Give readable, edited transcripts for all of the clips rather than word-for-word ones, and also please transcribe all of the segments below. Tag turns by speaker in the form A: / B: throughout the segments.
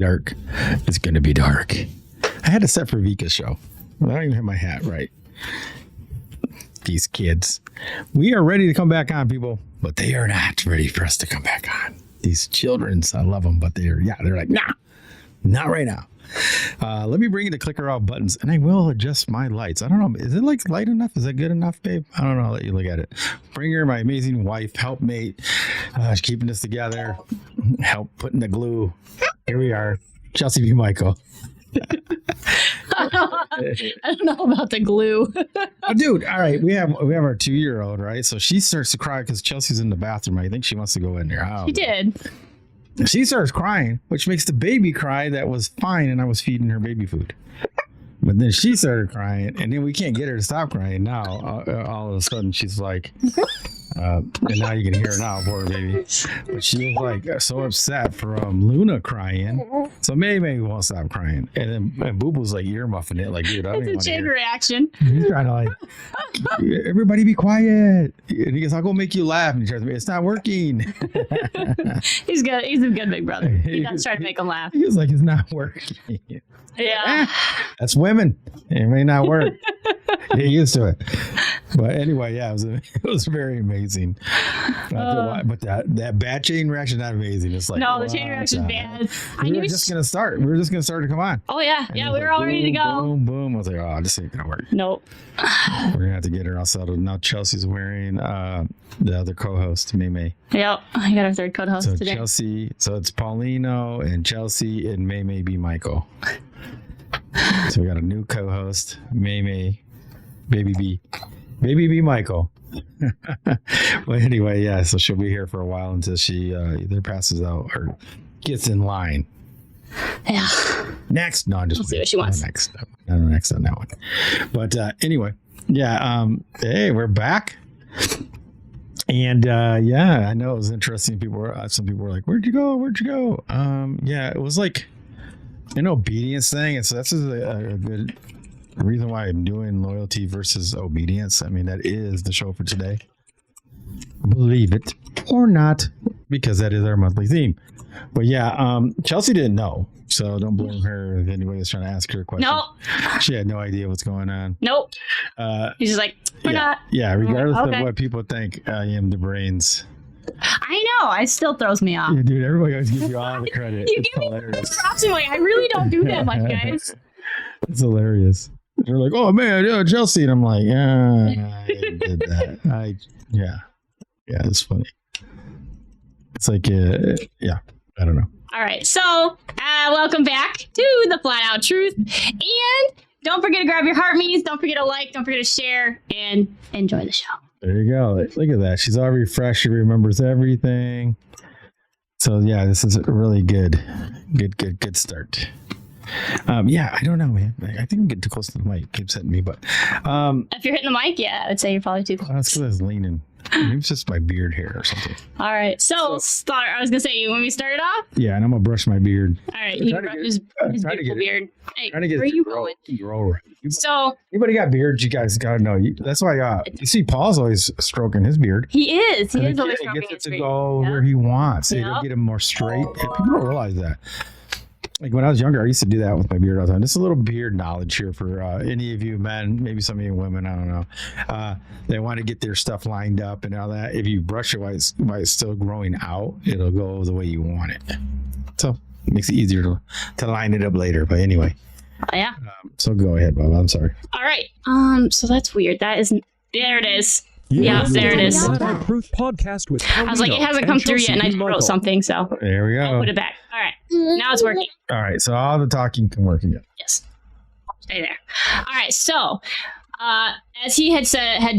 A: dark. It's going to be dark. I had to set for Vika's show. I don't even have my hat right. These kids. We are ready to come back on, people, but they are not ready for us to come back on. These children's, I love them, but they're like, nah, not right now. Let me bring you the clicker off buttons, and I will adjust my lights. I don't know. Is it like light enough? Is that good enough, babe? I don't know. I'll let you look at it. Bring her, my amazing wife, helpmate, keeping this together, help putting the glue. Here we are, Chelsey B Michael.
B: I don't know about the glue.
A: Oh, dude, all right. We have our 2-year-old, right? So she starts to cry because Chelsea's in the bathroom. I think she wants to go in there.
B: She did.
A: She starts crying, which makes the baby cry. That was fine, and I was feeding her baby food. But then she started crying, and then we can't get her to stop crying. Now, all of a sudden, she's like, and now you can hear her now, poor baby. But she was like so upset from Luna crying. So May won't stop crying. And then Boo Boo's like earmuffing it, like, dude, I don't even want to hear.
B: It's a chain reaction.
A: He's trying to like, everybody be quiet. And he goes, I'll go make you laugh. And he tries to make it's not working.
B: He's good. He's a good big brother. He does try to make him laugh.
A: He was like, it's not working.
B: Yeah.
A: That's women. It may not work. Get used to it. But anyway, yeah, it was very amazing. But that bad chain reaction, not amazing. It's like,
B: no, the chain reaction bad.
A: We were just gonna start. We were just gonna start to come on.
B: Oh yeah,
A: And
B: yeah, we
A: like,
B: were all ready to go.
A: Boom, boom. I was like, oh, this ain't gonna work.
B: Nope.
A: We're gonna have to get her all settled. Now Chelsea's wearing the other co-host, May.
B: Yep, I got our third co-host today.
A: Chelsey, so it's Paulino and Chelsey and May B Michael. So we got a new co-host, May, Baby B Michael. Well, anyway, yeah. So she'll be here for a while until she either passes out or gets in line.
B: Yeah.
A: Next, no, I'm just
B: we'll see what she wants.
A: Next on that one. But anyway, yeah. Hey, we're back. And yeah, I know it was interesting. Some people were like, "Where'd you go?" Yeah, it was like an obedience thing, and so that's a good reason why I'm doing loyalty versus obedience. I mean, that is the show for today. Believe it or not, because that is our monthly theme. But yeah, Chelsey didn't know, so don't blame her if anybody was trying to ask her a question.
B: Nope.
A: She had no idea what's going on.
B: Nope. He's just like, we're not.
A: Yeah, regardless of what people think, I am the brains.
B: I know. It still throws me off.
A: Yeah, dude, everybody always gives you all the credit.
B: You give me props. Like, I really don't do that much, guys.
A: It's hilarious. They're like, oh man, Chelsey, and I'm like, yeah, I did that. Yeah, it's funny. It's like, yeah, I don't know.
B: All right, so welcome back to the Flat Out Truth, and don't forget to grab your heart me's. Don't forget to like. Don't forget to share, and enjoy the show.
A: There you go. Look at that. She's all refreshed. She remembers everything. So yeah, this is a really good start. Yeah, I don't know, man. I think I'm getting too close to the mic. It keeps hitting me, but
B: if you're hitting the mic, yeah, I would say you're probably too close.
A: That's because I was leaning. Maybe it's just my beard hair or something.
B: All right. So I was gonna say, you want me to start it off?
A: Yeah, and I'm gonna brush my beard.
B: All right. He brushed his beautiful beard. Hey, where are you going? So
A: anybody got beards? You guys gotta know. That's why you see Paul's always stroking his beard.
B: He is. He is always
A: stroking his beard. He gets it to
B: beard.
A: go where he wants. They don't get him more straight. People don't realize that. Like when I was younger, I used to do that with my beard all the time. Just a little beard knowledge here for any of you men, maybe some of you women, I don't know. They want to get their stuff lined up and all that. If you brush it while it's still growing out, it'll go the way you want it. So it makes it easier to line it up later. But anyway.
B: Yeah.
A: So go ahead, Bob. I'm sorry.
B: All right. So that's weird. There it is. Yeah, there it is.
C: Podcast with
B: I was like, it hasn't come through yet, and I just wrote something, so
A: there we go.
B: I'll put it back. All right, now it's working.
A: All right, so all the talking can work again.
B: Yes, stay there. All right, so as he had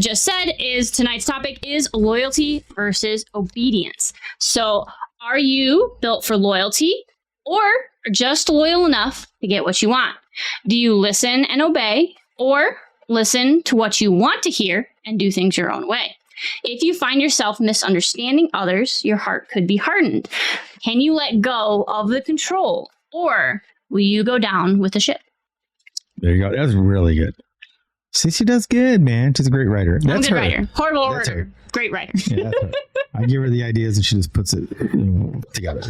B: just said, is tonight's topic is loyalty versus obedience. So, are you built for loyalty, or just loyal enough to get what you want? Do you listen and obey, or listen to what you want to hear and do things your own way? If you find yourself misunderstanding others, your heart could be hardened. Can you let go of the control, or will you go down with the ship?
A: There you go. That's really good. See, she does good, man. She's a great writer.
B: I'm a good writer. Horrible orator. Great writer.
A: Yeah, that's her. I give her the ideas and she just puts it together.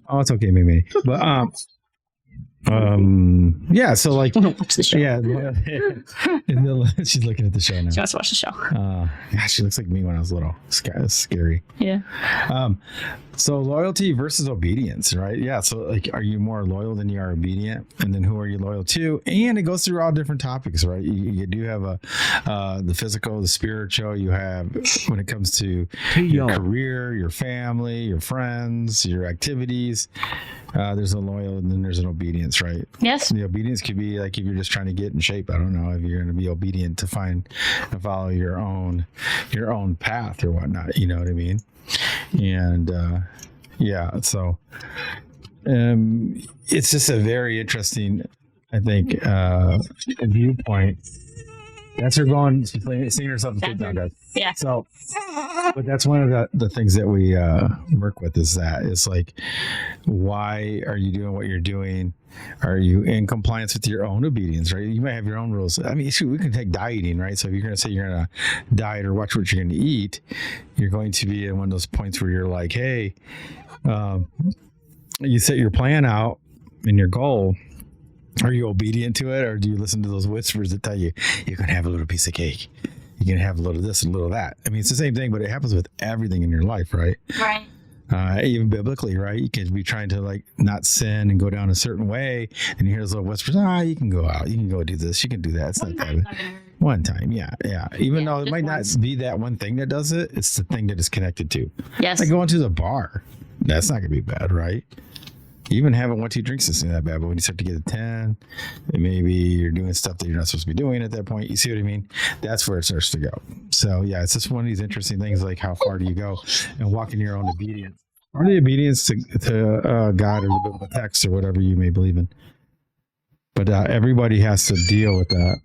A: Oh, it's okay, maybe. But yeah. So like,
B: Watch the show.
A: yeah. She's looking at the show now.
B: She wants to watch the show.
A: Yeah, she looks like me when I was little. It's scary.
B: Yeah.
A: So loyalty versus obedience, right? Yeah. So like, are you more loyal than you are obedient? And then who are you loyal to? And it goes through all different topics, right? You do have the physical, the spiritual. You have when it comes to your career, your family, your friends, your activities. There's a loyal and then there's an obedience, right?
B: Yes.
A: The obedience could be like if you're just trying to get in shape. I don't know if you're going to be obedient to find and follow your own path or whatnot. You know what I mean? And yeah, so it's just a very interesting, I think, viewpoint. That's her going, she's singing herself to sleep now, guys.
B: Yeah.
A: So, but that's one of the things that we work with is that it's like, why are you doing what you're doing? Are you in compliance with your own obedience, right? You might have your own rules. I mean, shoot, we can take dieting, right? So if you're going to say you're going to diet or watch what you're going to eat, you're going to be in one of those points where you're like, hey, you set your plan out and your goal. Are you obedient to it, or do you listen to those whispers that tell you you can have a little piece of cake, you can have a little of this and a little of that? I mean, it's the same thing, but it happens with everything in your life, right?
B: Right.
A: Even biblically, right? You can be trying to like not sin and go down a certain way, and you hear those little whispers. You can go out, you can go do this, you can do that. It's not that. One time, yeah. Even though it might not be that one thing that does it, it's the thing that it's connected to.
B: Yes.
A: Like going to the bar, that's not gonna be bad, right? Even having 1-2 drinks isn't that bad, but when you start to get a 10, maybe you're doing stuff that you're not supposed to be doing at that point. You see what I mean? That's where it starts to go. So yeah, it's just one of these interesting things, like how far do you go and walk in your own obedience, or the obedience to God or the biblical text or whatever you may believe in. But everybody has to deal with that.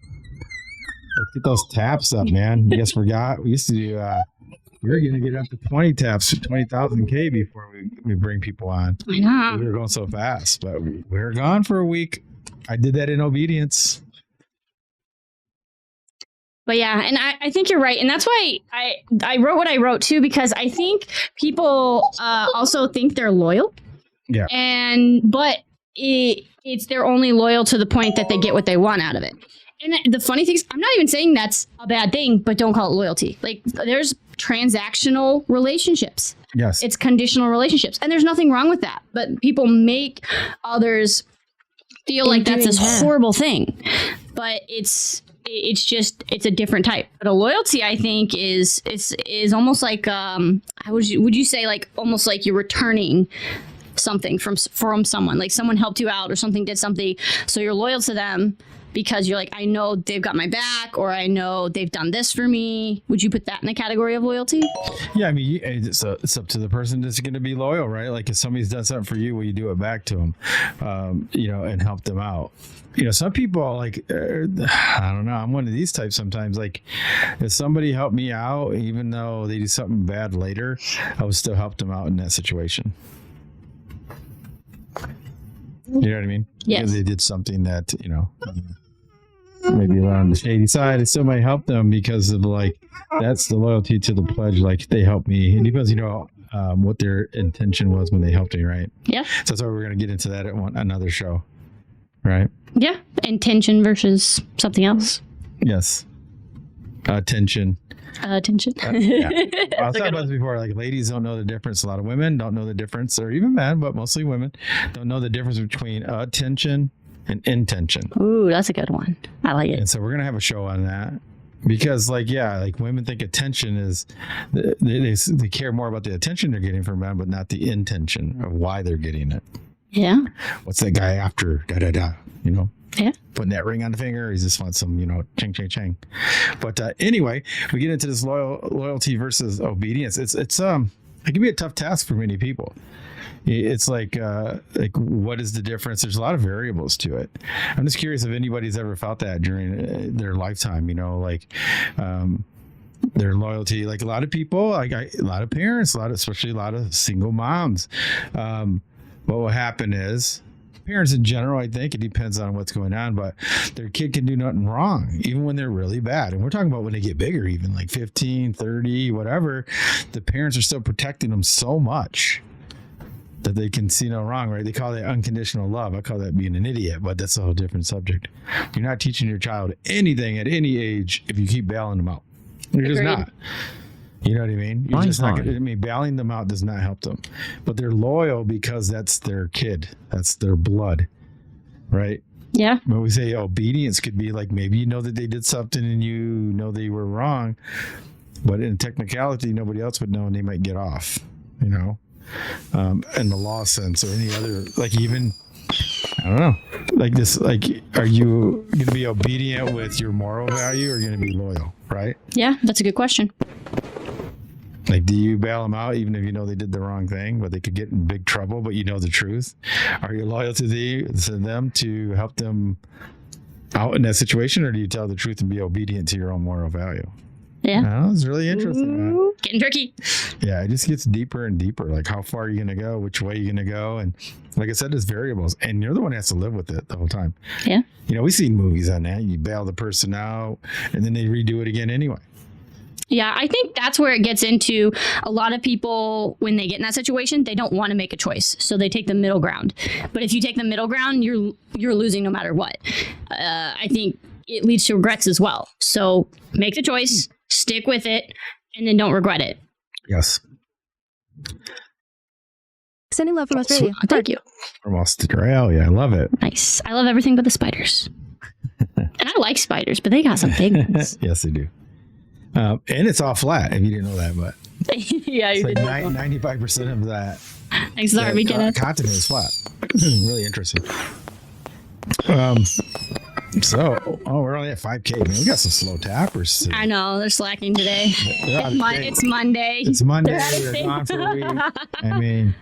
A: Let's get those taps up, man. You guys forgot? We used to do. We were going to get up to 20 taps, 20,000 K before we bring people on.
B: I know.
A: We were going so fast, but we were gone for a week. I did that in obedience.
B: But yeah, and I think you're right. And that's why I wrote what I wrote too, because I think people also think they're loyal.
A: Yeah.
B: But it's they're only loyal to the point that they get what they want out of it. And the funny thing is, I'm not even saying that's a bad thing, but don't call it loyalty. Like, there's transactional relationships.
A: Yes.
B: It's conditional relationships. And there's nothing wrong with that. But people make others feel like that's this horrible thing. But it's a different type. But a loyalty, I think, is almost like would you say, like almost like you're returning something from someone. Like someone helped you out or something did something, so you're loyal to them because you're like, I know they've got my back, or I know they've done this for me. Would you put that in the category of loyalty?
A: Yeah, I mean, it's up to the person that's going to be loyal, right? Like if somebody's done something for you, will you do it back to them, and help them out? Some people like, I don't know, I'm one of these types sometimes. Like if somebody helped me out, even though they do something bad later, I would still help them out in that situation. You know what I mean?
B: Yes.
A: Because they did something that, maybe on the shady side, it still might help them because of like, that's the loyalty to the pledge. Like they helped me. It depends, what their intention was when they helped me, right?
B: Yeah.
A: So that's why we're going to get into that at another show, right?
B: Yeah. Intention versus something else.
A: Yes. Attention.
B: Attention.
A: Yeah. I was talking about this before. Like ladies don't know the difference. A lot of women don't know the difference, or even men, but mostly women don't know the difference between attention and intention.
B: Ooh, that's a good one. I like it.
A: And so we're gonna have a show on that because, like women think attention is they care more about the attention they're getting from men, but not the intention of why they're getting it.
B: Yeah.
A: What's that guy after? Da da da.
B: Yeah.
A: Putting that ring on the finger. He just wants some, ching, ching, ching. But anyway, we get into this loyalty versus obedience. It can be a tough task for many people. It's like what is the difference? There's a lot of variables to it. I'm just curious if anybody's ever felt that during their lifetime, their loyalty. Like a lot of people, like a lot of parents, especially a lot of single moms. What will happen is, parents in general, I think it depends on what's going on, but their kid can do nothing wrong, even when they're really bad. And we're talking about when they get bigger, even like 15, 30, whatever, the parents are still protecting them so much that they can see no wrong, right? They call that unconditional love. I call that being an idiot, but that's a whole different subject. You're not teaching your child anything at any age if you keep bailing them out. You're just
B: Agreed.
A: not. You know what I mean? You're just not gonna, bailing them out does not help them. But they're loyal because that's their kid. That's their blood, right?
B: Yeah.
A: When we say obedience could be like, maybe you know that they did something and you know they were wrong, but in technicality, nobody else would know and they might get off, you know, in the law sense or any other, like even, I don't know, like this, like, are you going to be obedient with your moral value or are you going to be loyal, right?
B: Yeah, that's a good question.
A: Like, do you bail them out even if you know they did the wrong thing, but they could get in big trouble, but you know the truth? Are you loyal to them to help them out in that situation, or do you tell the truth and be obedient to your own moral value?
B: Yeah.
A: It's really interesting, man.
B: Getting tricky.
A: Yeah, it just gets deeper and deeper. Like, how far are you going to go? Which way are you going to go? And like I said, there's variables, and you're the one that has to live with it the whole time.
B: Yeah.
A: You know, we've seen movies on that. You bail the person out, and then they redo it again anyway.
B: Yeah, I think that's where it gets into a lot of people when they get in that situation, they don't want to make a choice. So they take the middle ground. But if you take the middle ground, you're losing no matter what. I think it leads to regrets as well. So make the choice, stick with it, and then don't regret it.
A: Yes.
D: Sending love from Australia.
B: Thank you.
A: From Australia. I love it.
B: Nice. I love everything but the spiders. And I like spiders, but they got some big ones.
A: Yes, they do. And it's all flat, if you didn't know that, but
B: Yeah, you
A: it's
B: did.
A: like 95% of that
B: Thanks, sorry, we get
A: continent is flat. Really interesting. So, we're only at 5K, man. We got some slow tappers today.
B: I know, they're slacking today.
A: They're out of shape.
B: It's Monday.
A: It's Monday.
B: They're out of
A: They're
B: shape.
A: gone for a week. I mean,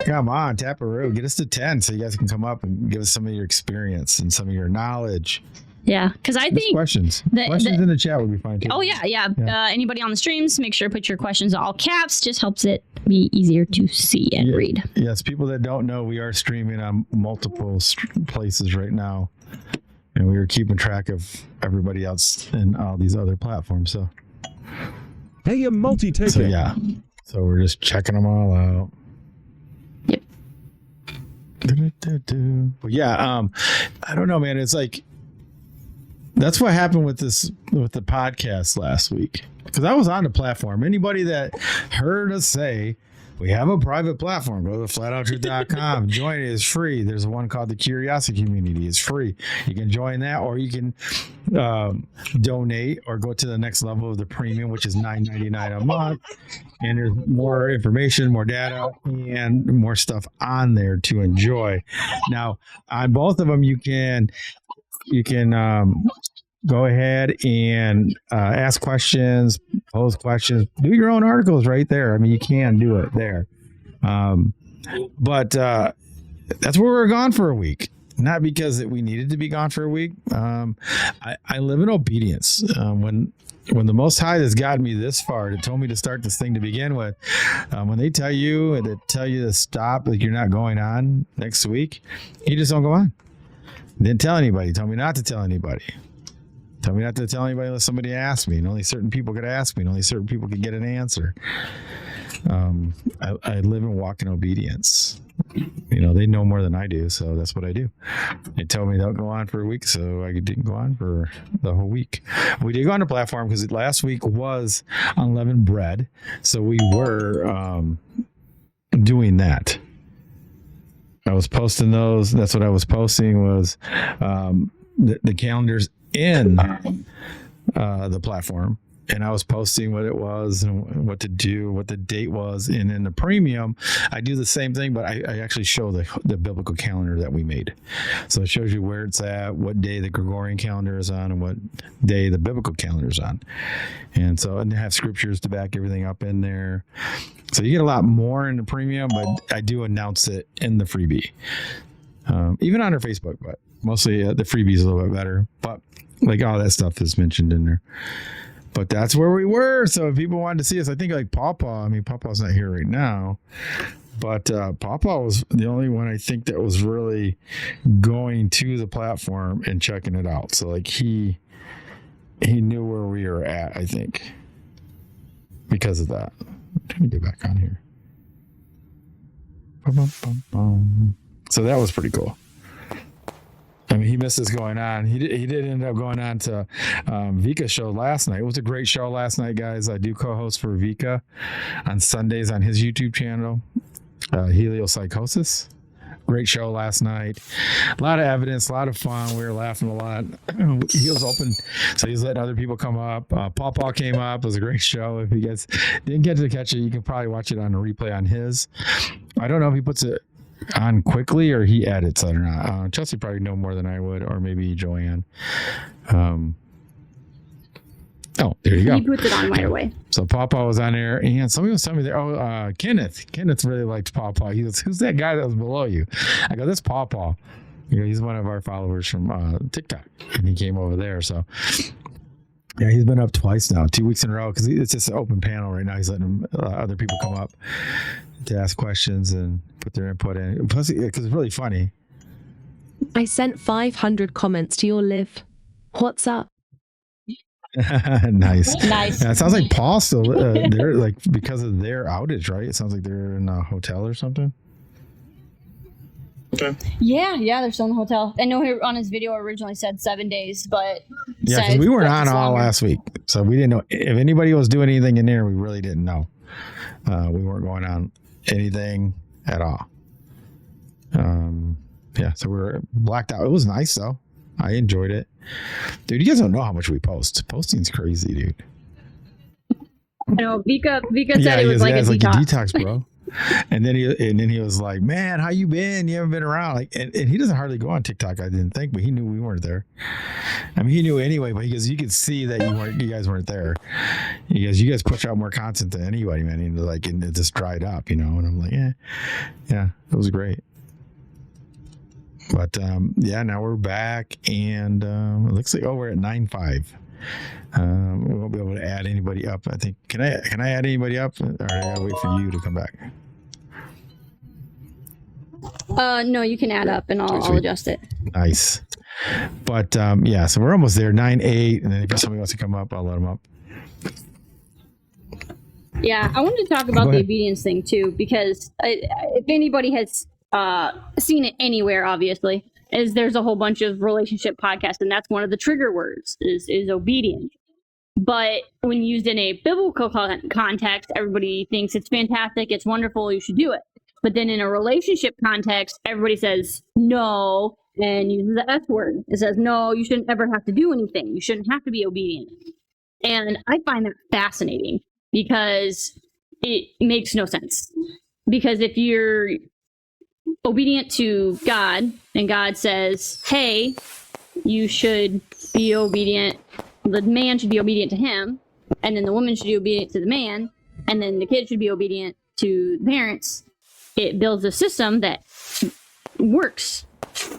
A: come on, Taparoo. Get us to 10 so you guys can come up and give us some of your experience and some of your knowledge.
B: Yeah, because I think
A: Questions in the chat would be fine too.
B: Oh yeah. Anybody on the streams, make sure to put your questions in all caps. Just helps it be easier to see and read.
A: Yes, people that don't know, we are streaming on multiple places right now, and we are keeping track of everybody else in all these other platforms. So,
C: Hey, a multi-taker.
A: so yeah, so we're just checking them all out.
B: Yep.
A: But yeah, I don't know, man. It's like, that's what happened with the podcast last week, because I was on the platform. Anybody that heard us say we have a private platform, go to flatouttruth.com. Join it. It's free. There's one called the Curiosity Community. It's free. You can join that, or you can donate or go to the next level of the premium, which is $9.99 a month. And there's more information, more data, and more stuff on there to enjoy. Now, on both of them, you can go ahead and ask questions, pose questions, do your own articles right there. I mean, you can do it there. But that's where we're gone for a week. Not because we needed to be gone for a week. I live in obedience. When the Most High has gotten me this far, to told me to start this thing to begin with, when they tell you to stop, like you're not going on next week, you just don't go on. Didn't tell anybody. Told me not to tell anybody. Told me not to tell anybody unless somebody asked me. And only certain people could ask me. And only certain people could get an answer. I live and walk in obedience. You know, they know more than I do, so that's what I do. They told me don't go on for a week, so I didn't go on for the whole week. We did go on the platform because last week was unleavened bread, so we were doing that. I was posting those. That's what I was posting was the calendars in the platform. And I was posting what it was and what to do, what the date was. And in the premium, I do the same thing, but I actually show the biblical calendar that we made. So it shows you where it's at, what day the Gregorian calendar is on, and what day the biblical calendar is on. And so, and they have scriptures to back everything up in there. So you get a lot more in the premium, but I do announce it in the freebie. Even on our Facebook, but mostly the freebie is a little bit better. But like all that stuff is mentioned in there. But that's where we were. So if people wanted to see us, I think like Pawpaw, Pawpaw's not here right now, but Pawpaw was the only one I think that was really going to the platform and checking it out. So like he knew where we were at, I think, because of that. I'm trying to get back on here. So that was pretty cool. I mean, he misses going on. He did end up going on to Vika's show last night. It was a great show last night, guys. I do co-host for Vika on Sundays on his YouTube channel, Heliopsychosis. Great show last night. A lot of evidence, a lot of fun. We were laughing a lot. He was open, so he's letting other people come up. Paul came up. It was a great show. If you guys didn't get to catch it, you can probably watch it on a replay on his. I don't know if he puts it on quickly or he edits it or not. Chelsey probably know more than I would, or maybe Joanne. Oh, there you go.
B: He puts it on right away.
A: So Pawpaw was on there, and somebody was telling me there. Oh, Kenneth really liked Pawpaw. He goes, "Who's that guy that was below you?" I go, "That's Pawpaw." You know, he's one of our followers from TikTok, and he came over there. So yeah, he's been up twice now, 2 weeks in a row, because it's just an open panel right now. He's letting other people come up to ask questions and put their input in. Plus, because it's really funny.
D: I sent 500 comments to your live. What's up?
A: Nice.
B: Nice.
A: Yeah, it sounds like Paul still they're like, because of their outage, right? It sounds like they're in a hotel or something.
B: Yeah, they're still in the hotel. I know he on his video originally said 7 days, but
A: Yeah, because we weren't on all last week, so we didn't know if anybody was doing anything in there. We really didn't know. We weren't going on anything at all. Yeah, so we were blacked out. It was nice though. I enjoyed it. Dude, you guys don't know how much we post. Posting's crazy, dude.
B: I know Vika said it was like a detox,
A: bro. And then he was like, "Man, how you been? You haven't been around." Like, and he doesn't hardly go on TikTok, I didn't think, but he knew we weren't there. I mean, he knew anyway, but because you could see that you guys weren't there. You guys push out more content than anybody, man. And it just dried up, you know. And I'm like, yeah, it was great. But now we're back, and it looks like we're at 9.5. We won't be able to add anybody up. I think can I add anybody up, or I gotta wait for you to come back?
B: No, you can add up, and I'll adjust it.
A: Nice. But so we're almost there. 9.8, and then if somebody wants to come up, I'll let them up.
B: Yeah, I wanted to talk about the obedience thing too, because if anybody has seen it anywhere, obviously, is there's a whole bunch of relationship podcasts, and that's one of the trigger words is obedience. But when used in a biblical context, everybody thinks it's fantastic, it's wonderful, you should do it. But then in a relationship context, everybody says no and uses the S word. It says, no, you shouldn't ever have to do anything. You shouldn't have to be obedient. And I find that fascinating because it makes no sense. Because if you're obedient to God and God says, hey, you should be obedient, the man should be obedient to him, and then the woman should be obedient to the man, and then the kid should be obedient to the parents, it builds a system that works.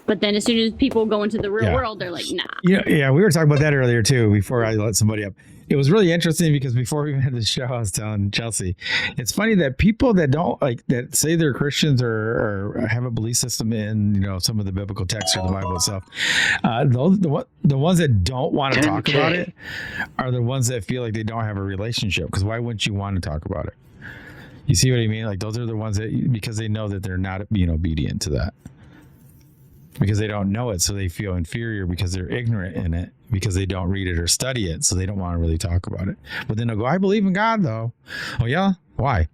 B: But then as soon as people go into the real world, they're like, nah.
A: Yeah, we were talking about that earlier too, before I let somebody up. It was really interesting because before we had the show, I was telling Chelsey, it's funny that people that don't that say they're Christians or have a belief system in, some of the biblical texts or the Bible itself, the ones that don't want to talk about it are the ones that feel like they don't have a relationship. Because why wouldn't you want to talk about it? You see what I mean? Like, those are the ones that, because they know that they're not being obedient to that. Because they don't know it, so they feel inferior because they're ignorant in it, because they don't read it or study it, so they don't want to really talk about it. But then they'll go, I believe in God, though. Oh, yeah? Why?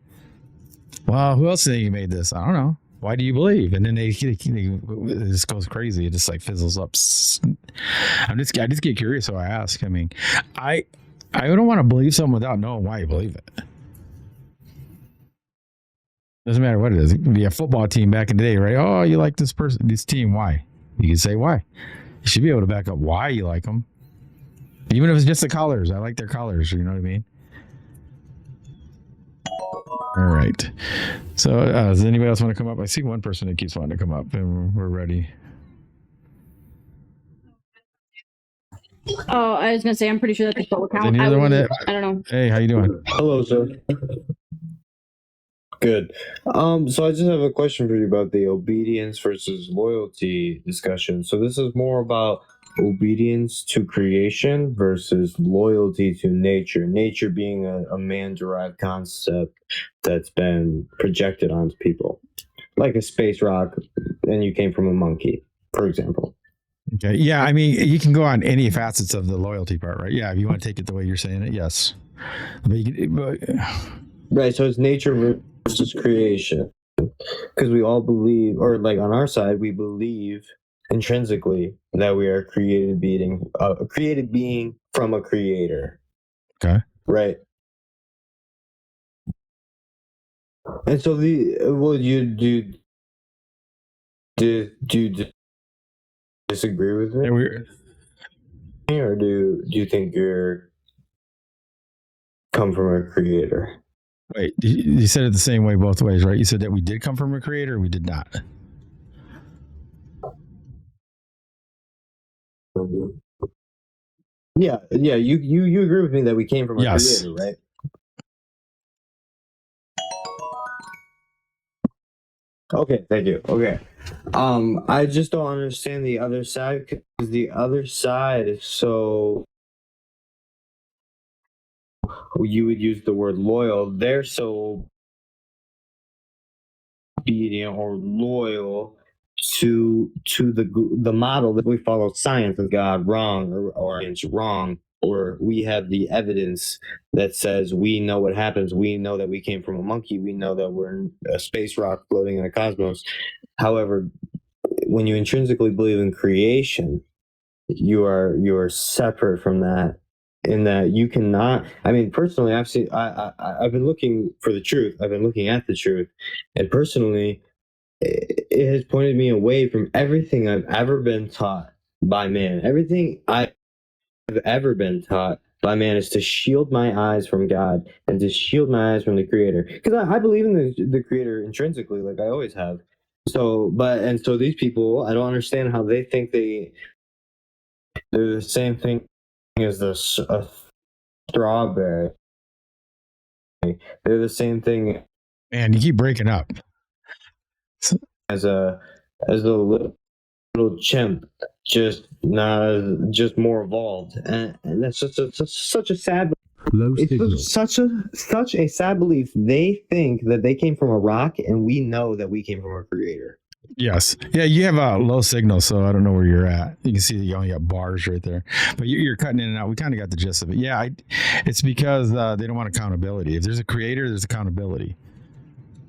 A: Well, who else think you made this? I don't know. Why do you believe? And then it just goes crazy. It just like fizzles up. I just get curious, so I ask. I mean, I don't want to believe something without knowing why you believe it. Doesn't matter what it is. It could be a football team back in the day, right? Oh, you like this person, this team. Why? You can say why. You should be able to back up why you like them. Even if it's just the colors. I like their colors. You know what I mean? All right. So does anybody else want to come up? I see one person that keeps wanting to come up, and we're ready.
B: Oh, I was going to say, I'm pretty sure that's a full account.
A: I
B: don't know.
A: Hey, how you doing?
E: Hello, sir. Good. So I just have a question for you about the obedience versus loyalty discussion. So this is more about obedience to creation versus loyalty to nature. Nature being a man-derived concept that's been projected onto people. like a space rock and you came from a monkey, for example.
A: Okay. Yeah. I mean, you can go on any facets of the loyalty part, right? Yeah. If you want to take it the way you're saying it, yes.
E: Right. So it's nature versus creation. Because we all believe, or like on our side, we believe intrinsically that we are a created being from a creator.
A: Okay.
E: Right. And so you disagree with me, or do you think you're come from a creator?
A: Wait, you said it the same way both ways, right? You said that we did come from a creator, or we did not.
E: Yeah. You agree with me that we came from a
A: Yes.
E: creator, right? Okay, thank you. Okay. I just don't understand the other side, because the other side is so, you would use the word loyal. They're so obedient or loyal to the model that we follow science of God wrong, or it's wrong, or we have the evidence that says we know what happens. We know that we came from a monkey. We know that we're in a space rock floating in a cosmos. However, when you intrinsically believe in creation, you are separate from that, in that you cannot. I mean, personally, I've been looking for the truth. I've been looking at the truth, and personally, it has pointed me away from everything I've ever been taught by man. Everything I've ever been taught by man is to shield my eyes from God and to shield my eyes from the Creator, because I believe in the Creator intrinsically, like I always have. So these people, I don't understand how they think they're the same thing as a strawberry. They're the same thing.
A: Man, you keep breaking up.
E: As a little chimp, just more evolved, and that's such a sad.
C: Low
E: It's
C: signal.
E: such a sad belief. They think that they came from a rock, and we know that we came from a creator.
A: Yes. Yeah, you have a low signal, so I don't know where you're at. You can see that you only got bars right there, but you're cutting in and out. We kind of got the gist of it. Yeah, it's because they don't want accountability. If there's a creator, there's accountability.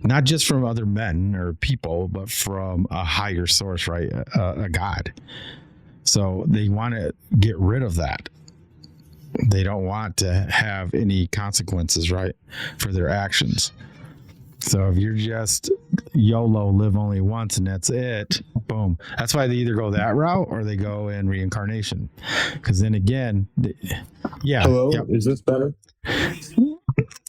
A: Not just from other men or people, but from a higher source, right? A God. So they want to get rid of that. They don't want to have any consequences, right, for their actions. So if you're just YOLO, live only once, and that's it, boom. That's why they either go that route or they go in reincarnation. Because then again, yeah.
E: Hello,
A: Yep.
E: is this better?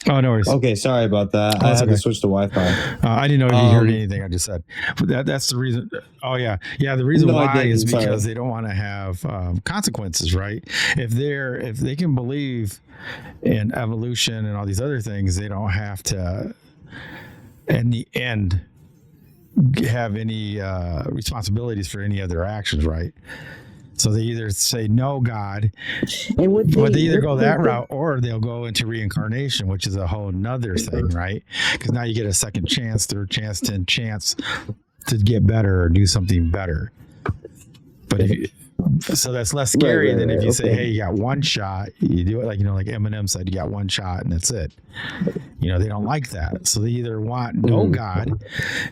A: Oh, no worries.
E: Okay, sorry about that. I had to switch to Wi-Fi.
A: I didn't know if you heard anything I just said. But that's the reason. Oh, yeah. Yeah, the reason why is because they don't want to have consequences, right? If they can believe in evolution and all these other things, they don't have to, in the end, have any responsibilities for any of their actions, right? So they either say no, God, but they either go that route or they'll go into reincarnation, which is a whole nother thing, right? Because now you get a second chance, third chance, 10 chance to get better or do something better. But so that's less scary than if you say, hey, you got one shot, you do it like Eminem said, you got one shot and that's it. They don't like that. So they either want no God,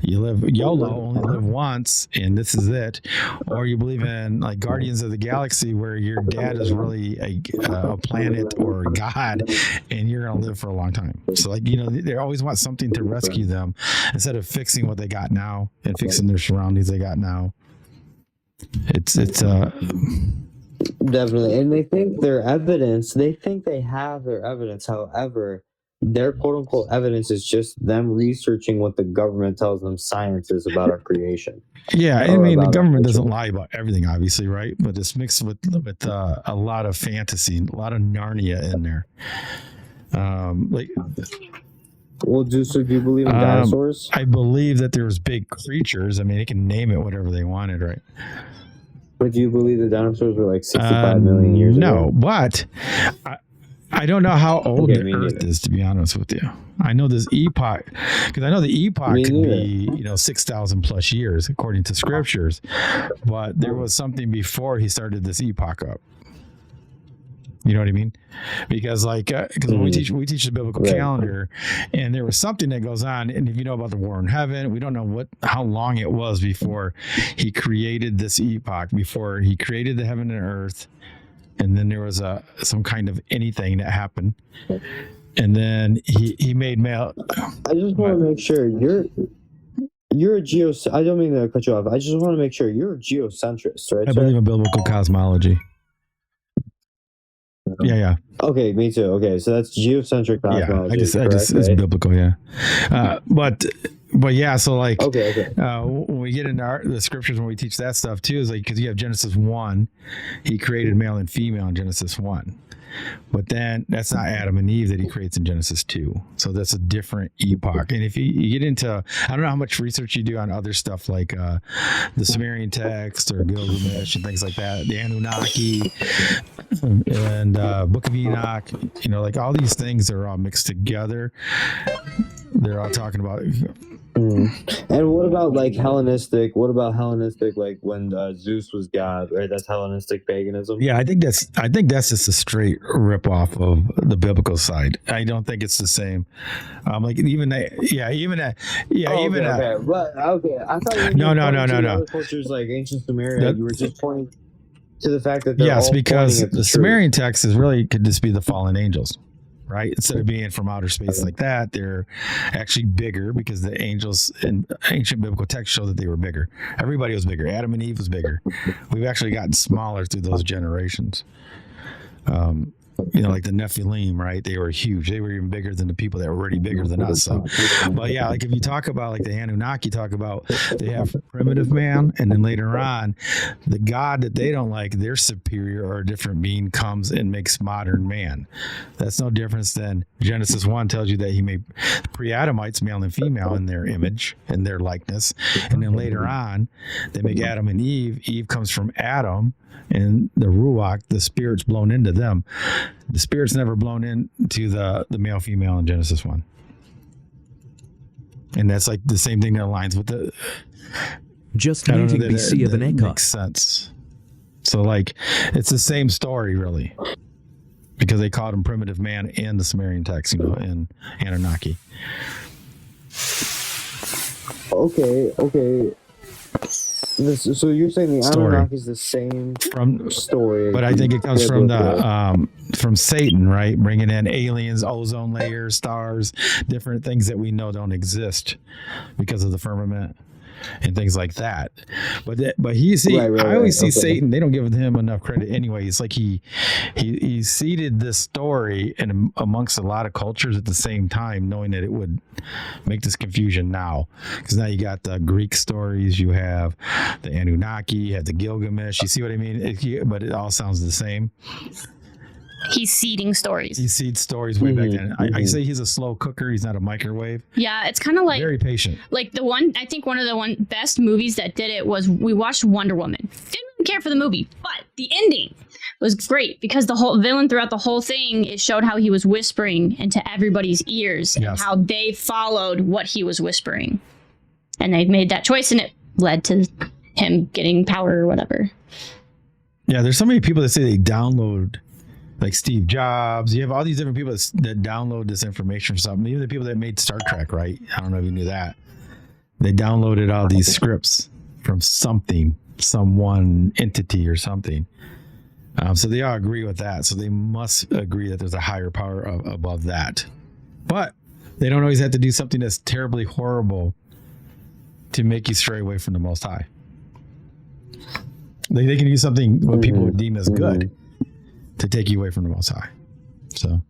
A: you live YOLO, only live once, and this is it, or you believe in like Guardians of the Galaxy, where your dad is really a planet or a God, and you're going to live for a long time. So they always want something to rescue them instead of fixing what they got now and fixing their surroundings they got now. It's
E: definitely, and they think they have their evidence. However, their quote unquote evidence is just them researching what the government tells them science is about our creation.
A: Yeah, I mean, the government doesn't lie about everything, obviously, right? But it's mixed with a lot of fantasy, a lot of Narnia in there.
E: Well, do you believe in dinosaurs?
A: I believe that there's big creatures. I mean, they can name it whatever they wanted, right?
E: But do you believe the dinosaurs were like 65 million years ago?
A: No, but I don't know how old
E: Okay,
A: the
E: me
A: Earth
E: neither.
A: is, to be honest with you. I know this epoch, because I know the epoch
E: Me
A: could
E: neither.
A: be 6,000 plus years according to scriptures, but there was something before he started this epoch up. You know what I mean? Because because when we teach the biblical
E: Right.
A: calendar, and there was something that goes on, and if you know about the war in heaven, we don't know how long it was before he created this epoch, before he created the heaven and earth, and then there was some kind of anything that happened, and then he made male.
E: I just want to make sure you're a I don't mean to cut you off. I just want to make sure you're a geocentrist, right?
A: I
E: sir?
A: believe in biblical cosmology. Yeah.
E: Okay, me too. Okay, so that's geocentric
A: Yeah,
E: cosmology.
A: I just it's
E: right?
A: biblical, yeah. But yeah, so
E: Okay.
A: when we get into the scriptures, when we teach that stuff too, is because you have Genesis 1, he created male and female in Genesis 1. But then that's not Adam and Eve that he creates in Genesis 2. So that's a different epoch. And if you get into, I don't know how much research you do on other stuff like the Sumerian text or Gilgamesh and things like that, the Anunnaki and Book of Enoch, all these things are all mixed together. They're all talking about.
E: And what about Hellenistic? What about Hellenistic, like when Zeus was God, right? That's Hellenistic paganism.
A: Yeah, I think that's just a straight rip off of the biblical side. I don't think it's the same. Even that.
E: But okay, I thought when
A: No.
E: other cultures like ancient Sumeria, you were just pointing to the fact that they're
A: yes,
E: all
A: because
E: pointing at
A: the
E: truth.
A: Sumerian text could just be the fallen angels. Right, instead of being from outer space like that, they're actually bigger because the angels in ancient biblical texts show that they were bigger. Everybody was bigger. Adam and Eve was bigger. We've actually gotten smaller through those generations. Like the Nephilim, right? They were huge. They were even bigger than the people that were already bigger than us. So, but yeah, if you talk about the Anunnaki, talk about they have primitive man, and then later on, the God that they don't like, their superior or a different being comes and makes modern man. That's no difference than Genesis 1 tells you that he made pre-Adamites, male and female, in their image and their likeness, and then later on, they make Adam and Eve. Eve comes from Adam. And the Ruach, the spirit's blown into them. The spirit's never blown into the male female in Genesis 1. And that's the same thing that aligns with the.
C: Just muting BC of an echo.
A: Makes sense. So it's the same story really, because they called him primitive man in the Sumerian text, in Anunnaki.
E: Okay. So you're saying the Anunnaki is the same story,
A: but I think it comes from from Satan, right? Bringing in aliens, ozone layers, stars, different things that we know don't exist because of the firmament and things like that. But I always see Satan. They don't give him enough credit anyway. It's like he seeded this story and amongst a lot of cultures at the same time, knowing that it would make this confusion now. Because now you got the Greek stories, you have the Anunnaki, you have the Gilgamesh. You see what I mean? But it all sounds the same.
B: He's seeding stories.
A: He seeds stories way back then. I say he's a slow cooker. He's not a microwave.
B: Yeah, it's kind of like
A: very patient.
B: Like one of the best movies that did it was we watched Wonder Woman. Didn't care for the movie, but the ending was great because the whole villain throughout the whole thing, it showed how he was whispering into everybody's ears and how they followed what he was whispering, and they made that choice, and it led to him getting power or whatever. Yeah,
A: there's so many people that say they download. Like Steve Jobs, you have all these different people that download this information from something. Even the people that made Star Trek, right? I don't know if you knew that. They downloaded all these scripts from someone, entity or something. So they all agree with that. So they must agree that there's a higher power above that. But they don't always have to do something that's terribly horrible to make you stray away from the Most High. They can do something what people would deem as good to take you away from the Most High. So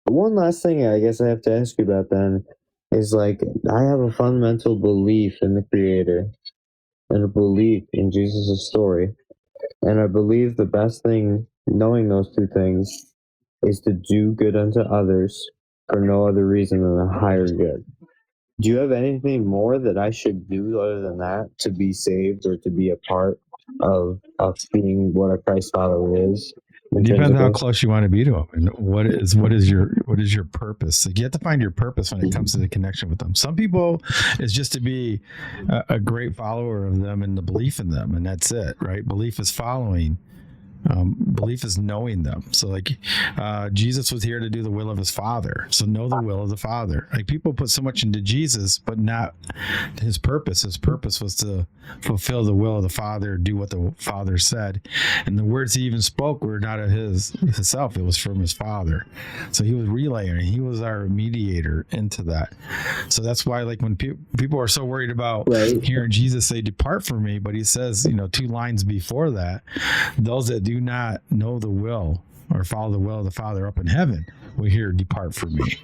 E: one last thing I guess I have to ask you about then is I have a fundamental belief in the Creator and a belief in Jesus' story. And I believe the best thing, knowing those two things, is to do good unto others for no other reason than a higher good. Do you have anything more that I should do other than that to be saved or to be a part of being what a Christ follower is.
A: It depends how close you want to be to him, and what is your purpose. Like, you have to find your purpose when it comes to the connection with them. Some people, it's just to be a great follower of them and the belief in them, and that's it, right? Belief is following. Belief is knowing them. So like Jesus was here to do the will of his Father. So know the will of the Father. Like, people put so much into Jesus, but not his purpose. His purpose was to fulfill the will of the Father, do what the Father said. And the words he even spoke were not of himself. It was from his Father. So he was relaying. He was our mediator into that. So that's why, like, when people are so worried about hearing Jesus say, "Depart from me," but he says, 2 lines before that, those that do not know the will or follow the will of the Father up in heaven will hear, "Depart from me."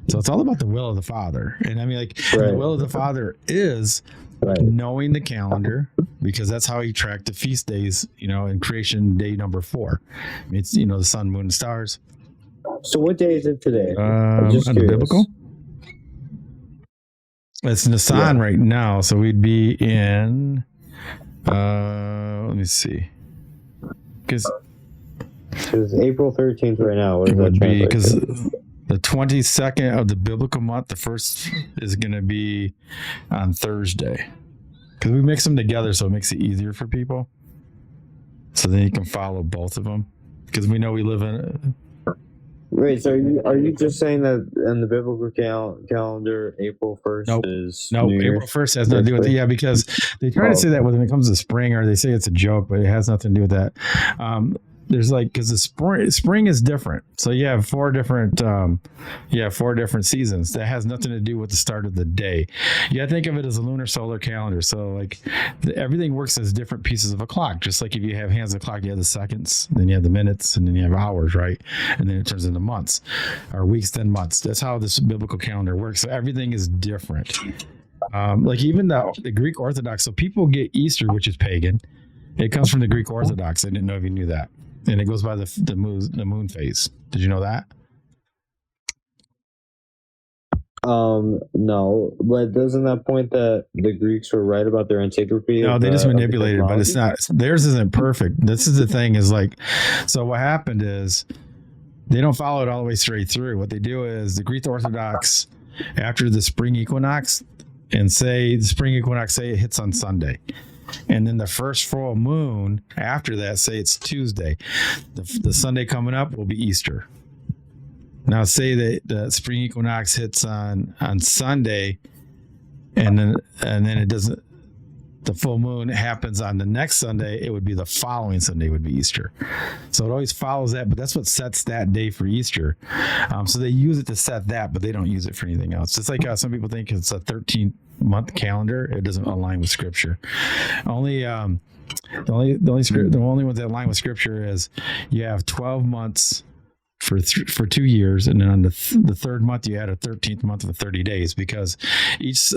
A: So it's all about the will of the Father. And I mean, like, the will of the Father is knowing the calendar, because that's how he tracked the feast days, in creation day number 4. It's, the sun, moon, and stars.
E: So what day is it today?
A: Under biblical? It's Nisan right now. So we'd be in, let me see. Because
E: it's April 13th right now. What
A: it would be, because
E: to?
A: The 22nd of the biblical month, the first is going to be on Thursday. Because we mix them together, so it makes it easier for people. So then you can follow both of them. Because we know we live in...
E: Wait, so are you just saying that in the biblical calendar, April 1st is
A: No, April 1st has nothing to do with it. Yeah, because they try to say that when it comes to spring, or they say it's a joke, but it has nothing to do with that. There's because the spring is different. So you have 4 different seasons. That has nothing to do with the start of the day. You gotta think of it as a lunar solar calendar. So everything works as different pieces of a clock. Just like if you have hands of a clock, you have the seconds, then you have the minutes, and then you have hours, right? And then it turns into months, or weeks, then months. That's how this biblical calendar works. So everything is different. Even the Greek Orthodox. So people get Easter, which is pagan. It comes from the Greek Orthodox. I didn't know if you knew that. And it goes by the moon phase. Did you know that?
E: No, but doesn't that point that the Greeks were right about their antiquity?
A: No, they just manipulated, but it's not. Theirs isn't perfect. This is the thing. So what happened is they don't follow it all the way straight through. What they do is the Greek Orthodox, after the spring equinox, and say the spring equinox, say it hits on Sunday. And then the first full moon after that, say it's Tuesday. The Sunday coming up will be Easter. Now, say that the spring equinox hits on Sunday, and then it doesn't. The full moon happens on the next Sunday. It would be the following Sunday would be Easter. So it always follows that, but that's what sets that day for Easter. So they use it to set that, but they don't use it for anything else. It's like some people think it's a 13-month calendar. It doesn't align with Scripture. The only ones that align with Scripture is you have 12 months for 2 years, and then on the third month you add a 13th month of 30 days, because each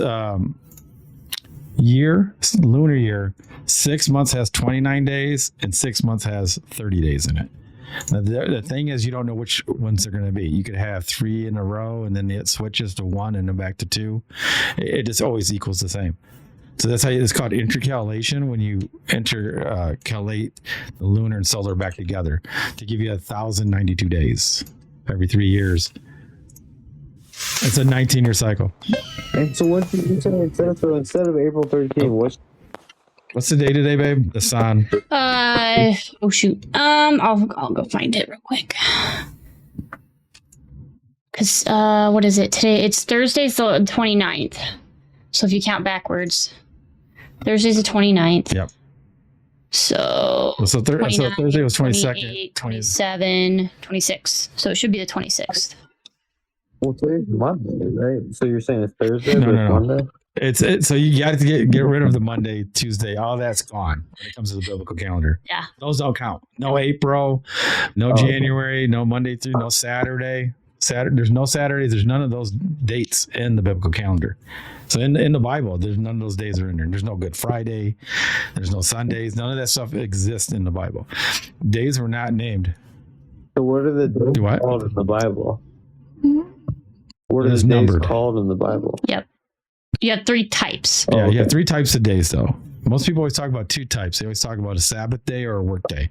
A: lunar year, 6 months has 29 days and 6 months has 30 days in it. Now, the thing is, you don't know which ones they're going to be. You could have 3 in a row, and then it switches to 1 and then back to 2. It just always equals the same. So that's how it's called intercalation, when you intercalate the lunar and solar back together to give you 1,092 days every 3 years. It's a 19-year cycle.
E: And so what did you say? So instead of April 13th,
A: what's the day today, babe? The sun.
B: Oh shoot. I'll go find it real quick. Cause what is it today? It's Thursday, so 29th. So if you count backwards, Thursday's the 29th.
A: Yep.
B: So
A: Thursday was 22nd,
B: 27, 26. So it should be the 26th.
E: Well, today's Monday, right? So you're saying it's Thursday,
A: no.
E: Monday?
A: It's so you got to get rid of the Monday, Tuesday. All that's gone when it comes to the biblical calendar.
B: Yeah,
A: those don't count. No April, no January, no Monday through, no Saturday. There's no Saturdays. There's none of those dates in the biblical calendar. So in the Bible, there's none of those days are in there. There's no Good Friday. There's no Sundays. None of that stuff exists in the Bible. Days were not named.
E: So what are the days called in the Bible? What are the days called in the Bible?
B: Yep. You have 3 types.
A: Yeah, you have 3 types of days, though. Most people always talk about two types. They always talk about a Sabbath day or a work day.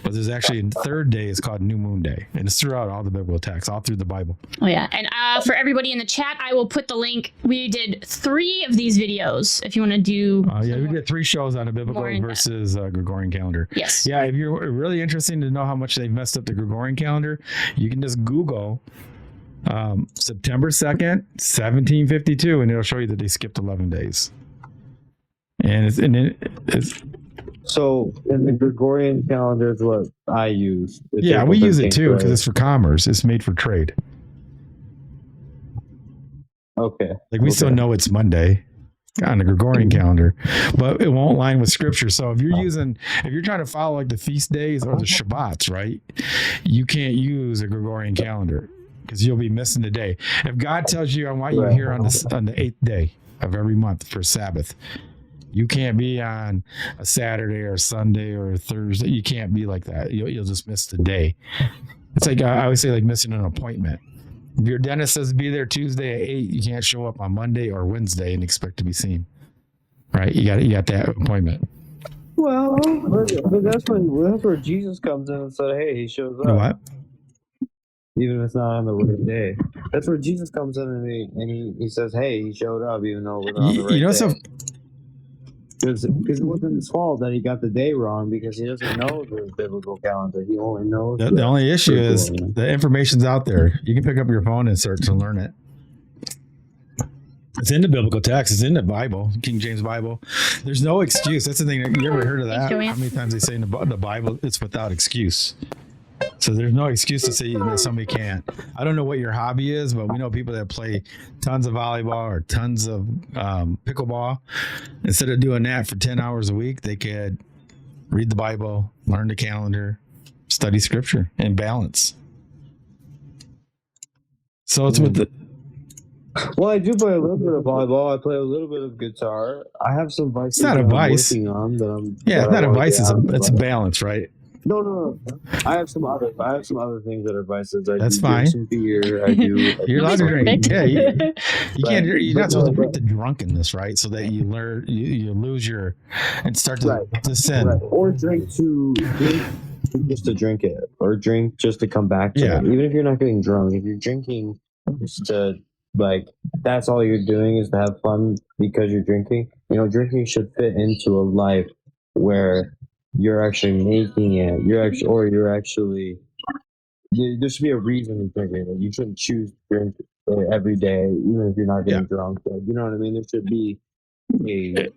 A: But there's actually a third day is called New Moon Day. And it's throughout all the biblical texts, all through the Bible.
B: Oh, yeah. And for everybody in the chat, I will put the link. We did 3 of these videos if you want to do.
A: We did 3 shows on a biblical versus Gregorian calendar.
B: Yes.
A: Yeah, if you're really interested to know how much they've messed up the Gregorian calendar, you can just Google September 2nd, 1752, and it'll show you that they skipped 11 days. And it's
E: so in the Gregorian calendar is what I use.
A: Yeah, we use it too because it's for commerce. It's made for trade.
E: Okay.
A: Like we still know it's Monday on the Gregorian calendar, but it won't line with scripture. So if you're trying to follow like the feast days or the Shabbats, right, you can't use a Gregorian calendar because you'll be missing the day. If God tells you, I want you here on the 8th day of every month for Sabbath, you can't be on a Saturday or a Sunday or a Thursday. You can't be like that. You'll just miss the day. It's like I always say, like missing an appointment. If your dentist says be there Tuesday at 8, you can't show up on Monday or Wednesday and expect to be seen. Right? You got that appointment.
E: Well, but that's where Jesus comes in and said, "Hey," he shows up.
A: What?
E: Even if it's not on the right day. That's where Jesus comes in and he says, "Hey," he showed up even though it was on the right day.
A: So
E: because it wasn't his fault that he got the day wrong because he doesn't know the biblical calendar. He only knows
A: the only issue is the information's out there. You can pick up your phone and search and learn it. It's in the biblical text. It's in the Bible, King James Bible. There's no excuse. That's the thing. You ever heard of that? How many times they say in the Bible, it's without excuse. So there's no excuse to say that somebody can't. I don't know what your hobby is, but we know people that play tons of volleyball or tons of pickleball. Instead of doing that for 10 hours a week, they could read the Bible, learn the calendar, study scripture, and balance. So it's with the...
E: Well, I do play a little bit of volleyball. I play a little bit of guitar. I have some vices.
A: It's not a vice.
E: I'm working on that I'm,
A: yeah, it's not a vice. It's a balance, right?
E: No. I have some other things that are vices.
A: That's fine.
E: Some beer. I do.
A: You're allowed to drink. Yeah, you can't. You're not supposed to drink the drunkenness, right? So that you learn, you lose your and start to sin.
E: Right. Or drink just to drink it, or drink just to come back to it. Even if you're not getting drunk, if you're drinking just to that's all you're doing is to have fun because you're drinking. Drinking should fit into a life where you're actually making it. There should be a reason to drink it. You shouldn't choose to drink every day, even if you're not getting drunk. You know what I mean? There should be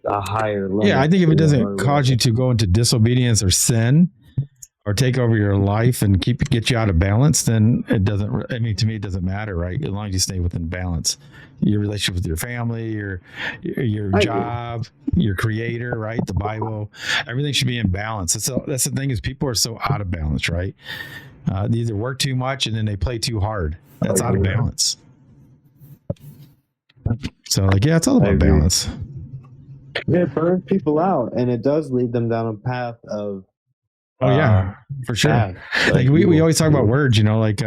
E: a higher level.
A: Yeah, I think if it doesn't cause you to go into disobedience or sin, or take over your life and get you out of balance, then it doesn't. I mean, to me, it doesn't matter, right? As long as you stay within balance, your relationship with your family, your job, your creator, right? The Bible, everything should be in balance. That's the thing is people are so out of balance, right? They either work too much and then they play too hard. That's out of balance. So, it's all about balance.
E: It burns people out, and it does lead them down a path of.
A: Oh yeah, for sure. We always talk about words, you wake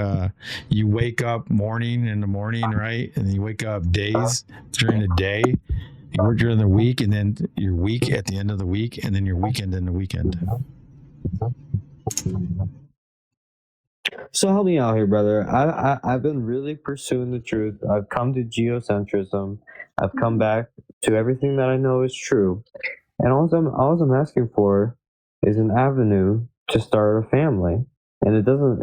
A: up in the morning, right? And then you wake up days during the day, you work during the week, and then your week at the end of the week, and then your weekend in the weekend.
E: So help me out here, brother. I've been really pursuing the truth. I've come to geocentrism. I've come back to everything that I know is true. And all I'm asking for is an avenue to start a family, and it doesn't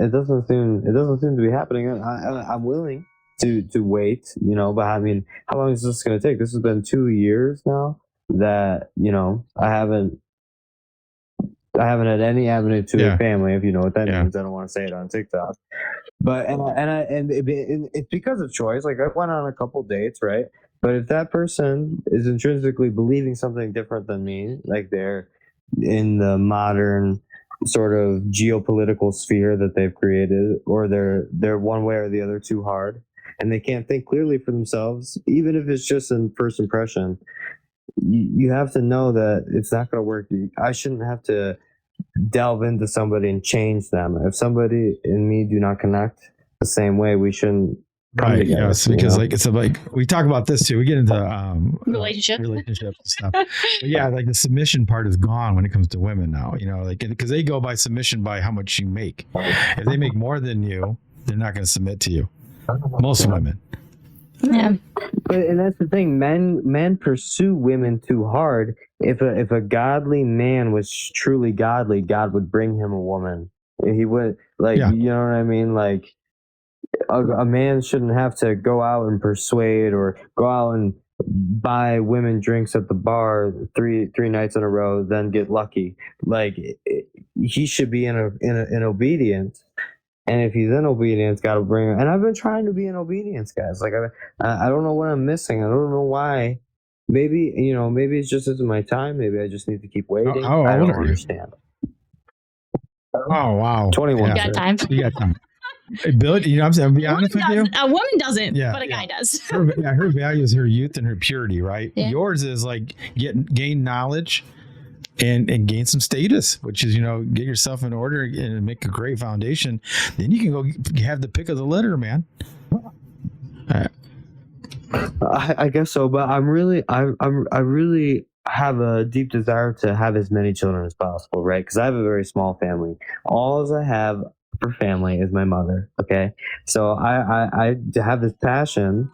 E: seem to be happening. I'm willing to wait, but I mean, how long is this going to take? This has been 2 years now that I haven't had any avenue to a family, if you know what that means. I don't want to say it on TikTok, but it's because of choice. Like I went on a couple dates, right? But if that person is intrinsically believing something different than me, like they're in the modern sort of geopolitical sphere that they've created, or they're one way or the other too hard, and they can't think clearly for themselves, even if it's just in first impression, you have to know that it's not going to work. I shouldn't have to delve into somebody and change them. If somebody and me do not connect the same way, we shouldn't
A: Right. Yes. Because like it's like we talk about this too. We get into
B: Relationships
A: and stuff. But yeah, like the submission part is gone when it comes to women now. You know, like because they go by submission by how much you make. If they make more than you, they're not going to submit to you. Most women.
B: Yeah.
F: And that's the thing. Men pursue women too hard. If a godly man was truly godly, God would bring him a woman. He would you know what I mean? Like a man shouldn't have to go out and persuade or go out and buy women drinks at the bar three nights in a row, then get lucky. Like he should be in obedience. And if he's in obedience, God will bring him. And I've been trying to be in obedience, guys. Like I don't know what I'm missing. I don't know why. Maybe it's just isn't my time. Maybe I just need to keep waiting. I don't understand.
A: Oh wow,
F: 21.
B: You got time.
A: You got time. Hey, Bill, you know what I'm saying? I'll be honest with you.
B: A woman doesn't, but a guy does.
A: Her value is her youth and her purity, right?
B: Yeah.
A: Yours is like gain knowledge and gain some status, which is, get yourself in order and make a great foundation. Then you can go have the pick of the litter, man.
F: I guess so, but I really have a deep desire to have as many children as possible, right? Because I have a very small family. All I have for family is my mother. Okay, so I have this passion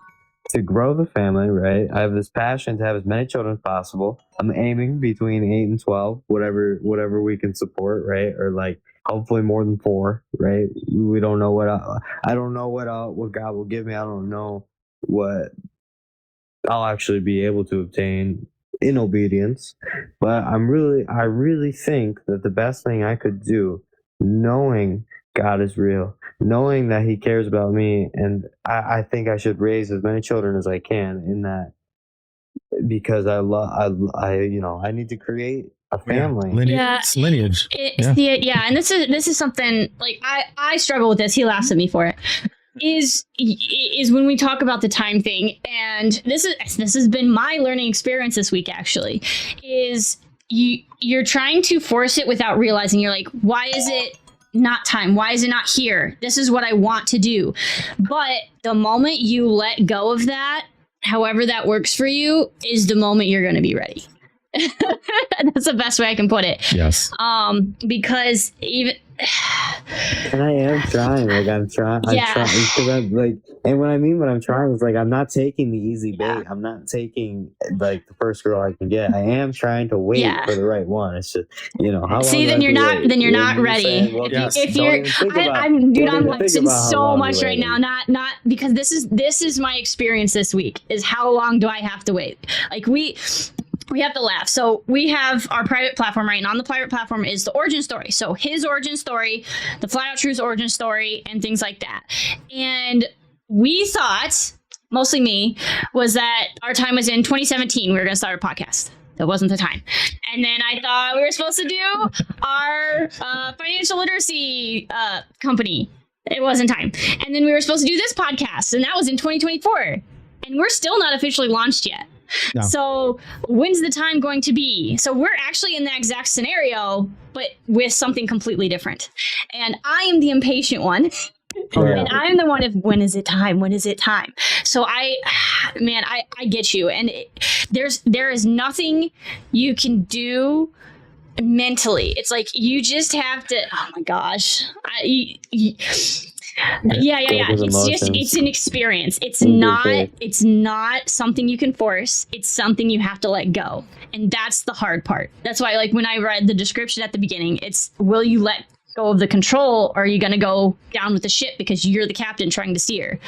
F: to grow the family, right? I have this passion to have as many children as possible. I'm aiming between 8 and 12, whatever we can support, right? Or like hopefully more than 4, right? We don't know I don't know what God will give me. I don't know what I'll actually be able to obtain in obedience, but I really think that the best thing I could do, knowing God is real, knowing that He cares about me, and I think I should raise as many children as I can in that, because I need to create a family.
A: Lineage.
B: And this is something like I struggle with this. He laughs at me for it. Is when we talk about the time thing, and this has been my learning experience this week actually, is you're trying to force it without realizing. You're like, why is it not time? Why is it not here? This is what I want to do. But the moment you let go of that, however that works for you, is the moment you're going to be ready. That's the best way I can put it.
A: Yes.
B: Because even
F: and I am trying. Like I'm trying. Because I'm like, and what I mean when I'm trying is like I'm not taking the easy bait. I'm not taking like the first girl I can get. I am trying to wait for the right one. It's just how
B: see.
F: Then
B: you're not.
F: Wait?
B: Then you're not ready.
F: Well,
B: if you're, I'm listening so much right now. Not because this is my experience this week. Is how long do I have to wait? Like we have to laugh. So we have our private platform, right? And on the private platform is the origin story. So his origin story, the Flat Out Truth's origin story, and things like that. And we thought, mostly me, was that our time was in 2017. We were going to start a podcast. That wasn't the time. And then I thought we were supposed to do our financial literacy company. It wasn't time. And then we were supposed to do this podcast. And that was in 2024. And we're still not officially launched yet. No. So when's the time going to be? So we're actually in that exact scenario, but with something completely different. And I am the impatient one. And I'm the one of when is it time? When is it time? So I get you. And there is nothing you can do mentally. It's like you just have to. Oh my gosh. It's an experience. It's not something you can force. It's something you have to let go. And that's the hard part. That's why, like, when I read the description at the beginning, it's, will you let go of the control, or are you going to go down with the ship because you're the captain trying to steer?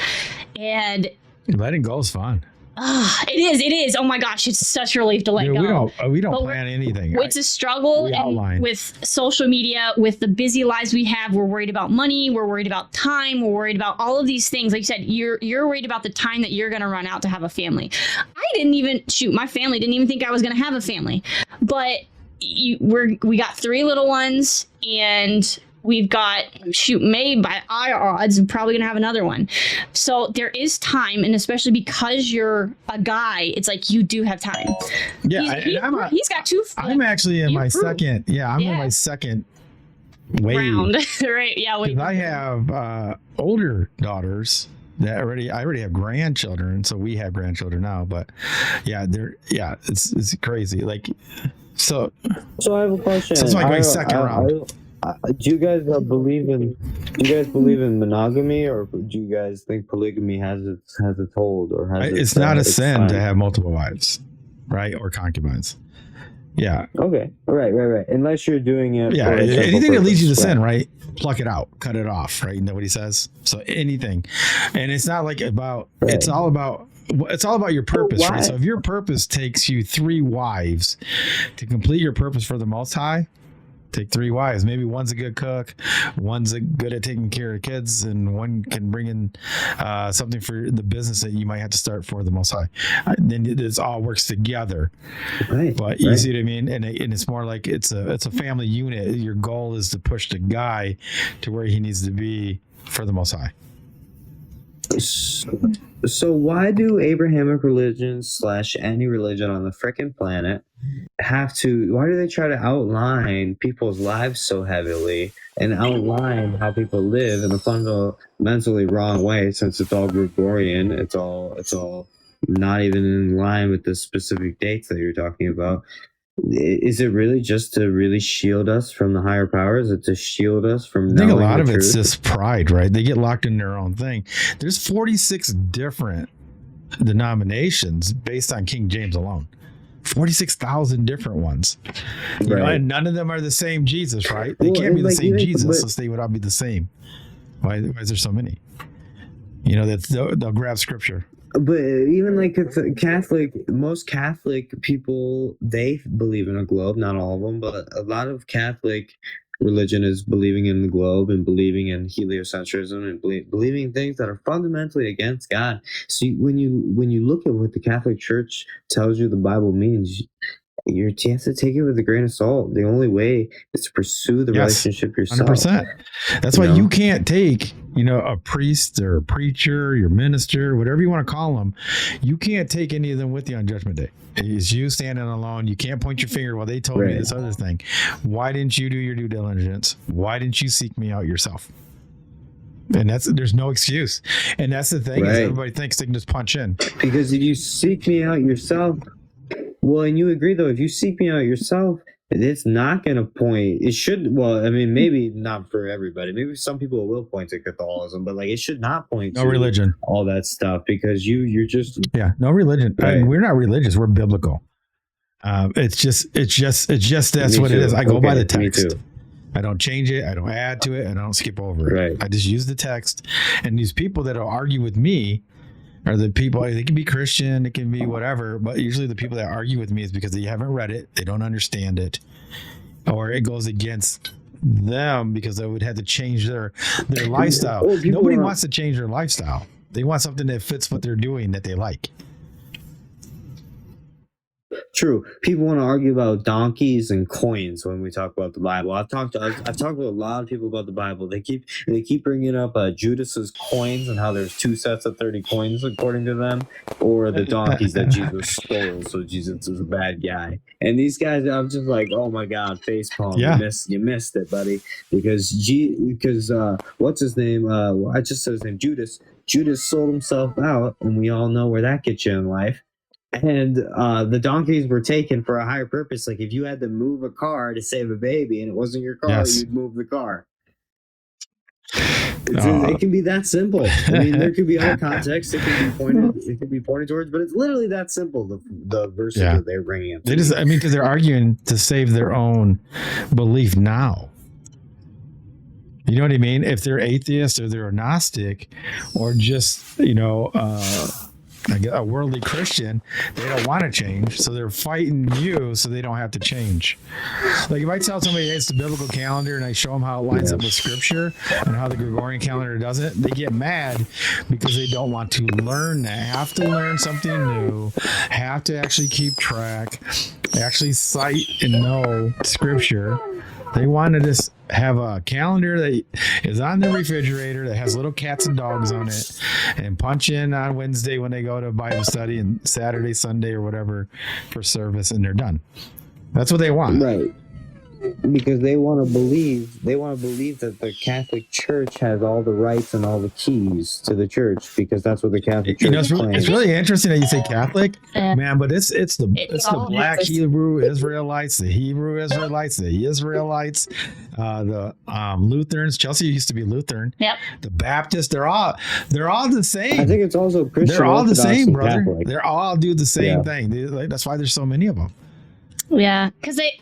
B: And
A: letting go is fun.
B: It is. Oh my gosh, it's such a relief to let go.
A: We don't plan anything.
B: It's a struggle, and with social media, with the busy lives we have, we're worried about money, we're worried about time, we're worried about all of these things. Like you said, you're worried about the time that you're going to run out to have a family. My family didn't even think I was going to have a family, but we got 3 little ones, and we've got, May by our odds, we're probably going to have another one. So there is time, and especially because you're a guy, it's like you do have time.
A: Yeah,
B: he's got 2.
A: I'm actually in my second. Yeah, I'm in my second wave.
B: Round. Right, yeah.
A: Because I have older daughters I already have grandchildren, so we have grandchildren now. But it's crazy. Like, so
E: I have a question.
A: So it's like going second round.
E: Do you guys believe in monogamy, or do you guys think polygamy has its hold, or has
A: it's not a sin to have multiple wives, right, or concubines? Yeah.
E: Okay. Right. Unless you're doing it.
A: Yeah. Anything that leads you to sin, right? Pluck it out, cut it off, right? You know what he says? So anything, and it's not like about. Right. It's all about your purpose, right? So if your purpose takes you 3 wives to complete your purpose for the Most High, take 3 wives. Maybe one's a good cook, one's good at taking care of kids, and one can bring in something for the business that you might have to start for the Most High. Then this all works together. Right. But you see what I mean? And it's more like it's a family unit. Your goal is to push the guy to where he needs to be for the Most High.
E: So why do Abrahamic religions / any religion on the frickin' planet why do they try to outline people's lives so heavily and outline how people live in a fundamentally wrong way, since it's all Gregorian, it's all not even in line with the specific dates that you're talking about? Is it really just to really shield us from the higher powers? Is it to shield us from? I think a lot of it's
A: just pride, right? They get locked in their own thing. There's 46 different denominations based on King James alone. 46,000 different ones. You know, and none of them are the same Jesus, right? They can't be the same Jesus unless they would all be the same. Why is there so many? You know, they'll grab scripture.
E: But even like most Catholic people, they believe in a globe. Not all of them, but a lot of Catholic religion is believing in the globe and believing in heliocentrism and believing things that are fundamentally against God. So when you look at what the Catholic Church tells you the Bible means, you have to take it with a grain of salt. The only way is to pursue the relationship yourself. 100%.
A: That's why you can't take, a priest or a preacher, your minister, whatever you want to call them. You can't take any of them with you on Judgment Day. It's you standing alone. You can't point your finger. Well, they told me this other thing. Why didn't you do your due diligence? Why didn't you seek me out yourself? And there's no excuse. And that's the thing is everybody thinks they can just punch in.
E: Because if you seek me out yourself, well, and you agree though, if you seek me out yourself, it's not going to point. It should. Well, I mean, maybe not for everybody. Maybe some people will point to Catholicism, but like it should not point to
A: religion,
E: all that stuff, because you're just
A: no religion. Right. I mean, we're not religious. We're biblical. It's just that's what it is. I go by the text. I don't change it. I don't add to it. I don't skip over it.
E: Right.
A: I just use the text. And these people that will argue with me are the people, they can be Christian, it can be whatever, but usually the people that argue with me is because they haven't read it, they don't understand it, or it goes against them because they would have to change their lifestyle. Nobody wants to change their lifestyle. They want something that fits what they're doing that they like.
E: True. People want to argue about donkeys and coins when we talk about the Bible. I've talked to a lot of people about the Bible. They keep bringing up Judas's coins and how there's 2 sets of 30 coins according to them, or the donkeys that Jesus stole. So Jesus is a bad guy. And these guys, I'm just like, oh my God, facepalm. Yeah. You missed it, buddy. Because what's his name? I just said his name, Judas. Judas sold himself out, and we all know where that gets you in life. And the donkeys were taken for a higher purpose. Like if you had to move a car to save a baby and it wasn't your car, you'd move the car. It can be that simple. I mean, there could be other contexts it could be pointed towards, but it's literally that simple. The verses that they're bringing up.
A: Because they're arguing to save their own belief now. You know what I mean? If they're atheist or they're agnostic or just, a worldly Christian, they don't want to change, so they're fighting you so they don't have to change. Like if I tell somebody it's the biblical calendar and I show them how it lines up with scripture and how the Gregorian calendar doesn't, they get mad because they don't want to learn that. Have to learn something new, have to actually keep track, actually cite and know scripture. They want to just have a calendar that is on the refrigerator that has little cats and dogs on it and punch in on Wednesday when they go to Bible study and Saturday, Sunday or whatever for service, and they're done. That's what they want.
E: Right.
F: because they want to believe that the Catholic Church has all the rights and all the keys to the church, because that's what the Catholic Church claims.
A: It's really interesting that you say Catholic, man, but it's the black Hebrew Israelites, the Hebrew Israelites, the Israelites, the Lutherans. Chelsea used to be Lutheran.
B: Yep.
A: The Baptists, they're all the same.
F: I think it's also Christian.
A: They're all the
F: Orthodox
A: same,
F: and
A: brother.
F: Catholic.
A: They're all do the same thing. That's why there's so many of them.
B: Yeah, because they.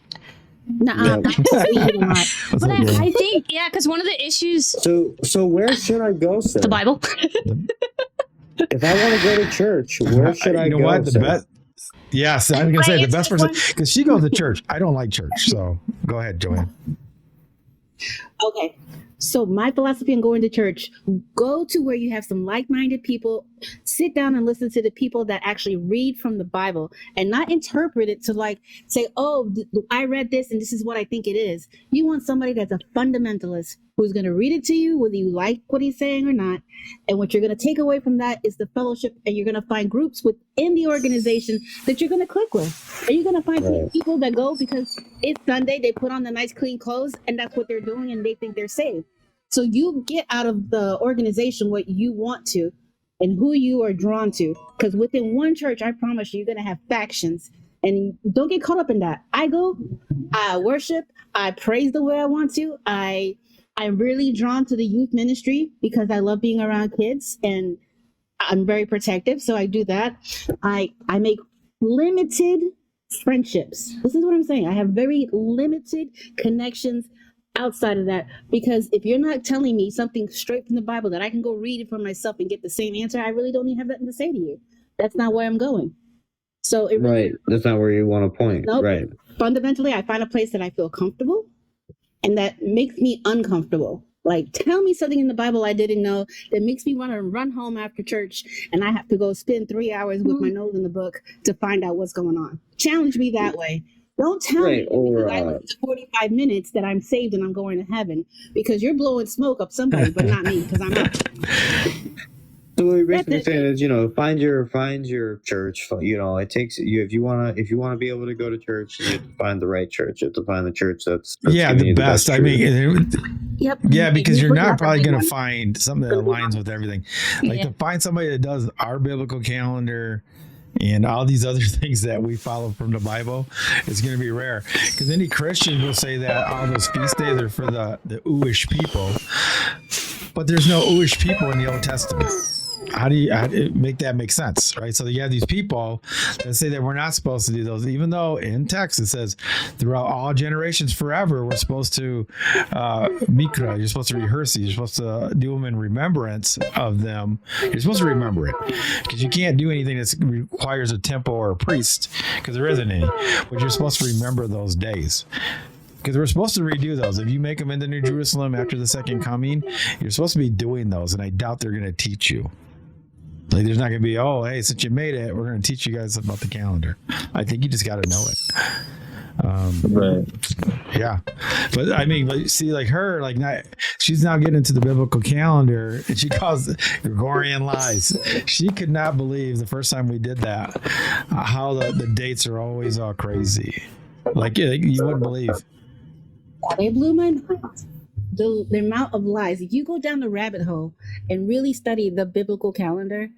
B: Nuh-uh. But I think, because one of the issues.
F: So where should I go, sir?
B: The Bible.
F: If I want to go to church, where should I go? You know what?
A: The best. Yes, I'm gonna say the best person, because she goes to church. I don't like church, so go ahead, Joanne.
G: Okay. So my philosophy on going to church, go to where you have some like-minded people, sit down and listen to the people that actually read from the Bible and not interpret it to like say, oh, I read this and this is what I think it is. You want somebody that's a fundamentalist who's going to read it to you, whether you like what he's saying or not. And what you're going to take away from that is the fellowship, and you're going to find groups within the organization that you're going to click with. Are you going to find people that go because it's Sunday, they put on the nice clean clothes and that's what they're doing and they think they're saved. So you get out of the organization what you want to and who you are drawn to. Because within one church, I promise you, you're going to have factions. And don't get caught up in that. I go, I worship, I praise the way I want to. I'm really drawn to the youth ministry because I love being around kids and I'm very protective. So I do that. I make limited friendships. This is what I'm saying. I have very limited connections outside of that, because if you're not telling me something straight from the Bible that I can go read it for myself and get the same answer, I really don't even have nothing to say to you. That's not where I'm going. So
F: that's not where you want to point.
G: Nope.
F: Right.
G: Fundamentally, I find a place that I feel comfortable and that makes me uncomfortable. Like, tell me something in the Bible I didn't know that makes me want to run home after church and I have to go spend 3 hours with my nose in the book to find out what's going on. Challenge me that way. Don't tell me because I live to 45 minutes that I'm saved and I'm going to heaven, because you're blowing smoke up somebody, but not me, because I'm not.
F: So what you're basically saying is, find your church. It takes you if you wanna be able to go to church, you have to find the right church. You have to find the church that's
A: the best. I mean,
G: yep.
A: Yeah, because you're not probably going to find something that aligns with everything. Like to find somebody that does our biblical calendar and all these other things that we follow from the Bible, is going to be rare. Because any Christian will say that all those feast days are for the Jewish people, but there's no Jewish people in the Old Testament. How do you make that make sense, right? So you have these people that say that we're not supposed to do those, even though in text it says throughout all generations forever, we're supposed to mikra, you're supposed to rehearse it, you're supposed to do them in remembrance of them. You're supposed to remember it, because you can't do anything that requires a temple or a priest, because there isn't any, but you're supposed to remember those days. Because we're supposed to redo those. If you make them into New Jerusalem after the second coming, you're supposed to be doing those, and I doubt they're going to teach you. Like, there's not going to be, oh, hey, since you made it, we're going to teach you guys about the calendar. I think you just got to know it.
F: Right.
A: Yeah. But I mean, see, like her, she's now getting into the biblical calendar, and she calls it Gregorian lies. She could not believe the first time we did that, how the dates are always all crazy. Like, you wouldn't believe.
G: They blew my mind. The amount of lies. If you go down the rabbit hole and really study the biblical calendar,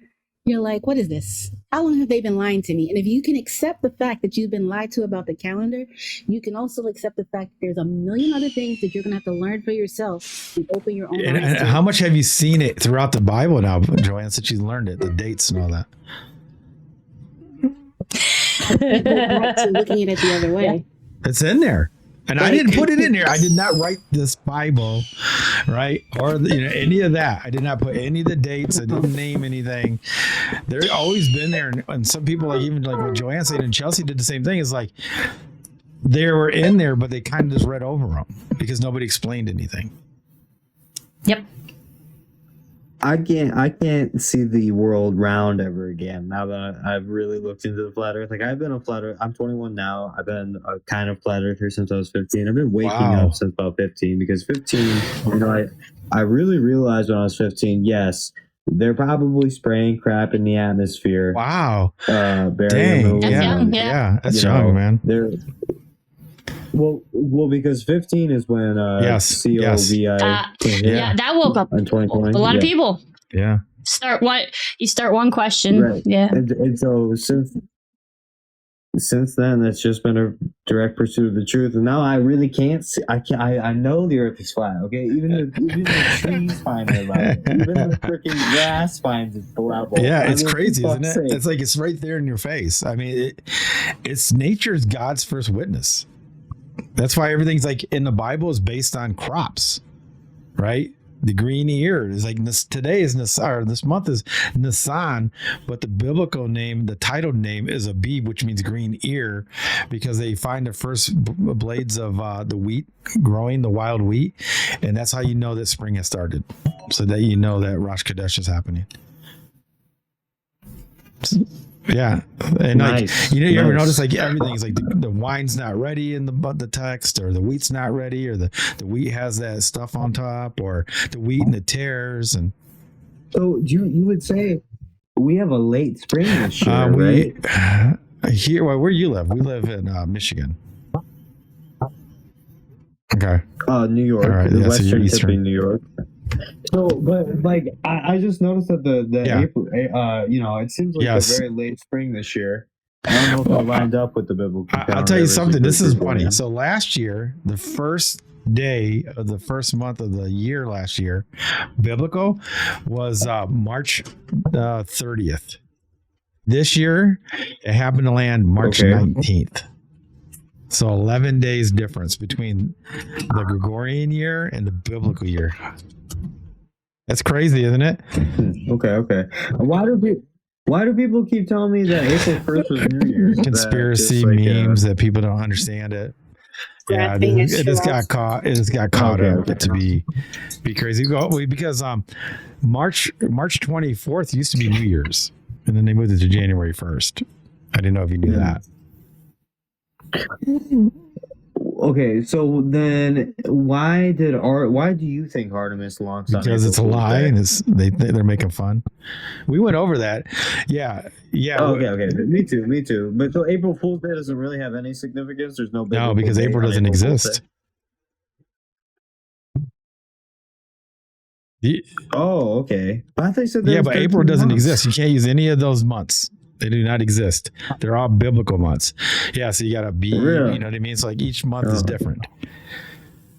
G: you're like, what is this? How long have they been lying to me? And if you can accept the fact that you've been lied to about the calendar, you can also accept the fact that there's a million other things that you're going to have to learn for yourself and open your own eyes.
A: And how much have you seen it throughout the Bible now, Joanne, since you learned it, the dates and all that?
G: Back to looking at it the other way.
A: It's in there. And I didn't put it in there. I did not write this Bible, right? Or any of that. I did not put any of the dates. I didn't name anything. They're always been there. And some people, like even like what Joanne said, and Chelsea did the same thing. Is like they were in there, but they kind of just read over them because nobody explained anything.
B: Yep.
F: I can't see the world round ever again now that I've really looked into the flat earth. Like, I've been a flat earth. I'm 21 now. I've been a kind of flat earther since I was 15. I've been waking up since about 15, because 15, I really realized when I was 15, yes, they're probably spraying crap in the atmosphere.
A: Wow.
F: Dang.
B: That's young, yeah.
A: That's young, man.
E: Well, because 15 is when
A: Yes.
E: COVID came here
B: Yeah, that woke up
E: in 2020.
B: a lot of people.
A: Yeah.
B: You start one question.
E: Right.
B: Yeah.
E: And so since then, it's just been a direct pursuit of the truth. And now I really can't see. I know the Earth is flat. Okay, even the trees find their level. Even the freaking grass finds its level.
A: Yeah, it's
E: mean,
A: crazy,
E: for
A: isn't it?
E: fuck's sake.
A: It's like it's right there in your face. I mean, it's nature's God's first witness. That's why everything's like in the Bible is based on crops, right? The green ear is like today is Nisan, or this month is Nisan, but the biblical name, the titled name is Abib, which means green ear, because they find the first blades of the wheat growing, the wild wheat, and that's how you know that spring has started, so that you know that Rosh Chodesh is happening. Yeah, and
E: Nice.
A: like you ever
E: Nice.
A: notice like everything's like the wine's not ready in the text, or the wheat's not ready, or the wheat has that stuff on top, or the wheat and the tares, and
E: So you would say we have a late spring this year,
A: we
E: right?
A: here. Well, where you live? We live in Michigan. Okay.
E: New York,
A: All right,
E: the
A: yeah, so you're
E: western tip
A: Eastern.
E: of New York. So, but like I just noticed that the
A: Yeah.
E: April, it seems like
A: Yes.
E: a very late spring this year. I don't know if it lined up with the biblical calendar.
A: I'll tell you
E: versus
A: something. This is
E: Gregorian.
A: funny. So last year, the first day of the first month of the year last year, biblical, was March 30th. This year, it happened to land March
E: Okay.
A: 19th. So 11 days difference between the Gregorian year and the biblical year. That's crazy, isn't it?
E: Okay. Why do people keep telling me that April 1st was New Year's? That
A: Conspiracy
E: just, like,
A: memes that people don't understand it. Yeah,
G: Grasping at
A: it just got
G: straws.
A: caught. It just got caught
E: Okay.
A: up to be crazy. Because March 24th used to be New Year's, and then they moved it to January 1st. I didn't know if you knew that.
E: Okay, so then why do you think Artemis launched on
A: Because it's a
E: April Fool's
A: lie,
E: Day?
A: and they're making fun. We went over that. Yeah.
E: Oh, okay. Me too. But so April Fool's Day doesn't really have any significance. There's no
A: No,
E: biblical
A: because
E: date
A: April
E: on
A: doesn't
E: April Fool's
A: exist.
E: Oh, okay. But I thought you said there
A: Yeah,
E: was
A: but
E: 13
A: April doesn't
E: months.
A: exist. You can't use any of those months. They do not exist. They're all biblical months. Yeah, so you got to be,
E: Really?
A: you know what I mean? It's like each month is
E: Oh.
A: different.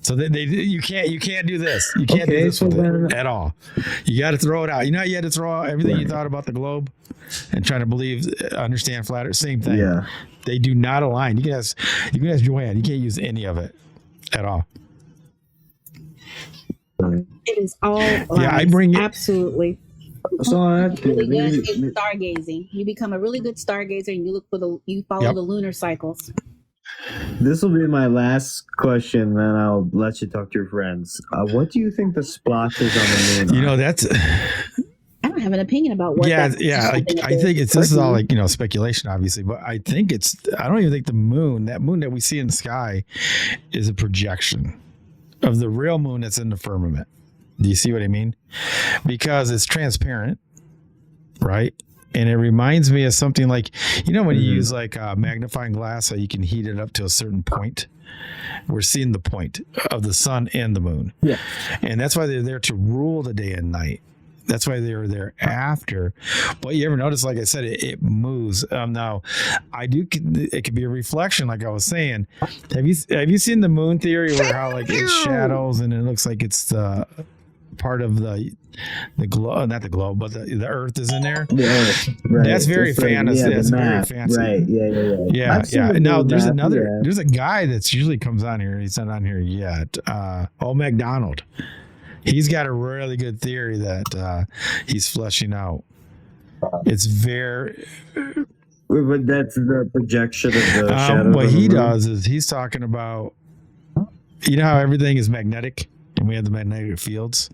A: So you can't do this. You can't do
E: Okay,
A: this
E: so
A: with
E: then-
A: it at all. You got to throw it out. You know how you had to throw out everything you thought about the globe and trying to understand flat Earth? Same thing.
E: Yeah.
A: They do not align. You can ask Joanne. You can't use any of it at all.
G: It is all
A: I
G: lies.
A: bring it-
G: Absolutely.
E: So I have to,
G: Really good
E: maybe-
G: in stargazing. You become a really good stargazer, and you follow
A: Yep.
G: the lunar cycles.
E: this will be my last question. Then I'll let you talk to your friends. What do you think the splotches on the moon?
A: You know,
E: are?
A: that's
G: I don't have an opinion about what.
A: yeah.
G: that's
A: Like,
G: something
A: I
G: that
A: think
G: is
A: this is all
G: personal.
A: like speculation, obviously, but I think I don't even think that moon that we see in the sky is a projection of the real moon that's in the firmament. Do you see what I mean? Because it's transparent, right? And it reminds me of something like, when you use like a magnifying glass, so you can heat it up to a certain point. We're seeing the point of the sun and the moon.
E: Yeah.
A: And that's why they're there to rule the day and night. That's why they're there after. But you ever notice, like I said, it moves. Now, it could be a reflection, like I was saying. Have you seen the moon theory, where how like it's shadows and it looks like it's the part of the globe, not the globe, but the Earth is in there?
E: Yeah, right.
A: That's very
E: It's like,
A: fantasy.
E: the
A: That's very
E: map.
A: fancy.
E: Right.
A: Yeah,
E: I've seen
A: yeah.
E: the
A: Now
E: moon
A: there's
E: map, yeah.
A: there's a guy that's usually comes on here. He's not on here yet. McDonald. He's got a really good theory that he's fleshing out. It's very.
E: But that's the projection of the shadows.
A: What
E: on the
A: he
E: moon?
A: does is he's talking about, how everything is magnetic and we have the magnetic fields.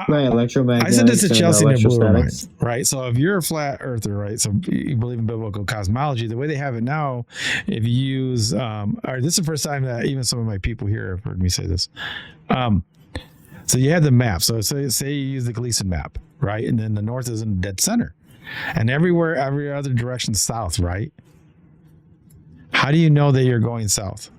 E: Right, electromagnetic.
A: I said this to Chelsey and it blew her mind,
E: electrostatics.
A: right? So if you're a flat earther, right? So you believe in biblical cosmology, the way they have it now, if you use, this is the first time that even some of my people here have heard me say this. So you have the map. So say you use the Gleason map, right? And then the north is in the dead center. And every other direction south, right? How do you know that you're going south?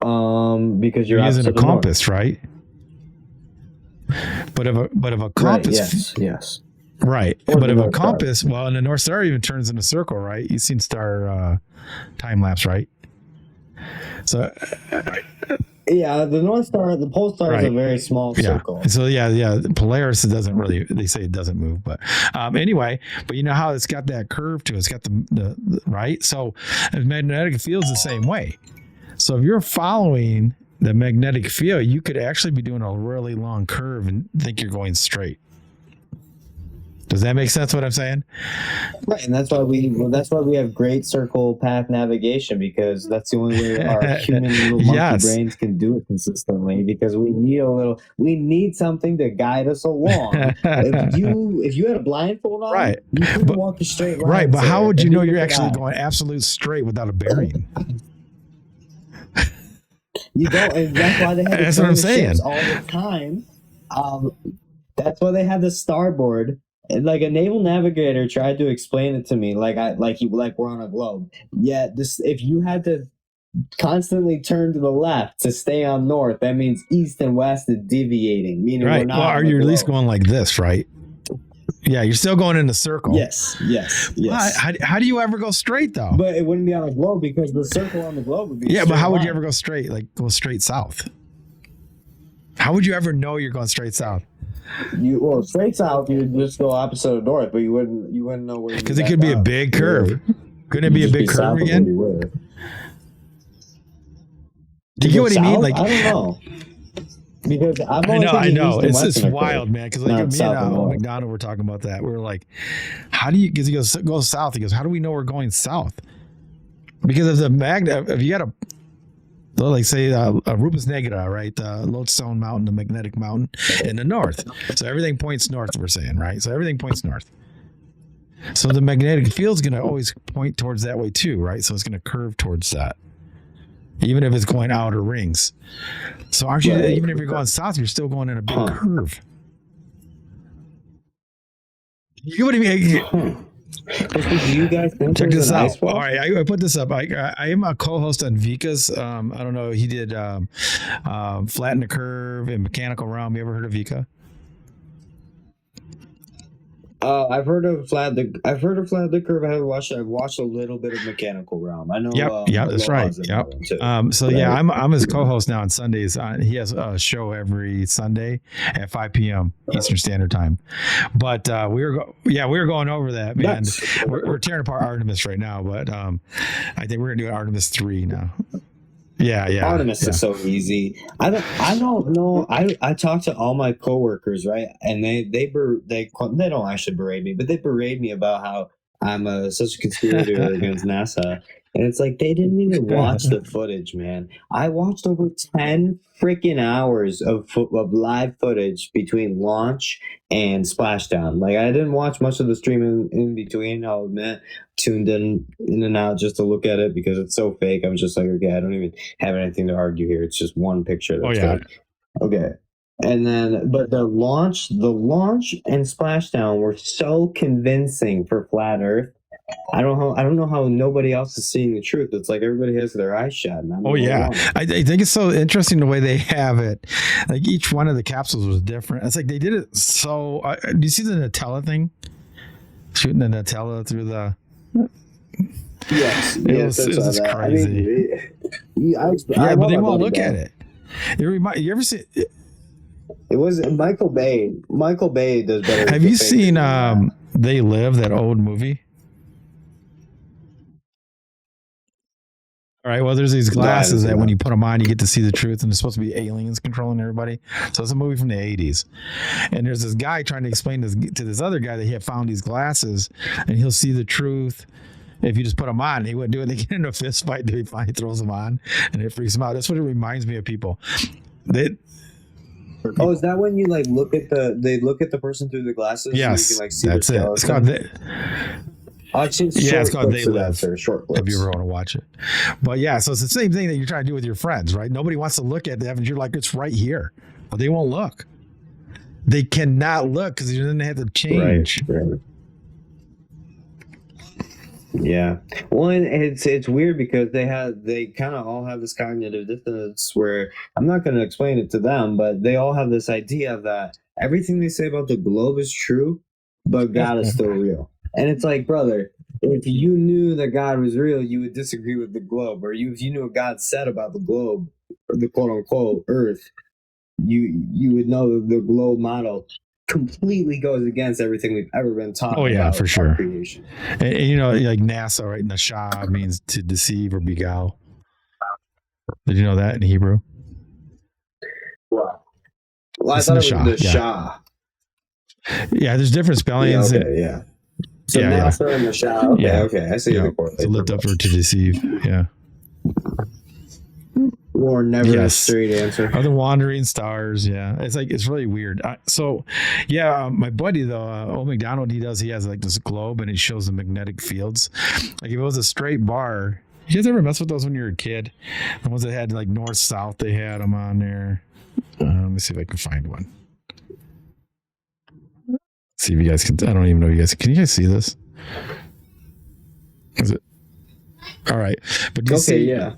E: Because you're
A: using a
E: opposite the
A: compass, right? But if a
E: north.
A: compass,
E: Right, yes.
A: right.
E: Or
A: But
E: the
A: if a
E: North Star.
A: compass, well, and the North Star even turns in a circle, right? You've seen star time lapse, right? So
E: Yeah, the North Star, the pole star is a
A: Right.
E: very small
A: yeah.
E: circle.
A: So yeah. Polaris, it doesn't really. They say it doesn't move, but anyway. But you know how it's got that curve to it. It's got the right. So a magnetic field's the same way. So if you're following the magnetic field, you could actually be doing a really long curve and think you're going straight. Does that make sense what I'm saying?
E: Right, and that's why we have great circle path navigation, because that's the only way our human little monkey
A: Yes.
E: brains can do it consistently, because we need something to guide us along. If you had a blindfold on,
A: Right.
E: you couldn't
A: But-
E: walk a straight line.
A: Right, but
E: sir.
A: how would you
E: If
A: know you're
E: look at
A: actually
E: that,
A: going absolute straight without a bearing?
E: You don't, and that's why they have
A: That's what I'm saying.
E: all the time. That's why they have the starboard. And like a naval navigator tried to explain it to me, like we're on a globe. Yeah, if you had to constantly turn to the left to stay on north, that means east and west is deviating, meaning we're
A: Right.
E: not.
A: Well,
E: on
A: are
E: the
A: you at least
E: globe.
A: going like this, right? Yeah, you're still going in a circle.
E: Yes.
A: How do you ever go straight though?
E: But it wouldn't be on a globe, because the circle on the globe would be.
A: Yeah, but
E: straight
A: how would you
E: line.
A: ever go straight? Like go straight south? How would you ever know you're going straight south?
E: Straight south, you would just go opposite of north, but you wouldn't know where.
A: Because it could be a big curve. Couldn't it be a big curve again? Do you get what I mean? Like
E: I don't know. Because I'm
A: I
E: only
A: know.
E: thinking east and
A: It's
E: west
A: just
E: in a curve.
A: wild, man. Because like
E: Not
A: me and
E: south and north.
A: McDonald were talking about that. We were like, how do you? Because he goes, go south. He goes, how do we know we're going south? Because if the magnet, if you got like say Rupes Negra, right, the Lodestone Mountain, the magnetic mountain in the north. So everything points north. We're saying, right? So everything points north. So the magnetic field's going to always point towards that way too, right? So it's going to curve towards that, even if it's going outer rings. So aren't you?
E: Right.
A: Even if you're going south, you're still going in a big curve. You get what I mean?
E: Do you guys think
A: Check
E: there's
A: this
E: an
A: out.
E: ice wall?
A: All right, I put this up. I am a co-host on Vika's. I don't know. He did Flatten the Curve and Mechanical Realm. You ever heard of Vika?
E: I've heard of Flat the Curve. I haven't watched it. I've watched a little bit of Mechanical Realm. I know.
A: Yep, that's right.
E: Aloha's in
A: Yep.
E: that one, too.
A: So yeah, I'm his co-host now on Sundays. He has a show every Sunday at 5 p.m. Eastern Standard Time. But we were going over that, man.
E: Nice.
A: We're tearing apart Artemis right now, but I think we're gonna do Artemis 3 now. Yeah.
E: Artemis is so easy. I don't know. I talk to all my coworkers, right? And they don't actually berate me, but they berate me about how I'm such a conspirator against NASA. And it's like they didn't even watch the footage, man. I watched over 10 freaking hours of live footage between launch and splashdown. Like I didn't watch much of the stream in between. I'll admit, tuned in and out just to look at it because it's so fake. I'm just like, okay, I don't even have anything to argue here. It's just one picture. That's fake. Okay. And then, but the launch and splashdown were so convincing for flat Earth. I don't know how nobody else is seeing the truth. It's like everybody has their eyes shut. And I'm
A: I think it's so interesting the way they have it. Like each one of the capsules was different. It's like they did it so. Do you see the Nutella thing? Shooting the Nutella through the.
E: Yes,
A: it was crazy. But they won't look at it. You ever see?
E: It was Michael Bay. Michael Bay does better.
A: Have you seen They Live, that old movie? All right. Well, there's these glasses that when you put them on, you get to see the truth, and there's supposed to be aliens controlling everybody. So it's a movie from the 80s, and there's this guy trying to explain to this other guy that he had found these glasses, and he'll see the truth if you just put them on. He wouldn't do it. They get into a fist fight. He finally throws them on, and it freaks him out. That's what it reminds me of people.
E: Oh, is that when you like look at the person through the glasses?
A: Yes,
E: so you can, like, see
A: that's it. It's called
E: it's called
A: They Live.
E: Short clips.
A: If you ever want to watch it, but yeah, so it's the same thing that you're trying to do with your friends, right? Nobody wants to look at them, and you're like, it's right here, but they won't look. They cannot look because then they have to change.
E: Right. Yeah. Well, and it's weird because they kind of all have this cognitive dissonance where I'm not going to explain it to them, but they all have this idea that everything they say about the globe is true, but God is still real. And it's like, brother, if you knew that God was real, you would disagree with the globe, or if you knew what God said about the globe, or the quote unquote Earth, you would know that the globe model completely goes against everything we've ever been taught.
A: Oh yeah,
E: about
A: for sure.
E: Creation.
A: And you know, like NASA, right? Nasha means to deceive or beguile. Did you know that in Hebrew?
E: Wow. Well, I
A: It's
E: thought it was
A: Nasha,
E: the
A: yeah.
E: Shah.
A: Yeah, there's different spellings.
E: Yeah. So
A: Yeah, yeah.
E: NASA and the Shah. Okay,
A: Yeah.
E: okay. I see
A: Yeah,
E: the correlation.
A: to lift up or to deceive. Yeah.
E: Or never a
A: Yes.
E: straight answer.
A: Or the wandering stars. Yeah. It's really weird. My buddy though, old McDonald, he has like this globe and it shows the magnetic fields. Like if it was a straight bar, you guys ever mess with those when you were a kid? The ones that had like north, south, they had them on there. Let me see if I can find one. See if you guys can, I don't even know if you guys, can you guys see this? Is it? All right. But do you see?
E: Yeah.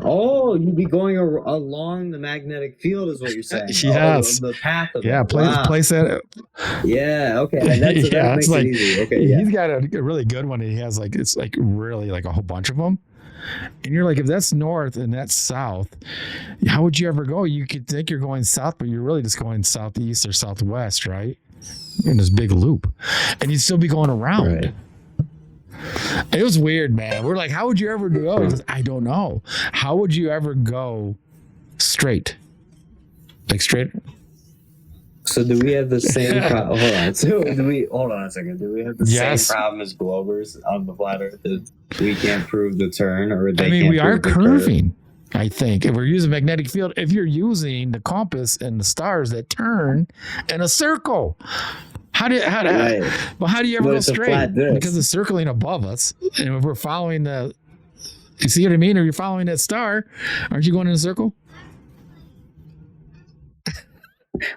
E: Oh, you'd be going along the magnetic field, is what you're saying.
A: Yes.
E: The path of
A: Yeah,
E: it.
A: place that.
E: Yeah, okay. That makes
A: it's
E: it
A: like
E: easy. Okay, yeah.
A: he's got a really good one. He has like it's like really like a whole bunch of them, and you're like, if that's north and that's south, how would you ever go? You could think you're going south, but you're really just going southeast or southwest, right? In this big loop, and you'd still be going around.
E: Right.
A: It was weird, man. We're like, how would you ever go? He goes, I don't know. How would you ever go straight? Like straight?
E: So do we have the same problem? Hold on. So hold on a second. Do we have the same problem as Globers on the flat Earth? That we can't prove the turn, or
A: we are curving. I think if we're using magnetic field, if you're using the compass and the stars that turn in a circle, how do you ever go straight? Because it's circling above us, and if we're following you see what I mean? Or you're following that star, aren't you going in a circle?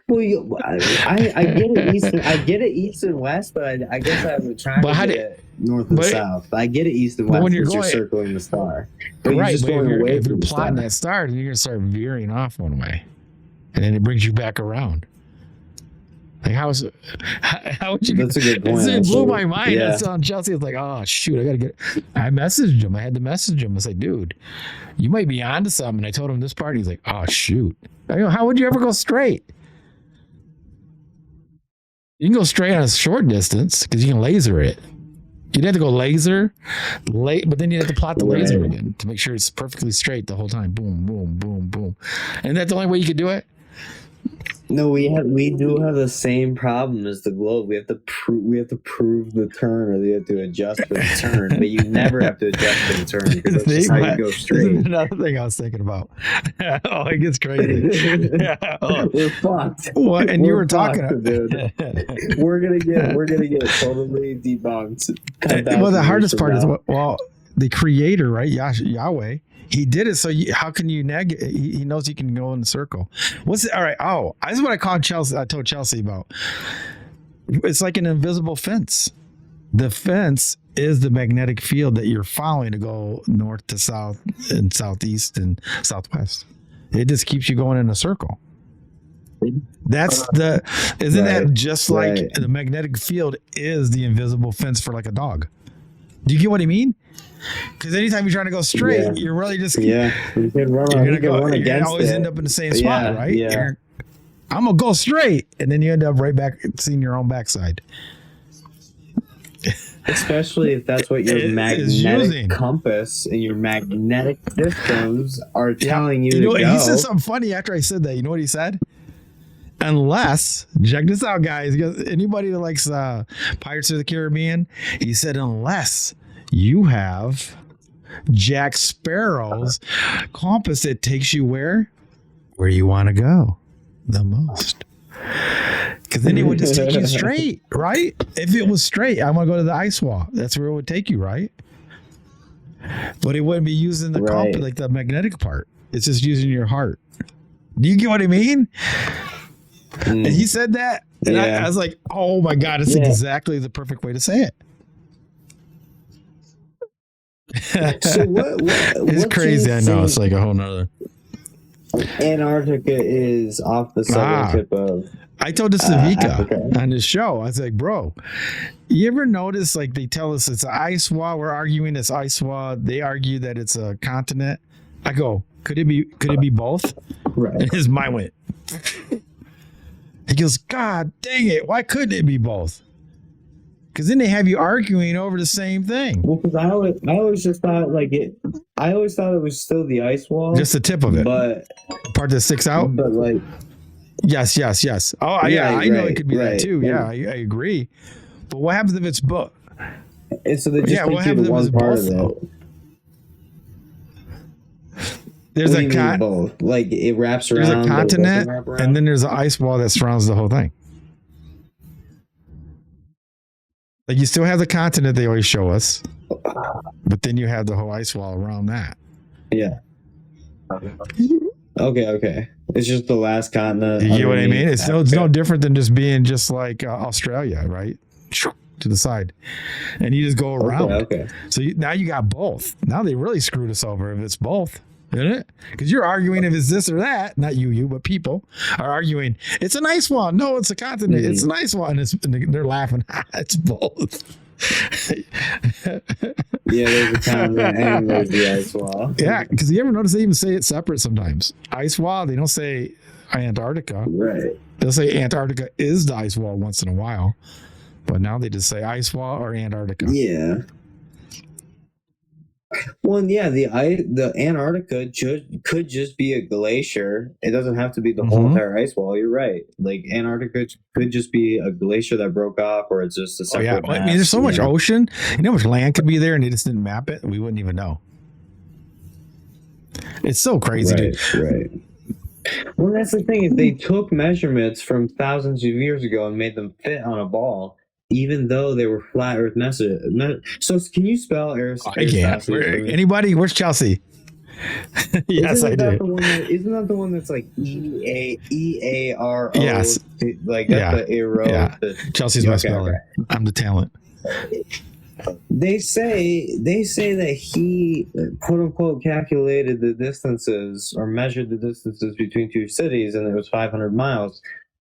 E: Well, I get it east and west, but I guess I was trying to get it north and south. I get it east and west when you're circling the star. But
A: right,
E: if
A: you're plotting that star, then you're gonna start veering off one way, and then it brings you back around. Like how would you?
E: That's a good point.
A: It blew my mind. Yeah. I was telling Chelsey, it's like, oh shoot, I gotta get. I messaged him. I had to message him. I was like, dude, you might be onto something. And I told him this part. He's like, oh shoot. I go, how would you ever go straight? You can go straight on a short distance because you can laser it. You'd have to go laser, but then you'd have to plot the laser again to make sure it's perfectly straight the whole time. Boom, boom, boom, boom. And that's the only way you could do it?
E: No, we do have the same problem as the globe. We have to prove the turn, or we have to adjust for the turn. But you never have to adjust for the turn because that's just how you go straight.
A: Another thing I was thinking about. Oh, it gets crazy.
E: We're fucked.
A: What? And you were talking,
E: dude. We're gonna get totally debunked.
A: Well, the hardest part is the creator, right? Yahweh. He did it, so how can you neg? He knows you can go in the circle. What's it? All right. Oh, this is what I called Chelsey. I told Chelsey about. It's like an invisible fence. The fence is the magnetic field that you're following to go north to south and southeast and southwest. It just keeps you going in a circle. That's that just like the magnetic field is the invisible fence for like a dog? Do you get what I mean? Because anytime you're trying to go straight, you're really just
E: you can run against
A: always end up in the same spot, right? Yeah. I'm gonna go straight, and then you end up right back seeing your own backside.
E: Especially if that's what your magnetic compass and your magnetic systems are telling you to go.
A: He said something funny after I said that. You know what he said? Unless, check this out, guys. Anybody that likes Pirates of the Caribbean, he said, unless you have Jack Sparrow's compass that takes you where you want to go the most. Because then it would just take you straight, right? If it was straight, I want to go to the ice wall. That's where it would take you, right? But it wouldn't be using the compass, like the magnetic part. It's just using your heart. Do you get what I mean? And he said that, and I was like, oh my God, it's exactly the perfect way to say it.
E: So
A: It's
E: what
A: crazy.
E: do
A: I
E: you
A: know. It's
E: think
A: like a whole nother.
E: Antarctica is off the southern tip of
A: I told this to Vika
E: Africa.
A: on his show. I was like, bro, you ever notice like they tell us it's an ice wall? We're arguing it's ice wall. They argue that it's a continent. I go, could it be both?
E: Right.
A: And his mind went. He goes, God dang it! Why couldn't it be both? Because then they have you arguing over the same thing.
E: Well, because I always just thought I always thought it was still the ice wall,
A: Just the tip of it,
E: but
A: part that sticks out.
E: but like
A: Yes. Oh, yeah, I know it could be that
E: right.
A: too. Yeah, I agree. But what happens if it's both?
E: and so they just
A: Yeah, what
E: take you
A: happens
E: to
A: if it's
E: one part
A: both,
E: of
A: though?
E: it.
A: There's
E: What do
A: a
E: you mean both? Like it wraps around.
A: there's a
E: but it doesn't
A: continent,
E: wrap around?
A: and then there's an ice wall that surrounds the whole thing. Like you still have the continent they always show us, but then you have the whole ice wall around that.
E: Yeah. Okay. It's just the last continent.
A: You get what I mean?
E: underneath
A: It's no
E: Africa.
A: different than just being just like Australia, right? To the side, and you just go around.
E: Okay.
A: So now you got both. Now they really screwed us over if it's both, isn't it? Because you're arguing if it's this or that. Not you, but people are arguing. It's an ice wall. No, it's a continent.
E: Mm-hmm.
A: It's an ice wall, and they're laughing. It's both.
E: Yeah, there's a continent and there's the ice wall.
A: Yeah, because you ever notice they even say it separate sometimes? Ice wall. They don't say Antarctica.
E: Right.
A: They'll say Antarctica is the ice wall once in a while, but now they just say ice wall or Antarctica.
E: Yeah. Well, yeah, the Antarctica could just be a glacier. It doesn't have to be the whole
A: Mhm.
E: entire ice wall. You're right. Like Antarctica could just be a glacier that broke off, or it's just a
A: Oh
E: separate.
A: yeah, I mean, there's so much ocean. You know how much land could be there, and they just didn't map it. We wouldn't even know. It's so crazy, dude.
E: Right. Well, that's the thing. Is they took measurements from thousands of years ago and made them fit on a ball, even though they were flat Earth messages. So, can you spell
A: I can't. Anybody? Where's Chelsea? Yes, I do.
E: Isn't that the one that's like EARO?
A: Yes.
E: Like that's the arrow.
A: Yeah. Chelsea's my speller.
E: Okay.
A: I'm the talent.
E: They say that he quote unquote calculated the distances or measured the distances between two cities, and it was 500 miles.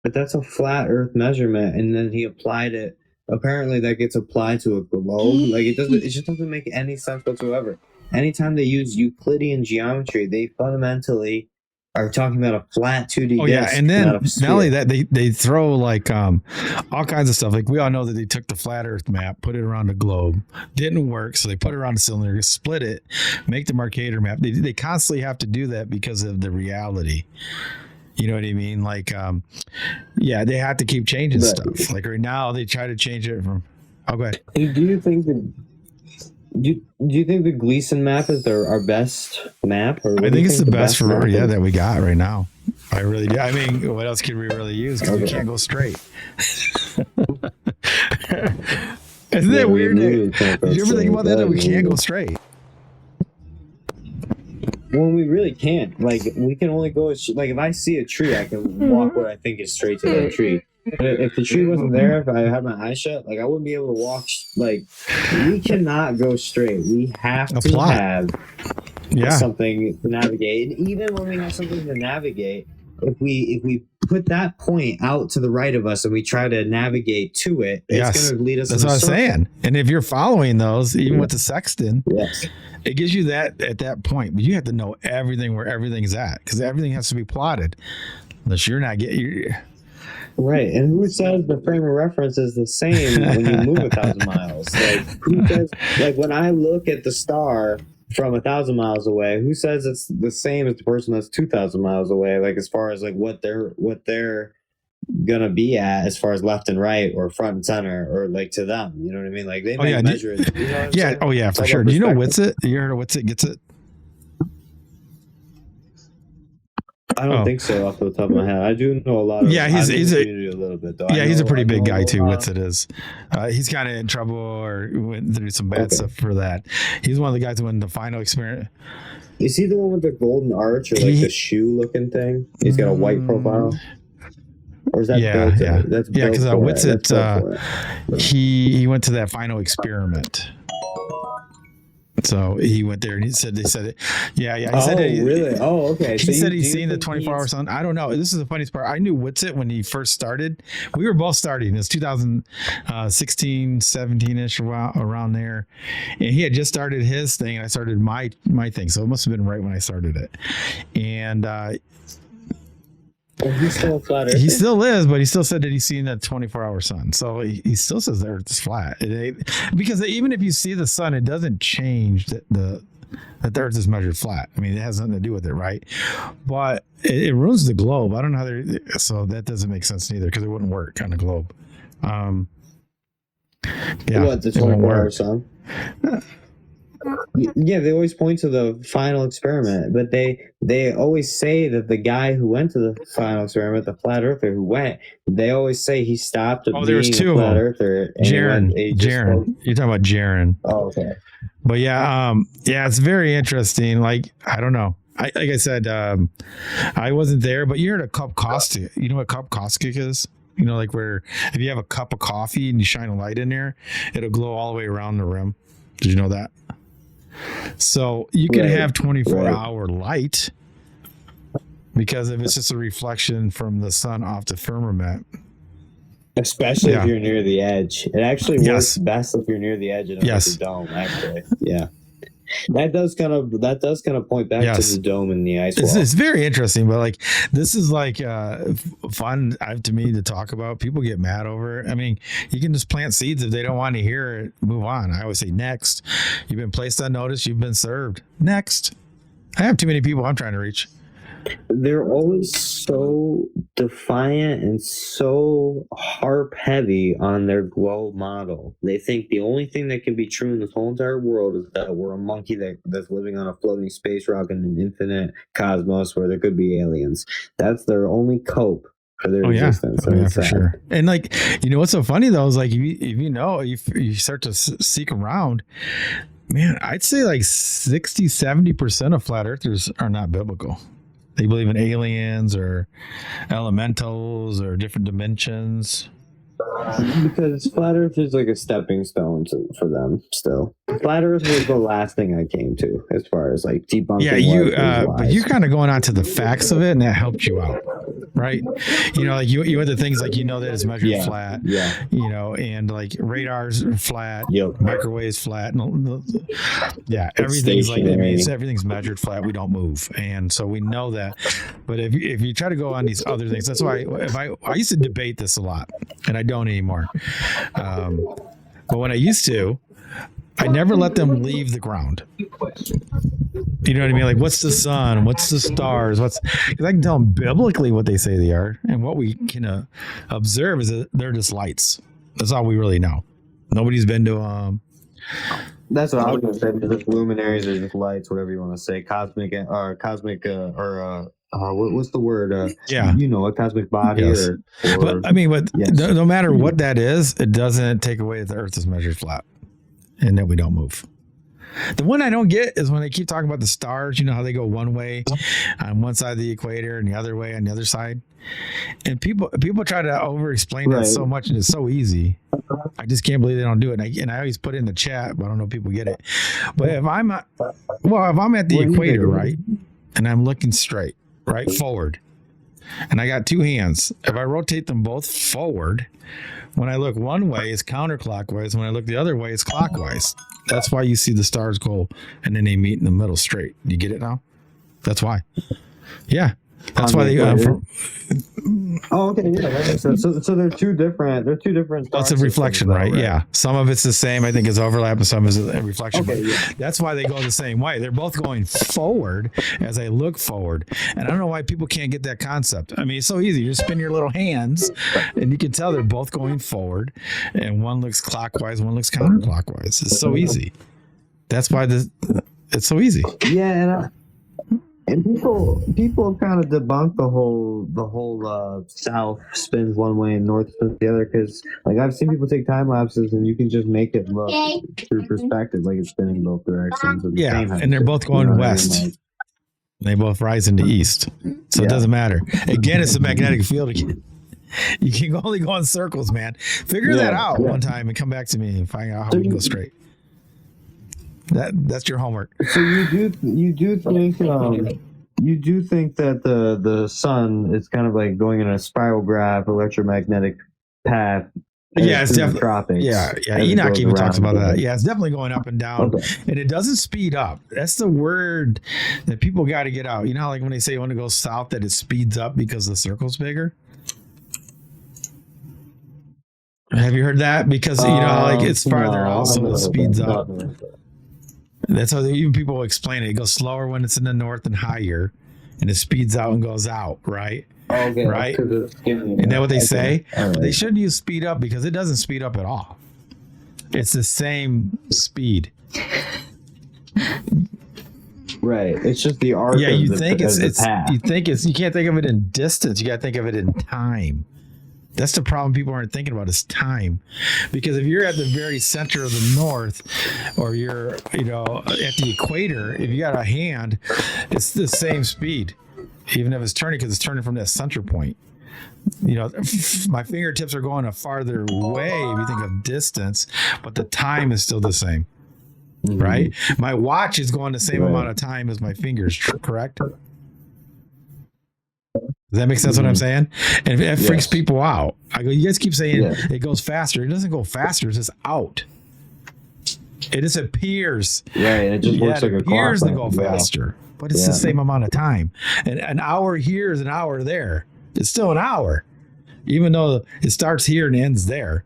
E: But that's a flat Earth measurement, and then he applied it. Apparently, that gets applied to a globe. Like it doesn't. It just doesn't make any sense whatsoever. Anytime they use Euclidean geometry, they fundamentally are talking about a flat 2D.
A: Oh yeah,
E: disc,
A: and then
E: not a
A: not
E: sphere.
A: only that, they throw like all kinds of stuff. Like we all know that they took the flat Earth map, put it around the globe, didn't work, so they put it around the cylinder, split it, make the Mercator map. They constantly have to do that because of the reality. You know what I mean? Like, yeah, they have to keep changing
E: Right.
A: stuff. Like right now, they try to change it from. Oh, go ahead.
E: Do you think do you think the Gleason map is our best map? Or what
A: I
E: do you
A: think it's the best for
E: map is?
A: that we got right now. I really do. I mean, what else could we really use? Because we
E: Okay.
A: can't go straight. Isn't that
E: Yeah, we
A: weird?
E: really can't go
A: Did you ever think
E: straight.
A: about that? That we
E: That
A: can't
E: is
A: go straight.
E: Well, we really can't. Like, we can only go. Like, if I see a tree, I can walk where I think is straight to that tree. But if the tree wasn't there, if I had my eyes shut, like I wouldn't be able to walk. Like, we cannot go straight. We have
A: A
E: to
A: plot.
E: have
A: Yeah.
E: something to navigate. And even when we have something to navigate, if we put that point out to the right of us and we try to navigate to it,
A: Yes.
E: it's going to lead us.
A: That's
E: in
A: what
E: a
A: I'm
E: circle.
A: saying. And if you're following those, even with the sextant,
E: Yes.
A: it gives you that at that point. But you have to know everything where everything's at because everything has to be plotted. Unless you're not getting.
E: Right, and who says the frame of reference is the same when you move 1,000 miles? Like, who says? Like, when I look at the star from 1,000 miles away, who says it's the same as the person that's 2,000 miles away? Like, as far as like what they're gonna be at, as far as left and right, or front and center, or like to them. You know what I mean? Like they might
A: yeah,
E: measure it. You know what I'm
A: Yeah.
E: saying?
A: Oh, yeah,
E: It's
A: for
E: all
A: sure.
E: about
A: Do you know
E: perspective.
A: What's it? You heard of What's It Gets It?
E: I don't
A: Oh.
E: think so off the top of my head. I do know a lot of.
A: Yeah,
E: I'm in
A: he's
E: the
A: a-
E: community a little bit though.
A: Yeah, he's a pretty big guy too.
E: What's
A: What's It is. He's kind of in trouble or went through some bad
E: Okay.
A: stuff for that. He's one of the guys who won the final experiment.
E: Is he the one with the golden arch or like
A: He-
E: the shoe looking thing? He's got a white profile. Or is that
A: Yeah,
E: built
A: yeah.
E: in? That's
A: Yeah,
E: built
A: 'cause,
E: for
A: What's
E: it. That's
A: It,
E: built for it.
A: He went to that final experiment. So he went there and they said it. Yeah. He
E: Oh,
A: said
E: really? Oh, okay.
A: He said he's seen the 24-hour sun. I don't know. This is the funniest part. I knew Witsit when he first started. We were both starting. It was 2016, 17-ish, around there. And he had just started his thing, and I started my thing. So it must have been right when I started it. And
E: he's still a flat earther.
A: he still is, but he still said that he's seen that 24-hour sun. So he still says the Earth is flat. Because even if you see the sun, it doesn't change that the Earth is measured flat. I mean, it has nothing to do with it, right? But it ruins the globe. I don't know how so that doesn't make sense neither, because it wouldn't work on the globe. Yeah,
E: What, the 24-hour sun? Yeah, they always point to the final experiment, but they always say that the guy who went to the final experiment, the flat earther who went, they always say he stopped being
A: there was two
E: a
A: of
E: flat
A: them.
E: earther.
A: Jaron. You're talking about Jaron.
E: Oh, okay.
A: But yeah, it's very interesting. Like, I don't know. Like I said, I wasn't there, but you heard a cup caustic. You know what cup caustic is? You know, like where if you have a cup of coffee and you shine a light in there, it'll glow all the way around the rim. Did you know that? So you can have 24-hour light, because if it's just a reflection from the sun off the firmament.
E: Especially if you're near the edge. It actually works best if you're near the edge of the dome, actually. Yeah. That does kind of point back to the dome and the ice wall.
A: It's very interesting, but like this is like fun to me to talk about. People get mad over it. I mean, you can just plant seeds. If they don't want to hear it, move on. I always say next. You've been placed on notice. You've been served. Next. I have too many people I'm trying to reach.
F: They're always so defiant and so harp heavy on their globe model. They think the only thing that can be true in this whole entire world is that we're a monkey that's living on a floating space rock in an infinite cosmos where there could be aliens. That's their only cope for their existence.
A: Yeah, for sure. And like, you know what's so funny though is like if you start to seek around, man, I'd say like 60-70% of flat earthers are not biblical. They believe in aliens or elementals or different dimensions.
F: Because flat earth is like a stepping stone for them still. Flat earth was the last thing I came to as far as like debunking.
A: But you're kind of going on to the facts of it, and that helped you out, right? You know, like you had the things like, you know, that is measured flat, you know, and like radars are flat, microwaves flat, everything's like, everything's measured flat. We don't move, and so we know that. But if you try to go on these other things, that's why I used to debate this a lot, and I don't anymore. But when I used to, I never let them leave the ground. You know what I mean? Like, what's the sun? What's the stars? Because I can tell them biblically what they say they are, and what we can observe is that they're just lights. That's all we really know. Nobody's been to them.
F: That's what I was going to say. They're just luminaries or just lights, whatever you want to say. Cosmic, what's the word? You know, a cosmic body.
A: But I mean, no matter what that is, it doesn't take away that the Earth is measured flat and that we don't move. The one I don't get is when they keep talking about the stars. You know how they go one way on one side of the equator and the other way on the other side. And people try to over-explain that so much, and it's so easy. I just can't believe they don't do it. And I always put it in the chat, but I don't know if people get it. But if I'm at the equator, right, and I'm looking straight, right, forward, and I got two hands, if I rotate them both forward, when I look one way, it's counterclockwise. When I look the other way, it's clockwise. That's why you see the stars go and then they meet in the middle straight. You get it now? That's why. Yeah. That's why they.
F: Okay. Yeah, that makes sense. So they're two different.
A: That's a reflection, right? Yeah. Some of it's the same. I think it's overlap, and some is a reflection. Okay, that's why they go the same way. They're both going forward as I look forward, and I don't know why people can't get that concept. I mean, it's so easy. You just spin your little hands, and you can tell they're both going forward, and one looks clockwise, one looks counterclockwise. It's so easy. That's why it's so easy.
F: Yeah, and people kind of debunk the whole south spins one way and north spins the other, because like I've seen people take time lapses and you can just make it look through perspective like it's spinning both directions.
A: And they're both going west. I mean? They both rise into east, so it doesn't matter. Again, it's a magnetic field again. You can only go in circles, man. Figure that out one time and come back to me and find out how we can go straight. That's your homework.
E: So you do think that the sun is kind of like going in a spiral graph, electromagnetic path.
A: Yeah, it's definitely
E: tropics.
A: Yeah. Enoch even talks about that. Yeah, it's definitely going up and down, and it doesn't speed up. That's the word that people got to get out. You know, like when they say when it goes south, that it speeds up because the circle's bigger. Have you heard that? Because you know, like it's farther out, so it speeds up. That's how even people explain it. It goes slower when it's in the north and higher, and it speeds out and goes out, right?
E: Okay,
A: right? Isn't that what they say? Right. They shouldn't use speed up because it doesn't speed up at all. It's the same speed.
E: Right. It's just the arc.
A: Yeah, you think it's
E: path.
A: you can't think of it in distance. You got to think of it in time. That's the problem people aren't thinking about is time. Because if you're at the very center of the north or you're, you know, at the equator, if you got a hand, it's the same speed. Even if it's turning, because it's turning from that center point. You know, my fingertips are going a farther way if you think of distance, but the time is still the same. Right? My watch is going the same amount of time as my fingers, correct? Does that make sense what I'm saying? And it freaks people out. I go, you guys keep saying it goes faster. It doesn't go faster. It's just out. It just appears.
E: Yeah, it just looks like
A: it
E: a
A: appears
E: clock.
A: to go faster, but it's the same amount of time. And an hour here is an hour there. It's still an hour. Even though it starts here and ends there,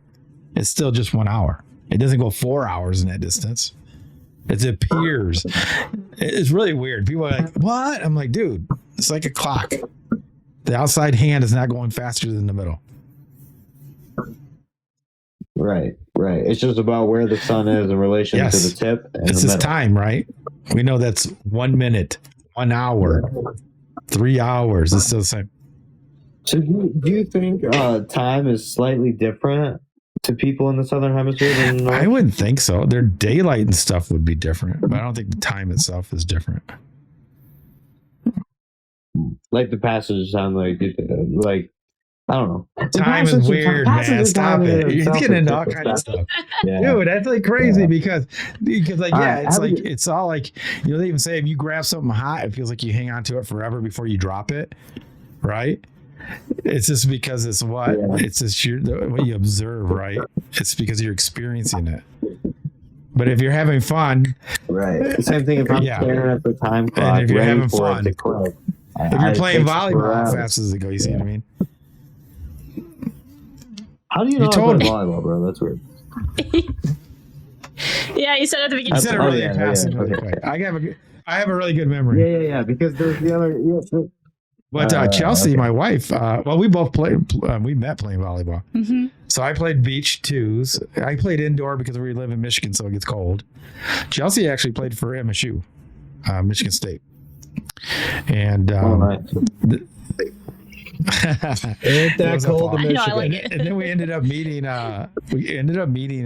A: it's still just 1 hour. It doesn't go 4 hours in that distance. It appears. It's really weird. People are like, what? I'm like, dude, it's like a clock. The outside hand is not going faster than the middle.
E: Right. It's just about where the sun is in relation to the tip. And
A: it's just time, right? We know that's 1 minute, 1 hour, 3 hours. It's still the same.
E: So do you think time is slightly different to people in the southern hemisphere than the north?
A: I wouldn't think so. Their daylight and stuff would be different, but I don't think the time itself is different.
E: Like the passage sound like I don't know.
A: Time is weird, man. Stop it. You're getting into all kinds of stuff. Dude, that's like crazy because like, it's all like, you know, they even say if you grab something hot, it feels like you hang on to it forever before you drop it. Right? It's just because it's it's just what you observe, right? It's because you're experiencing it. But if you're having fun,
E: right? Same thing if I'm staring at the time clock,
A: and if you're having
E: for
A: fun,
E: it to click.
A: If you're playing volleyball, how fast does it go? You see what I mean?
E: How do you know I play volleyball, bro? That's weird.
B: Yeah, you said at the beginning.
A: You said it really fast. I have a really good memory.
E: Yeah. Because there's the other.
A: But Chelsey, my wife, we both played. We met playing volleyball. Mm-hmm. So I played beach twos. I played indoor because we live in Michigan, so it gets cold. Chelsey actually played for MSU, Michigan State, and
E: ain't that cold in Michigan?
B: I like it.
A: And then we ended up meeting.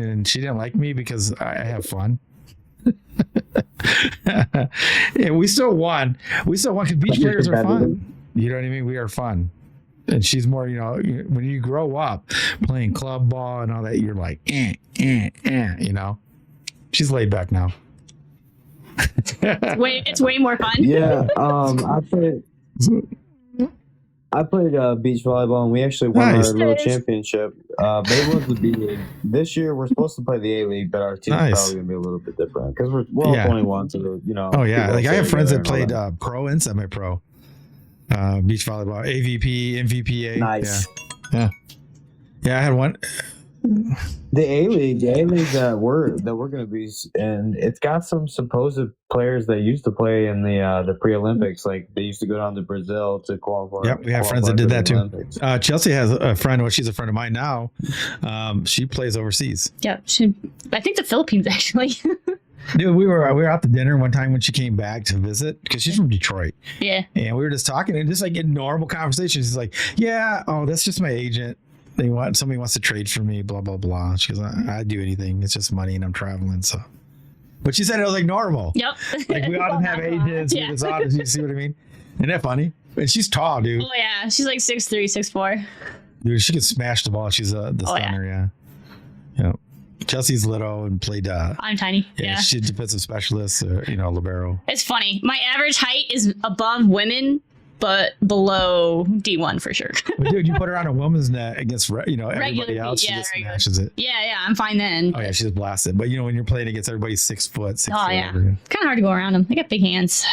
A: And she didn't like me because I have fun. And we still won. Because beach players are fun. You know what I mean? We are fun. And she's more, you know, when you grow up playing club ball and all that, you're like, you know. She's laid back now.
B: It's way more fun.
E: Yeah. I played beach volleyball, and we actually won our little championship. But it was the B League. This year, we're supposed to play the A League, but our team's probably going to be a little bit different because we're 21, so, you know.
A: Oh, yeah. Like, I have friends that played pro and semi-pro beach volleyball, AVP, MVPA.
E: Nice.
A: Yeah, I had one.
E: The A League that we're going to be, and it's got some supposed players that used to play in the pre-Olympics. Like they used to go down to Brazil to qualify.
A: Yep, we have friends that did that too. Chelsey has a friend. Well, she's a friend of mine now. She plays overseas.
B: Yeah, I think the Philippines actually.
A: Dude, we were out to dinner one time when she came back to visit because she's from Detroit.
B: Yeah,
A: and we were just talking and just like in normal conversations. She's like, "Yeah, that's just my agent. Somebody wants to trade for me, blah blah blah." She goes, "I do anything. It's just money, and I'm traveling." So, but she said it was like normal.
B: Yep.
A: Like we ought to have agents. Yeah. It's odd. You see what I mean? Isn't that funny? And she's tall, dude.
B: Oh yeah, she's like 6'3", 6'4".
A: Dude, she could smash the ball. She's the center. Yeah. Chelsea's little and played.
B: I'm tiny. Yeah.
A: She's defensive specialist. Libero.
B: It's funny. My average height is above women, but below D1 for sure.
A: But dude, you put her on a woman's net against everybody
B: Regular
A: else,
B: feet,
A: she
B: yeah,
A: just
B: regular.
A: smashes it.
B: Yeah, I'm fine then.
A: Oh yeah, she's blasted. But when you're playing against everybody 6 foot, 6
B: Oh
A: foot.
B: yeah, it's kind of hard to go around them. They got big hands.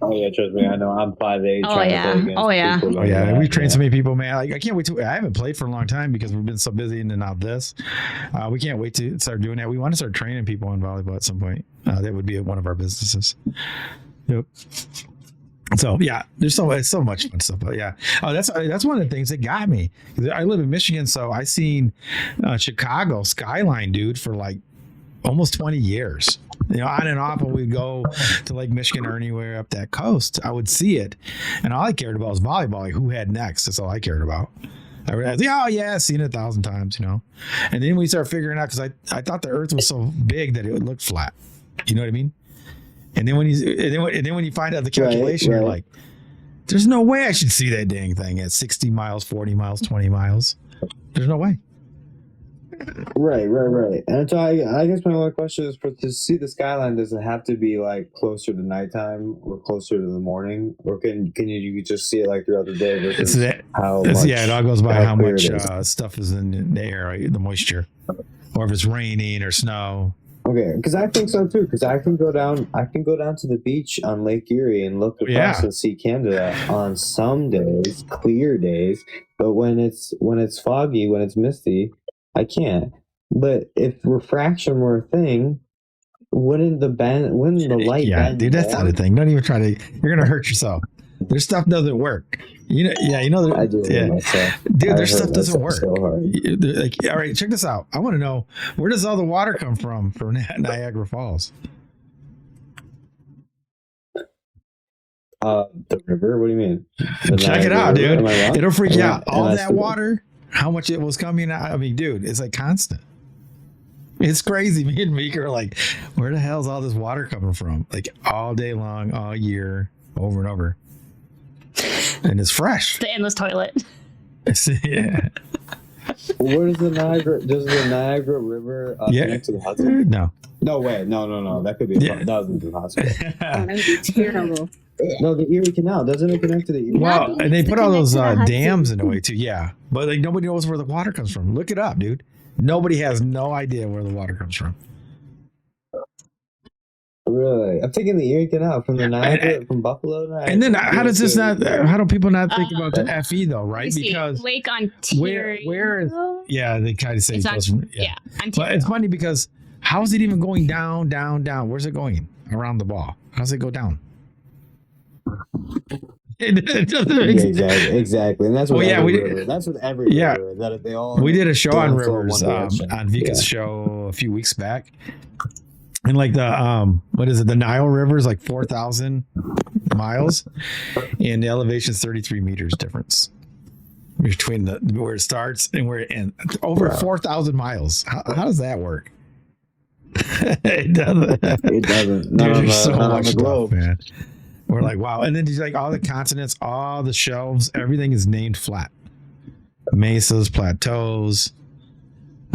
E: Oh yeah, trust me, I know. I'm 5'8".
B: Oh yeah. Oh yeah.
A: Oh yeah, we've trained so many people, man. Like I can't wait to. I haven't played for a long time because we've been so busy in and out this. We can't wait to start doing that. We want to start training people in volleyball at some point. That would be one of our businesses. Yep. So yeah, there's so much fun stuff. But yeah, that's one of the things that got me. I live in Michigan, so I seen Chicago skyline, dude, for like almost 20 years. On and off when we'd go to Lake Michigan or anywhere up that coast, I would see it, and all I cared about was volleyball. Like who had next? That's all I cared about. I realized, I've seen it 1,000 times, And then we start figuring out because I thought the Earth was so big that it would look flat. You know what I mean? And then when you find out the calculation, you're like, there's no way I should see that dang thing at 60 miles, 40 miles, 20 miles. There's no way.
E: Right. And so I guess my only question is, to see the skyline, does it have to be like closer to nighttime or closer to the morning, or can you just see it like throughout the day versus how much?
A: Yeah, it all goes by how much
E: is.
A: stuff is in the air, right? The moisture, or if it's raining or snow.
E: Okay, because I think so too. Because I can go down to the beach on Lake Erie and look across and see Canada on some days, clear days. But when it's foggy, when it's misty, I can't. But if refraction were a thing, wouldn't the light?
A: Yeah,
E: bend
A: dude, that's
E: more?
A: not a thing. Don't even try to. You're gonna hurt yourself. Their stuff doesn't work.
E: I do. Myself.
A: Dude, their stuff doesn't work.
E: So hard.
A: Like, all right, check this out. I want to know, where does all the water come from Niagara Falls?
E: The river? What do you mean?
A: Check it out, dude. It'll freak you out. All
E: And
A: that water, how much it was coming out. I mean, dude, it's like constant. It's crazy. Me and Meek are like, where the hell's all this water coming from? Like all day long, all year, over and over. And it's fresh.
B: The endless toilet.
A: Yeah.
E: Where does the Niagara River connect to the Hudson?
A: No.
E: No way. No. That could be that doesn't do Hudson.
G: That would be terrible.
E: No, the Erie Canal. Doesn't it connect to the Erie?
A: Well, and they put all those
G: Connect to the
A: dams
G: Hudson.
A: in a way too. Yeah. But like nobody knows where the water comes from. Look it up, dude. Nobody has no idea where the water comes from.
E: Really? I'm thinking the Erie Canal from the Niagara, from Buffalo.
A: And then how do people not think about the FE though, right?
B: Let me see.
A: Because
B: Lake Ontario.
A: where is they kind of say
B: It's
A: it goes from,
B: yeah,
A: But
B: Ontario.
A: it's funny because how is it even going down? Where's it going? Around the ball. How does it go down? It doesn't make sense.
E: Exactly. And that's what that's what every
A: Yeah.
E: river, that they all.
A: We did a show
E: they
A: on
E: all flow in
A: rivers
E: one direction.
A: on Vika's show a few weeks back. And like the what is it? The Nile River is like 4,000 miles, and the elevation is 33 meters difference between where it starts and where it ends. Over 4,000 miles. How does that work? It doesn't.
E: It doesn't.
A: Dude,
E: Not on
A: there's so
E: the
A: much stuff,
E: globe.
A: man. We're like, wow. And then there's like all the continents, all the shelves, everything is named flat. Mesas, plateaus,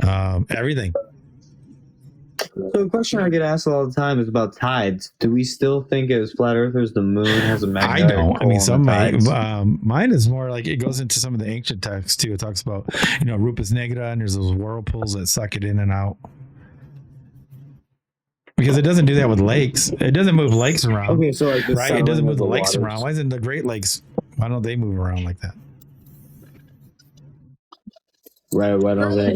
A: everything.
F: So the question I get asked all the time is about tides. Do we still think as flat earthers the moon has a
A: I
F: magnetic
A: don't. I
F: pull
A: mean,
F: on
A: some
F: the
A: might.
F: tides?
A: Mine is more like it goes into some of the ancient texts too. It talks about, Rupus Negata, and there's those whirlpools that suck it in and out. Because it doesn't do that with lakes. It doesn't move lakes around.
E: Okay, so like
A: right? It doesn't move the lakes
E: waters.
A: around. Why isn't the Great Lakes? Why don't they move around like that?
E: Right. Why don't they?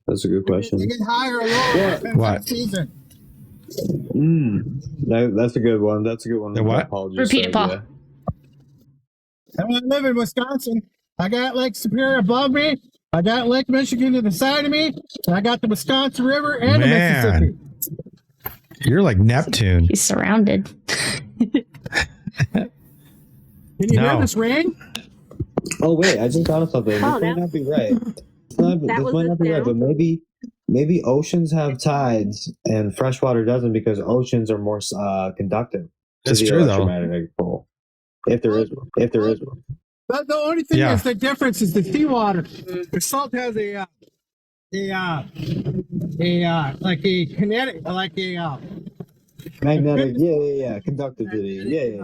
E: That's a good question.
H: You get higher or lower depends
A: What?
H: on the season.
E: That's a good one. That's a good one.
A: The what?
E: Paul just
B: Repeat it,
E: said,
B: Paul.
E: yeah.
H: And when I live in Wisconsin, I got Lake Superior above me. I got Lake Michigan to the side of me. And I got the Wisconsin River and the
A: Man.
H: Mississippi.
A: You're like Neptune.
B: He's surrounded.
H: Can you
A: No.
H: hear this rain?
E: Oh wait, I just thought of something. This
G: Oh,
E: might
G: that-
E: not be right. This might
G: was
E: not
G: the
E: be right, but
G: sound?
E: maybe oceans have tides and freshwater doesn't because oceans are more conductive.
A: That's
E: to the
A: true, though.
E: electromagnetic pole. If there is one.
H: But the only thing
A: Yeah.
H: is the difference is the seawater. The salt has a like a kinetic, like a
E: Magnetic, yeah. Conductivity, yeah.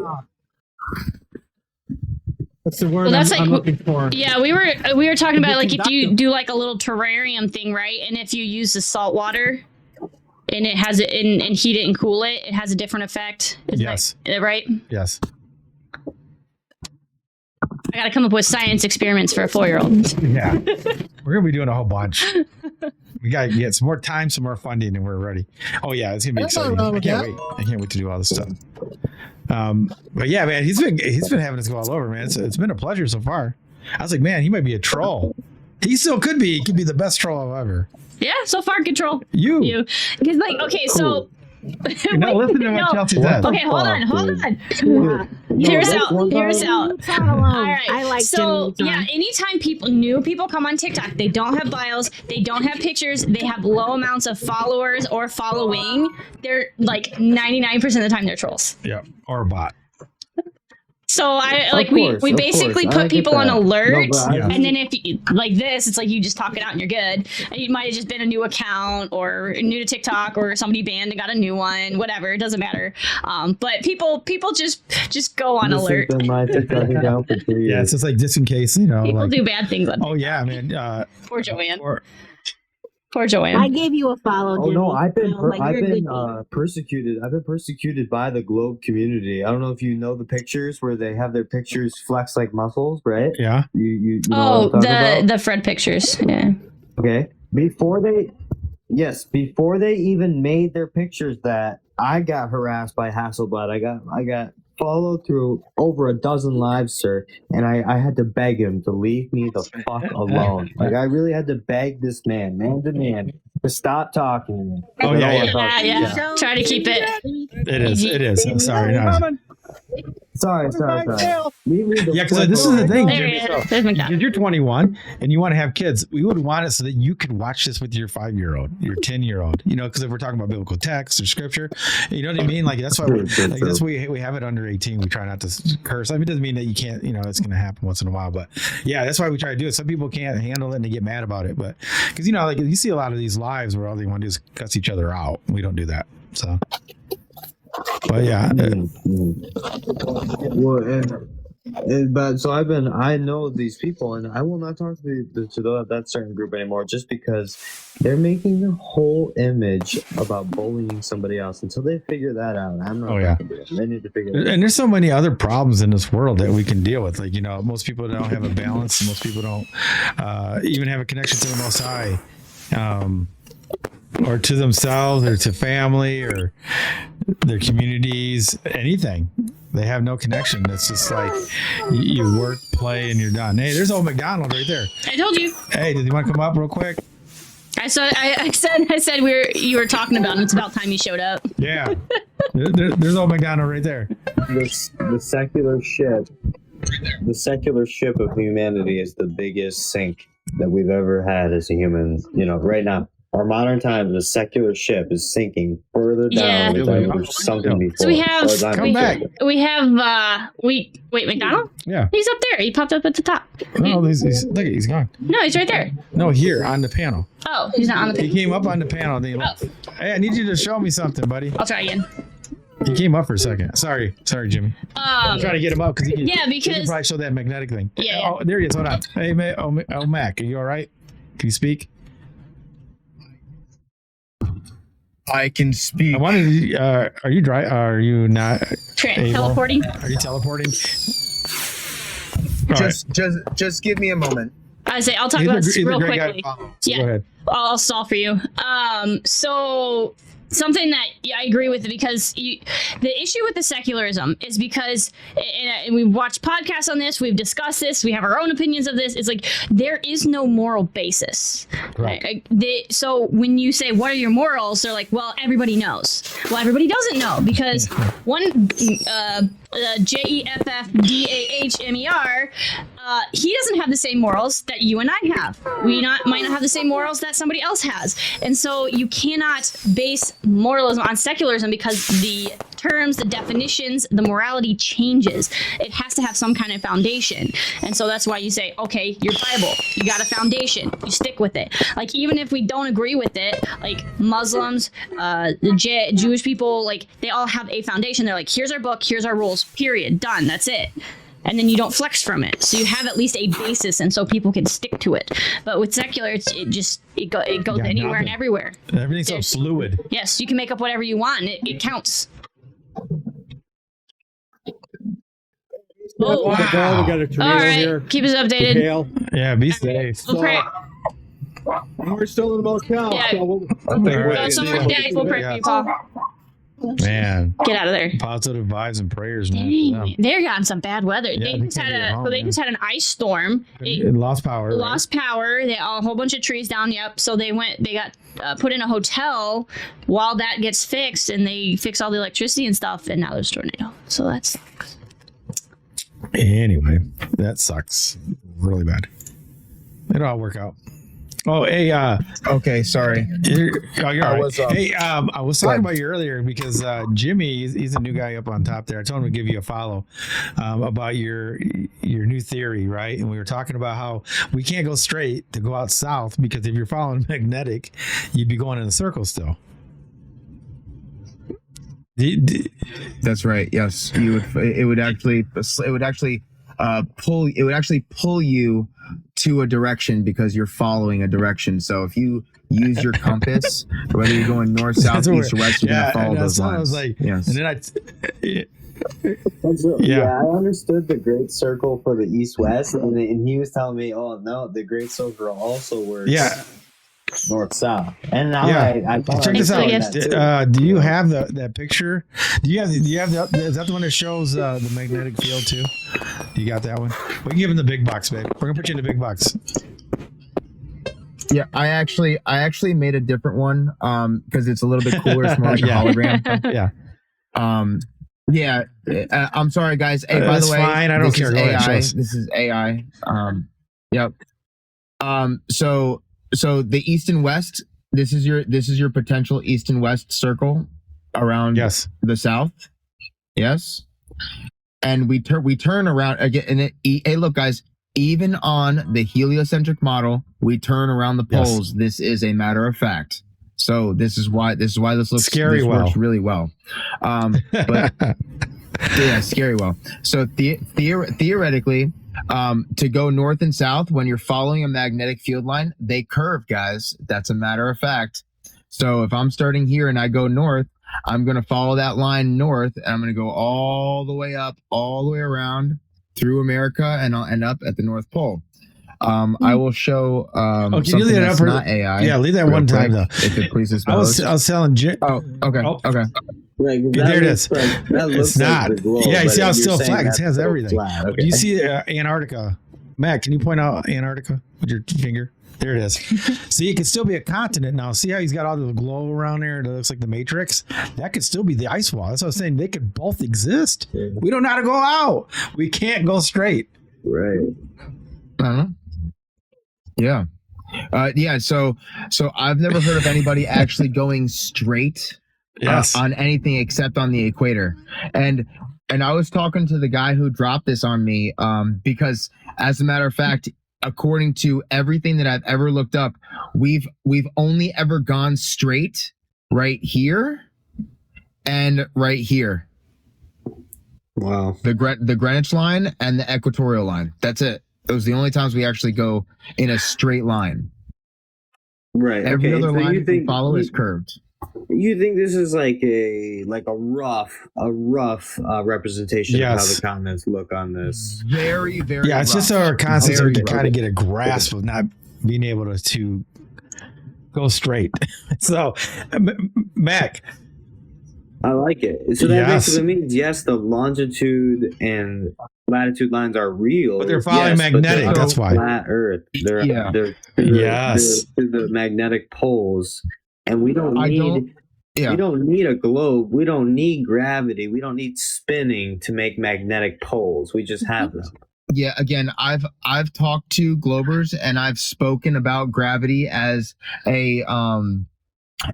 H: What's the word
B: Well, that's
H: I'm
B: like-
H: looking for?
B: Yeah, we were talking about like if you
H: conductive.
B: do like a little terrarium thing, right? And if you use the salt water and it has it and heat it and cool it, it has a different effect. Is
A: Yes.
B: that right?
A: Yes.
B: I got to come up with science experiments for a 4-year-old.
A: Yeah. We're gonna be doing a whole bunch. We gotta get some more time, some more funding, and we're ready. Oh yeah, it's gonna be
H: That's not
A: exciting.
H: wrong
A: I
H: with
A: can't
H: that.
A: wait. I can't wait to do all this stuff. But yeah, man, he's been having us go all over, man. It's been a pleasure so far. I was like, man, he might be a troll. He still could be. He could be the best troll ever.
B: Yeah, so far control
A: You.
B: because like okay, so
A: You're not listening to what
B: no.
A: Chelsea says.
B: Okay, hold on.
E: Dude.
B: Hear us
E: that's
B: out.
E: one
B: Hear us
E: time-
B: out.
G: Time alone.
B: All right.
G: I like
B: so
G: Jimmy
B: yeah,
G: Neutron.
B: anytime new people come on TikTok, they don't have bios, they don't have pictures, they have low amounts of followers or following. They're like 99% of the time they're trolls.
A: Yeah, or a bot.
B: So I
E: Of
B: like
E: course,
B: we
E: of
B: basically
E: course. I
B: put
E: get
B: people on
E: that.
B: alert,
E: No, but
A: Yeah.
B: and then if you, like this, it's like you just talk it out and you're good. And you might have just been a new account or new to TikTok or somebody banned and got a new one, whatever. It doesn't matter. But people just go on
E: This
B: alert.
E: has been my TikTok account for 3
A: Yeah,
E: years.
A: it's just like just in case, you know.
B: People
A: like,
B: do bad things on.
A: oh yeah, man.
B: Poor Joanne.
A: Or,
B: Poor Joanne.
G: I gave you a follow.
E: Oh no,
G: Jimmy.
E: I've been
G: Like, you're a good kid.
E: persecuted. I've been persecuted by the Globe community. I don't know if you know the pictures where they have their pictures flex like muscles, right?
A: yeah.
E: You know
B: Oh,
E: what I'm talking about?
B: the Fred pictures. Yeah.
E: Okay. Before they even made their pictures, that I got harassed by Hasselblad. I got followed through over a dozen lives, sir, and I had to beg him to leave me the fuck alone. Like I really had to beg this man to man, to stop talking to me.
A: Oh,
E: I don't
A: yeah,
E: wanna
A: yeah.
E: talk to you.
B: Yeah.
G: So,
B: Try to keep it.
A: It is. It is. I'm sorry. No.
E: Sorry. Leave me the
A: Yeah, because
E: fuck
A: this is the
E: alone.
A: thing,
B: There
A: Jimmy.
B: he is.
A: So,
B: There's McDonald.
A: because you're 21 and you want to have kids, we would want it so that you could watch this with your 5-year-old, your 10-year-old. You know, because if we're talking about biblical text or scripture, you know what I mean. Like that's why
E: True.
A: that's why we have it under 18. We try not to curse. I mean, it doesn't mean that you can't. You know, it's going to happen once in a while, but yeah, that's why we try to do it. Some people can't handle it and they get mad about it, but because you know, like you see a lot of these lives where all they want to do is cuss each other out. We don't do that. So, but yeah,
E: Well, but so I know these people, and I will not talk to that certain group anymore, just because they're making a whole image about bullying somebody else until they figure that out. I'm not.
A: Oh, yeah.
E: talking to them. They need to figure that out.
A: and there's so many other problems in this world that we can deal with. Like, you know, most people don't have a balance. Most people don't even have a connection to the Most High, or to themselves, or to family, or their communities, anything. They have no connection. It's just like you work, play, and you're done. Hey, there's old McDonald right there.
B: I told you.
A: Hey, did you want to come up real quick?
B: I said you were talking about him. It's about time you showed up.
A: Yeah. There's old McDonald right there.
E: The secular ship of humanity is the biggest sink that we've ever had as a human. You know, right now, our modern time, the secular ship is sinking further down than it's ever sunken before.
B: So we have
E: as far as I'm
A: Come back.
E: concerned.
B: we have wait McDonald?
A: Yeah.
B: He's up there. He popped up at the top.
A: No, look, he's gone.
B: No, he's right there.
A: No, here on the panel.
B: Oh, he's not on the
A: He
B: page.
A: came up on the panel. And he left. Hey, I need you to show me something, buddy.
B: I'll try again.
A: He came up for a second. Sorry, Jimmy. I'm trying to get him up because he
B: yeah,
A: he can
B: because
A: probably show that magnetic thing.
B: Yeah.
A: Oh, there he is. Hold on. Hey, Mac, are you all right? Can you speak?
H: I can speak.
A: I wanted to. Are you dry? Are you not? able?
B: teleporting.
A: Are you teleporting? All right.
H: Just give me a moment.
B: I say I'll talk
A: He's
B: about
A: a-
B: this
A: he's a
B: real
A: great guy.
B: quickly.
A: So
B: Yeah.
A: Go ahead.
B: I'll stall for you. So something that I agree with, because the issue with the secularism is because, and we've watched podcasts on this, we've discussed this, we have our own opinions of this. It's like there is no moral basis.
A: Right.
B: So when you say what are your morals, they're like, well, everybody knows. Well, everybody doesn't know because one JEFFDAHMER. He doesn't have the same morals that you and I have. We might not have the same morals that somebody else has. And so you cannot base moralism on secularism because the terms, the definitions, the morality changes. It has to have some kind of foundation. And so that's why you say, okay, your Bible, you got a foundation, you stick with it. Like, even if we don't agree with it, like Muslims, the Jewish people, like, they all have a foundation. They're like, here's our book, here's our rules, period, done, that's it. And then you don't flex from it, so you have at least a basis, and so people can stick to it. But with secular, it goes anywhere and everywhere.
A: Everything's so fluid.
B: Yes, you can make up whatever you want, and it counts.
H: Oh, wow. We got a tornado
B: All right,
H: here.
B: keep us updated.
H: Hail.
A: Yeah, be safe.
B: We'll pray.
H: We're still in the motel.
B: Yeah.
H: So we'll
B: Go somewhere safe. We'll pray for you, Paul.
A: Man,
B: Get out of there.
A: positive vibes and prayers, man.
B: Dang, they're got some bad weather.
A: Yeah,
B: They
A: they
B: just
A: can't
B: had
A: get home,
B: they
A: man.
B: just had an ice storm.
A: It lost power.
B: Lost power. They a whole bunch of trees down. Yep. So they got put in a hotel while that gets fixed, and they fix all the electricity and stuff. And now there's a tornado. So that's
A: Anyway, that sucks really bad. It'll all work out. Oh, hey,
I: Okay, sorry.
A: you're all right. Hey, I was talking
I: ahead.
A: about you earlier because Jimmy, he's a new guy up on top there. I told him to give you a follow about your new theory, right? And we were talking about how we can't go straight to go out south because if you're following magnetic, you'd be going in a circle still.
I: That's right. Yes, you would. It would actually pull you to a direction because you're following a direction. So if you use your compass, whether you're going north, south, east, or west, you're gonna follow those lines.
A: I was like,
I: yes.
A: And then
F: I understood the great circle for the east-west, and he was telling me, oh no, the great circle also works north-south. And now I
A: check this out.
F: that
A: Do you have that picture? Do you have is that the one that shows the magnetic field too? You got that one? We can give him the big box, babe. We're gonna put you in the big box.
I: Yeah, I actually made a different one because it's a little bit cooler. It's more like a hologram.
A: Yeah.
I: I'm sorry, guys. Hey, by the way,
A: fine. I don't care. Go ahead, show us.
I: This is AI. Yep. So the east and west. This is your potential east and west circle around the south. Yes. And we turn around again. And hey, look, guys. Even on the heliocentric model, we turn around the poles. Yes. This is a matter of fact. So this is why this looks scary. This works really well. But yeah, scary well. So theoretically, to go north and south when you're following a magnetic field line, they curve, guys. That's a matter of fact. So if I'm starting here and I go north, I'm going to follow that line north, and I'm going to go all the way up, all the way around through America, and I'll end up at the North Pole. I will show
A: can
I: something
A: you leave that
I: that's
A: up
I: not AI.
A: Yeah, leave that one time though.
I: If it pleases
A: I was telling Jim.
I: Okay.
F: Right,
A: there it is.
F: That looks
A: it's not.
F: Like the globe,
A: yeah, you see how it's still
F: saying
A: flat. It
F: that's
A: has
F: still
A: everything.
F: flat. Okay.
A: Do you see Antarctica? Matt, can you point out Antarctica with your finger? There it is. See, it could still be a continent now. See how he's got all the glow around there? It looks like the Matrix. That could still be the ice wall. That's what I was saying. They could both exist. Yeah. We don't know how to go out. We can't go straight.
F: Right.
I: Yeah. Yeah. So I've never heard of anybody actually going straight on anything except on the equator. And I was talking to the guy who dropped this on me because, as a matter of fact, according to everything that I've ever looked up, we've only ever gone straight right here and right here.
E: Wow.
I: The Greenwich line and the equatorial line. That's it. Those are the only times we actually go in a straight line.
F: Right.
I: Every other line we follow is curved.
F: You think this is like a rough representation of how the continents look on this?
I: Very, very.
A: Yeah, it's
I: rough.
A: just our concept to kind of get a grasp of not being able to go straight. So, Mac.
F: I like it. So that basically means the longitude and latitude lines are real,
A: but they're following magnetic.
F: But
A: that's why
F: flat Earth. They're to the magnetic poles. And we don't need a globe. We don't need gravity. We don't need spinning to make magnetic poles. We just have them.
I: Yeah, again, I've talked to Globers and I've spoken about gravity as a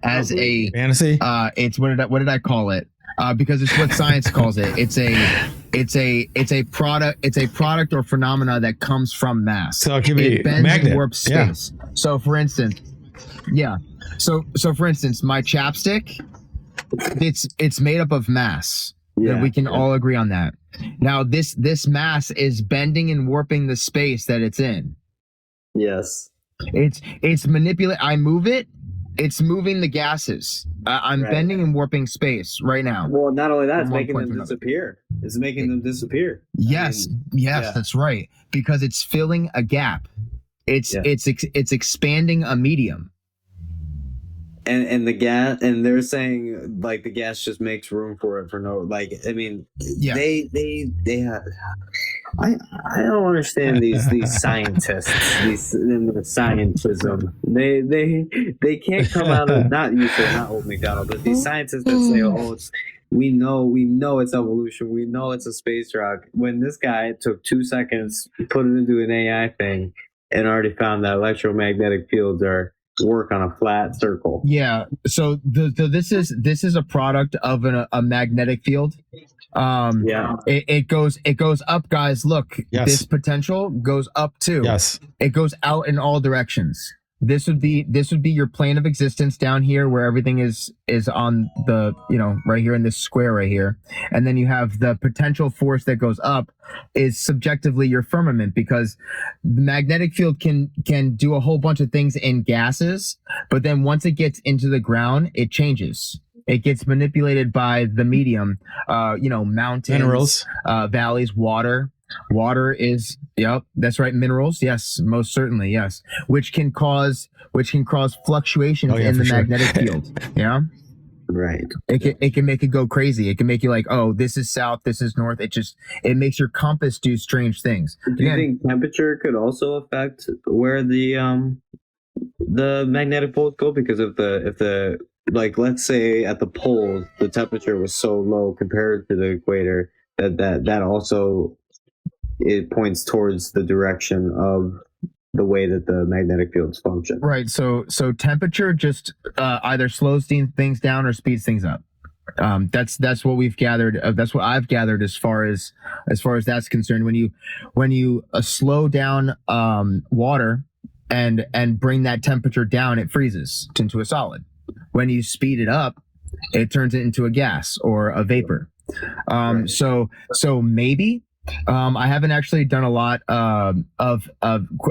A: fantasy.
I: It's what did I call it? because it's what science calls it. It's a product or phenomena that comes from mass.
A: So it can be
I: it bends
A: magnet.
I: and warps space. So for instance, So for instance, my chapstick, it's made up of mass. Yeah, we can all agree on that. Now this mass is bending and warping the space that it's in.
F: Yes.
I: It's manipulate. I move it. It's moving the gases. I'm bending and warping space right now.
F: Well, not only that, it's making them disappear. It's making them disappear.
I: Yes, that's right. Because it's filling a gap. It's expanding a medium.
F: And the gas, and they're saying like the gas just makes room for it for no, like, I mean, they have. I don't understand these scientists, in their scientism. They can't come out of not Old McDonald, but these scientists that say, we know it's evolution, we know it's a space rock. When this guy took 2 seconds, put it into an AI thing, and already found that electromagnetic fields work on a flat circle.
I: Yeah. So this is a product of a magnetic field. It goes up, guys. Look, this potential goes up too.
A: Yes.
I: It goes out in all directions. This would be your plane of existence down here, where everything is on the, right here in this square right here. And then you have the potential force that goes up is subjectively your firmament, because the magnetic field can do a whole bunch of things in gases, but then once it gets into the ground, it changes. It gets manipulated by the medium, mountains, minerals, valleys, water. Water is, that's right. Minerals. Yes, most certainly. Yes. Which can cause fluctuations in the magnetic field. Yeah.
F: Right.
I: It can make it go crazy. It can make you like, oh, this is south, this is north. It makes your compass do strange things.
F: Do you think temperature could also affect where the magnetic poles go? Because if the like, let's say at the poles the temperature was so low compared to the equator that also it points towards the direction of the way that the magnetic fields function.
I: Right. So temperature just either slows things down or speeds things up. That's what we've gathered. That's what I've gathered as far as that's concerned. When you slow down water and bring that temperature down, it freezes into a solid. When you speed it up, it turns it into a gas or a vapor. So maybe. I haven't actually done a lot of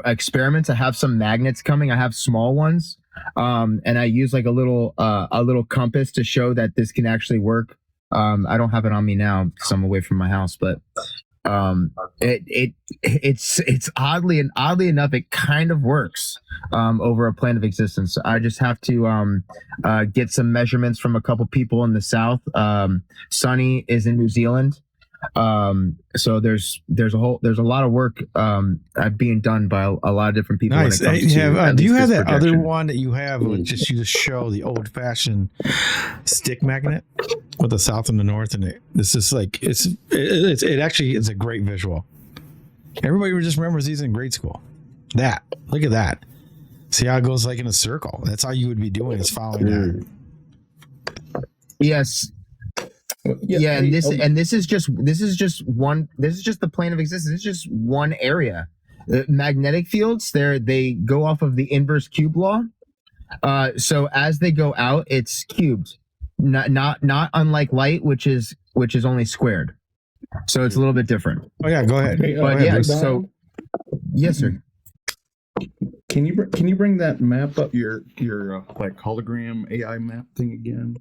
I: experiments. I have some magnets coming. I have small ones, and I use like a little compass to show that this can actually work. I don't have it on me now because I'm away from my house, but it's oddly enough, it kind of works over a plane of existence. I just have to get some measurements from a couple people in the south. Sonny is in New Zealand. So there's a lot of work being done by a lot of different people.
A: Nice. Do you have that other one that you have you just show the old fashioned stick magnet with the south and the north, and this is like it actually is a great visual. Everybody just remembers these in grade school. Look at that. See how it goes like in a circle. That's how you would be doing is following that.
I: Yes. Yeah, and this is just the plane of existence. It's just one area. Magnetic fields, they go off of the inverse cube law. So as they go out, it's cubed. Not unlike light, which is only squared. So it's a little bit different.
A: Oh yeah, go ahead.
I: But yeah, so yes, sir.
J: Can you bring that map up, your like hologram AI map thing again?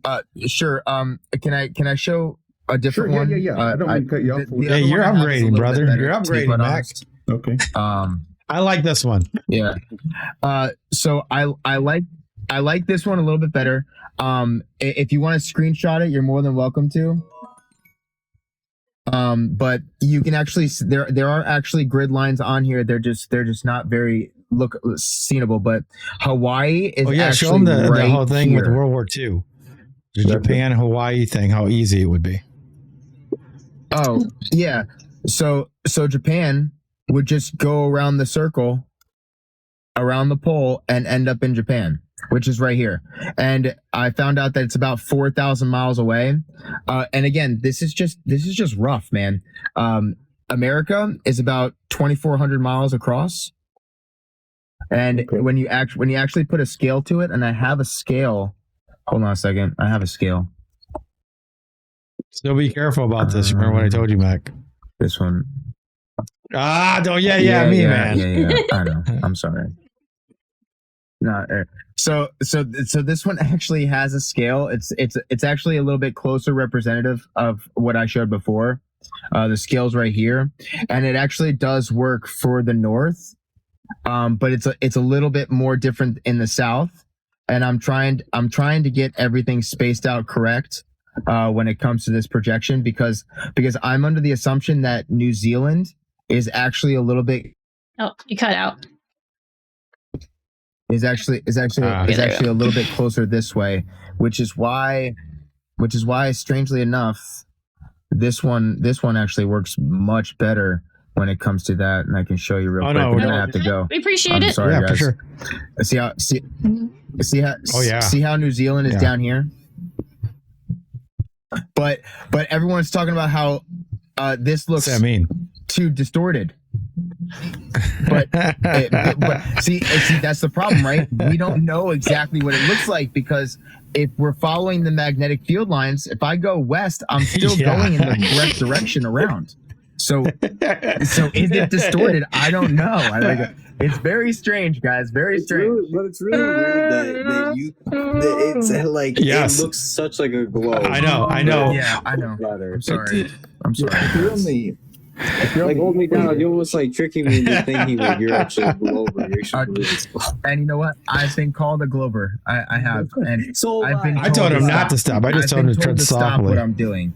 I: Sure. Can I show a different one?
J: Yeah. I don't want to cut you off.
A: You're upgrading, brother. You're upgrading, Max.
J: Okay.
A: I like this one.
I: Yeah. So I like this one a little bit better. If you want to screenshot it, you're more than welcome to. But you can actually there are actually grid lines on here. They're just not very seenable. But Hawaii is
A: show them the whole thing here with World War II, the Japan Hawaii thing. How easy it would be.
I: Oh yeah, so Japan would just go around the circle, around the pole, and end up in Japan. which is right here. And I found out that it's about 4,000 miles away. And again, this is just rough, man. America is about 2,400 miles across. And when you actually put a scale to it, and I have a scale. Hold on a second. I have a scale.
A: Still be careful about this. Remember what I told you, Mac?
I: This one.
A: Me, man.
I: Yeah. I know. I'm sorry. No. So this one actually has a scale. It's actually a little bit closer representative of what I showed before. The scale's right here, and it actually does work for the north. But it's a little bit more different in the south. And I'm trying to get everything spaced out correct. When it comes to this projection, because I'm under the assumption that New Zealand is actually a little bit.
B: Oh, you cut out.
I: Is actually a little bit closer this way, which is why, strangely enough, this one actually works much better when it comes to that, and I can show you real quick. We're gonna have to go.
B: We appreciate it.
I: Sorry, guys.
A: For sure.
I: See how New Zealand is down here. But everyone's talking about how this looks too distorted. But see, that's the problem, right? We don't know exactly what it looks like, because if we're following the magnetic field lines, if I go west, I'm still going in the correct direction around. So is it distorted? I don't know. It's very strange, guys. Very strange.
E: It's really weird it looks such like a globe.
A: I know.
I: Yeah, I know. I'm sorry.
E: If you're hold me down, you're almost like tricking me into thinking that you're actually a glober.
I: And you know what? I've been called a glober. I have. And
E: so
I: I
A: told him not to stop. I just told him to tread
I: stop
A: softly.
I: what I'm doing.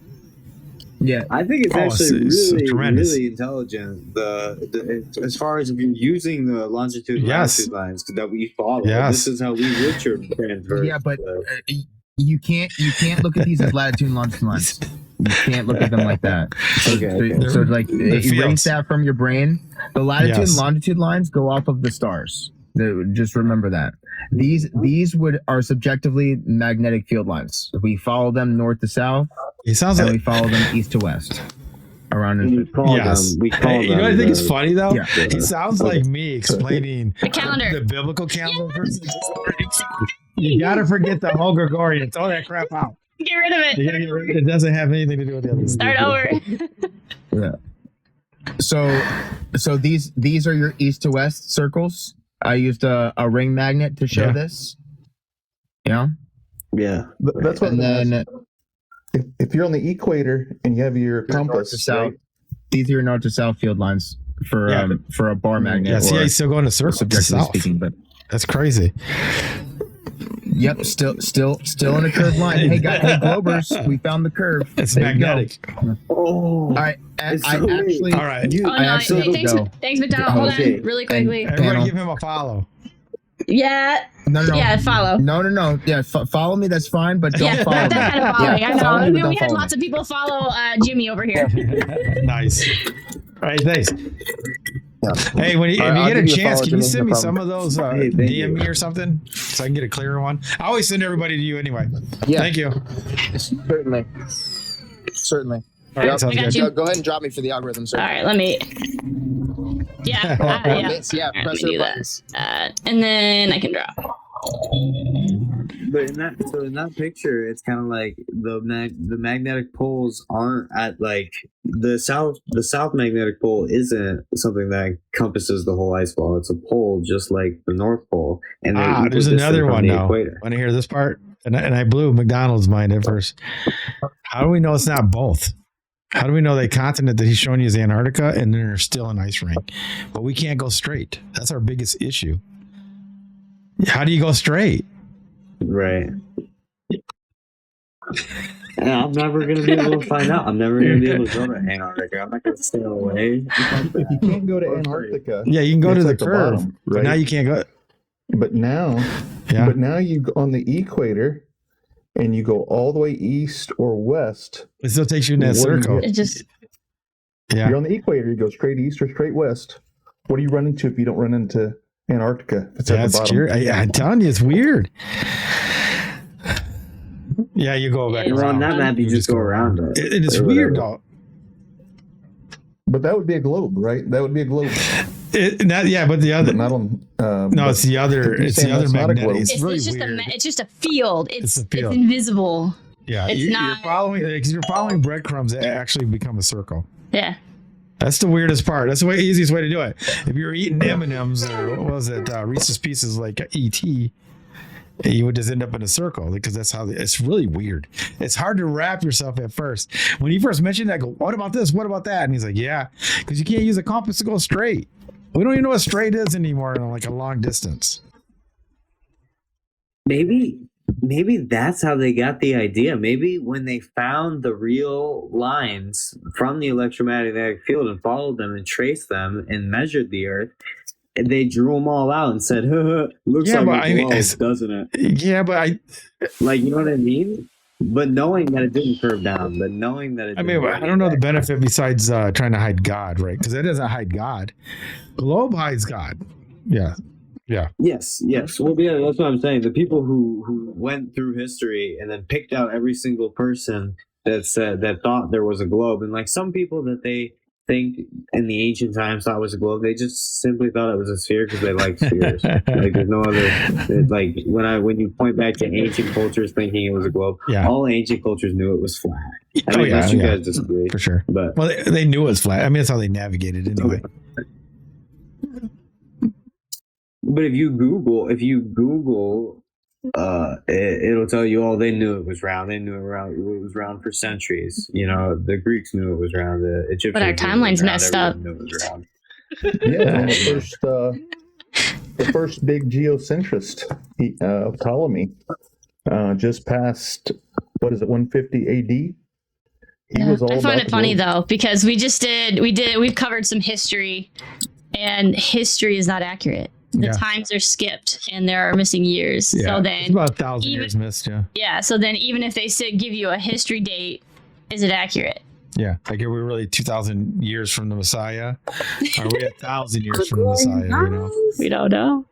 I: Yeah,
E: I think it's actually
A: tremendous.
E: really intelligent. The as far as if you're using the longitude latitude lines that we follow, this is how we would transfer.
I: Yeah, but you can't look at these as latitude and longitude lines. You can't look at them like that. So like erase that from your brain. The latitude and longitude lines go off of the stars. Just remember that. These are subjectively magnetic field lines. We follow them north to south.
A: It sounds like
I: we follow them east to west. Around
E: we call them.
A: You know what I think is funny though? Yeah. He sounds like me explaining
B: the calendar,
A: the biblical calendar. You gotta forget the whole Gregorian. Throw that crap out.
B: Get rid of it.
A: You gotta get rid of it. It doesn't have anything to do with the other.
B: Start over.
I: Yeah. So these are your east to west circles. I used a ring magnet to show this. Yeah.
J: That's what.
I: And then
J: if you're on the equator and you have your compass,
I: south, these are your north to south field lines for a bar magnet.
A: Yeah, see, he's still going to circle to south.
I: Speaking, but
A: that's crazy.
I: Yep, still in a curved line. Hey, Globers, we found the curve.
A: It's magnetic.
I: All right,
A: All right.
B: Thanks, McDonald. Hold on, really quickly.
A: Everybody, give him a follow.
B: Yeah.
I: No.
B: Yeah, follow.
I: No. Yeah, follow me. That's fine, but don't follow me.
B: That kind of following. I know. We had lots of people follow Jimmy over here.
A: Nice. All right, thanks. Hey, if you get a chance, can you send me some of those? DM me or something so I can get a clearer one. I always send everybody to you anyway. Yeah. Thank you.
I: Certainly.
B: All right, I got you.
I: Go ahead and drop me for the algorithm, sir.
B: All right, let me. Yeah.
I: Press
B: the buttons. And then I can drop.
E: But in that picture, it's kind of like the magnetic poles aren't at like the south magnetic pole isn't something that encompasses the whole ice wall. It's a pole just like the North Pole. And
A: there's another one now. Want to hear this part? And I blew McDonald's mind at first. How do we know it's not both? How do we know the continent that he's showing you is Antarctica and then there's still an ice ring? But we can't go straight. That's our biggest issue. How do you go straight?
E: Right. And I'm never going to be able to find out. I'm never going to be able to go to Antarctica. I'm not going to stay away.
J: If you can't go to Antarctica.
A: Yeah, you can go to the curve. Bottom, right? But now you can't go.
J: But now you go on the equator and you go all the way east or west.
A: It still takes you in that circle.
J: You're on the equator. You go straight east or straight west. What do you run into if you don't run into Antarctica. It's at the
A: That's
J: bottom.
A: curious. I'm telling you, it's weird. Yeah, you go back
F: Well,
A: around.
F: on that map, you just go around it.
A: It is weird, though.
J: But that would be a globe, right? That would be a globe.
A: But the other.
J: But not on.
A: No, it's the other. It's the other magnetic. It's really weird.
B: It's just a field. It's
A: a field.
B: It's invisible.
A: Yeah,
B: it's not.
A: You're following breadcrumbs that actually become a circle.
B: Yeah.
A: That's the weirdest part. That's the easiest way to do it. If you're eating M&Ms or what was it, Reese's Pieces like E.T., you would just end up in a circle because that's how it's really weird. It's hard to wrap yourself at first. When he first mentioned that, I go, what about this? What about that? And he's like, yeah, because you can't use a compass to go straight. We don't even know what straight is anymore in like a long distance.
F: Maybe that's how they got the idea. Maybe when they found the real lines from the electromagnetic field and followed them and traced them and measured the Earth, they drew them all out and said, looks like a globe, doesn't it?
A: Yeah, but
F: like, you know what I mean? But knowing that it didn't curve down, but knowing that it
A: I don't know the benefit besides trying to hide God, right? Because it doesn't hide God. Globe hides God. Yeah. Yeah.
F: Yes. Well, yeah, that's what I'm saying. The people who went through history and then picked out every single person that thought there was a globe, and like some people that they think in the ancient times thought was a globe, they just simply thought it was a sphere because they liked spheres. Like there's no other. Like when you point back to ancient cultures thinking it was a globe, all ancient cultures knew it was flat. I mean, unless you guys disagree,
A: for sure.
F: But
A: they knew it was flat. I mean, that's how they navigated anyway.
F: But if you Google, it'll tell you, they knew it was round. They knew it was round for centuries. You know, the Greeks knew it was round. The Egyptians.
B: But our timeline's messed up.
F: Knew it was round.
J: Yeah, the first big geocentrist, Ptolemy, just past 150 AD.
B: I find it funny though because we've covered some history, and history is not accurate. The times are skipped and there are missing years.
A: Yeah,
B: so then
A: it's about 1,000 years missed. Yeah.
B: Yeah. So then even if they give you a history date, is it accurate?
A: Yeah. Like, are we really 2,000 years from the Messiah? Are we 1,000 years from the Messiah? You know?
B: We don't know.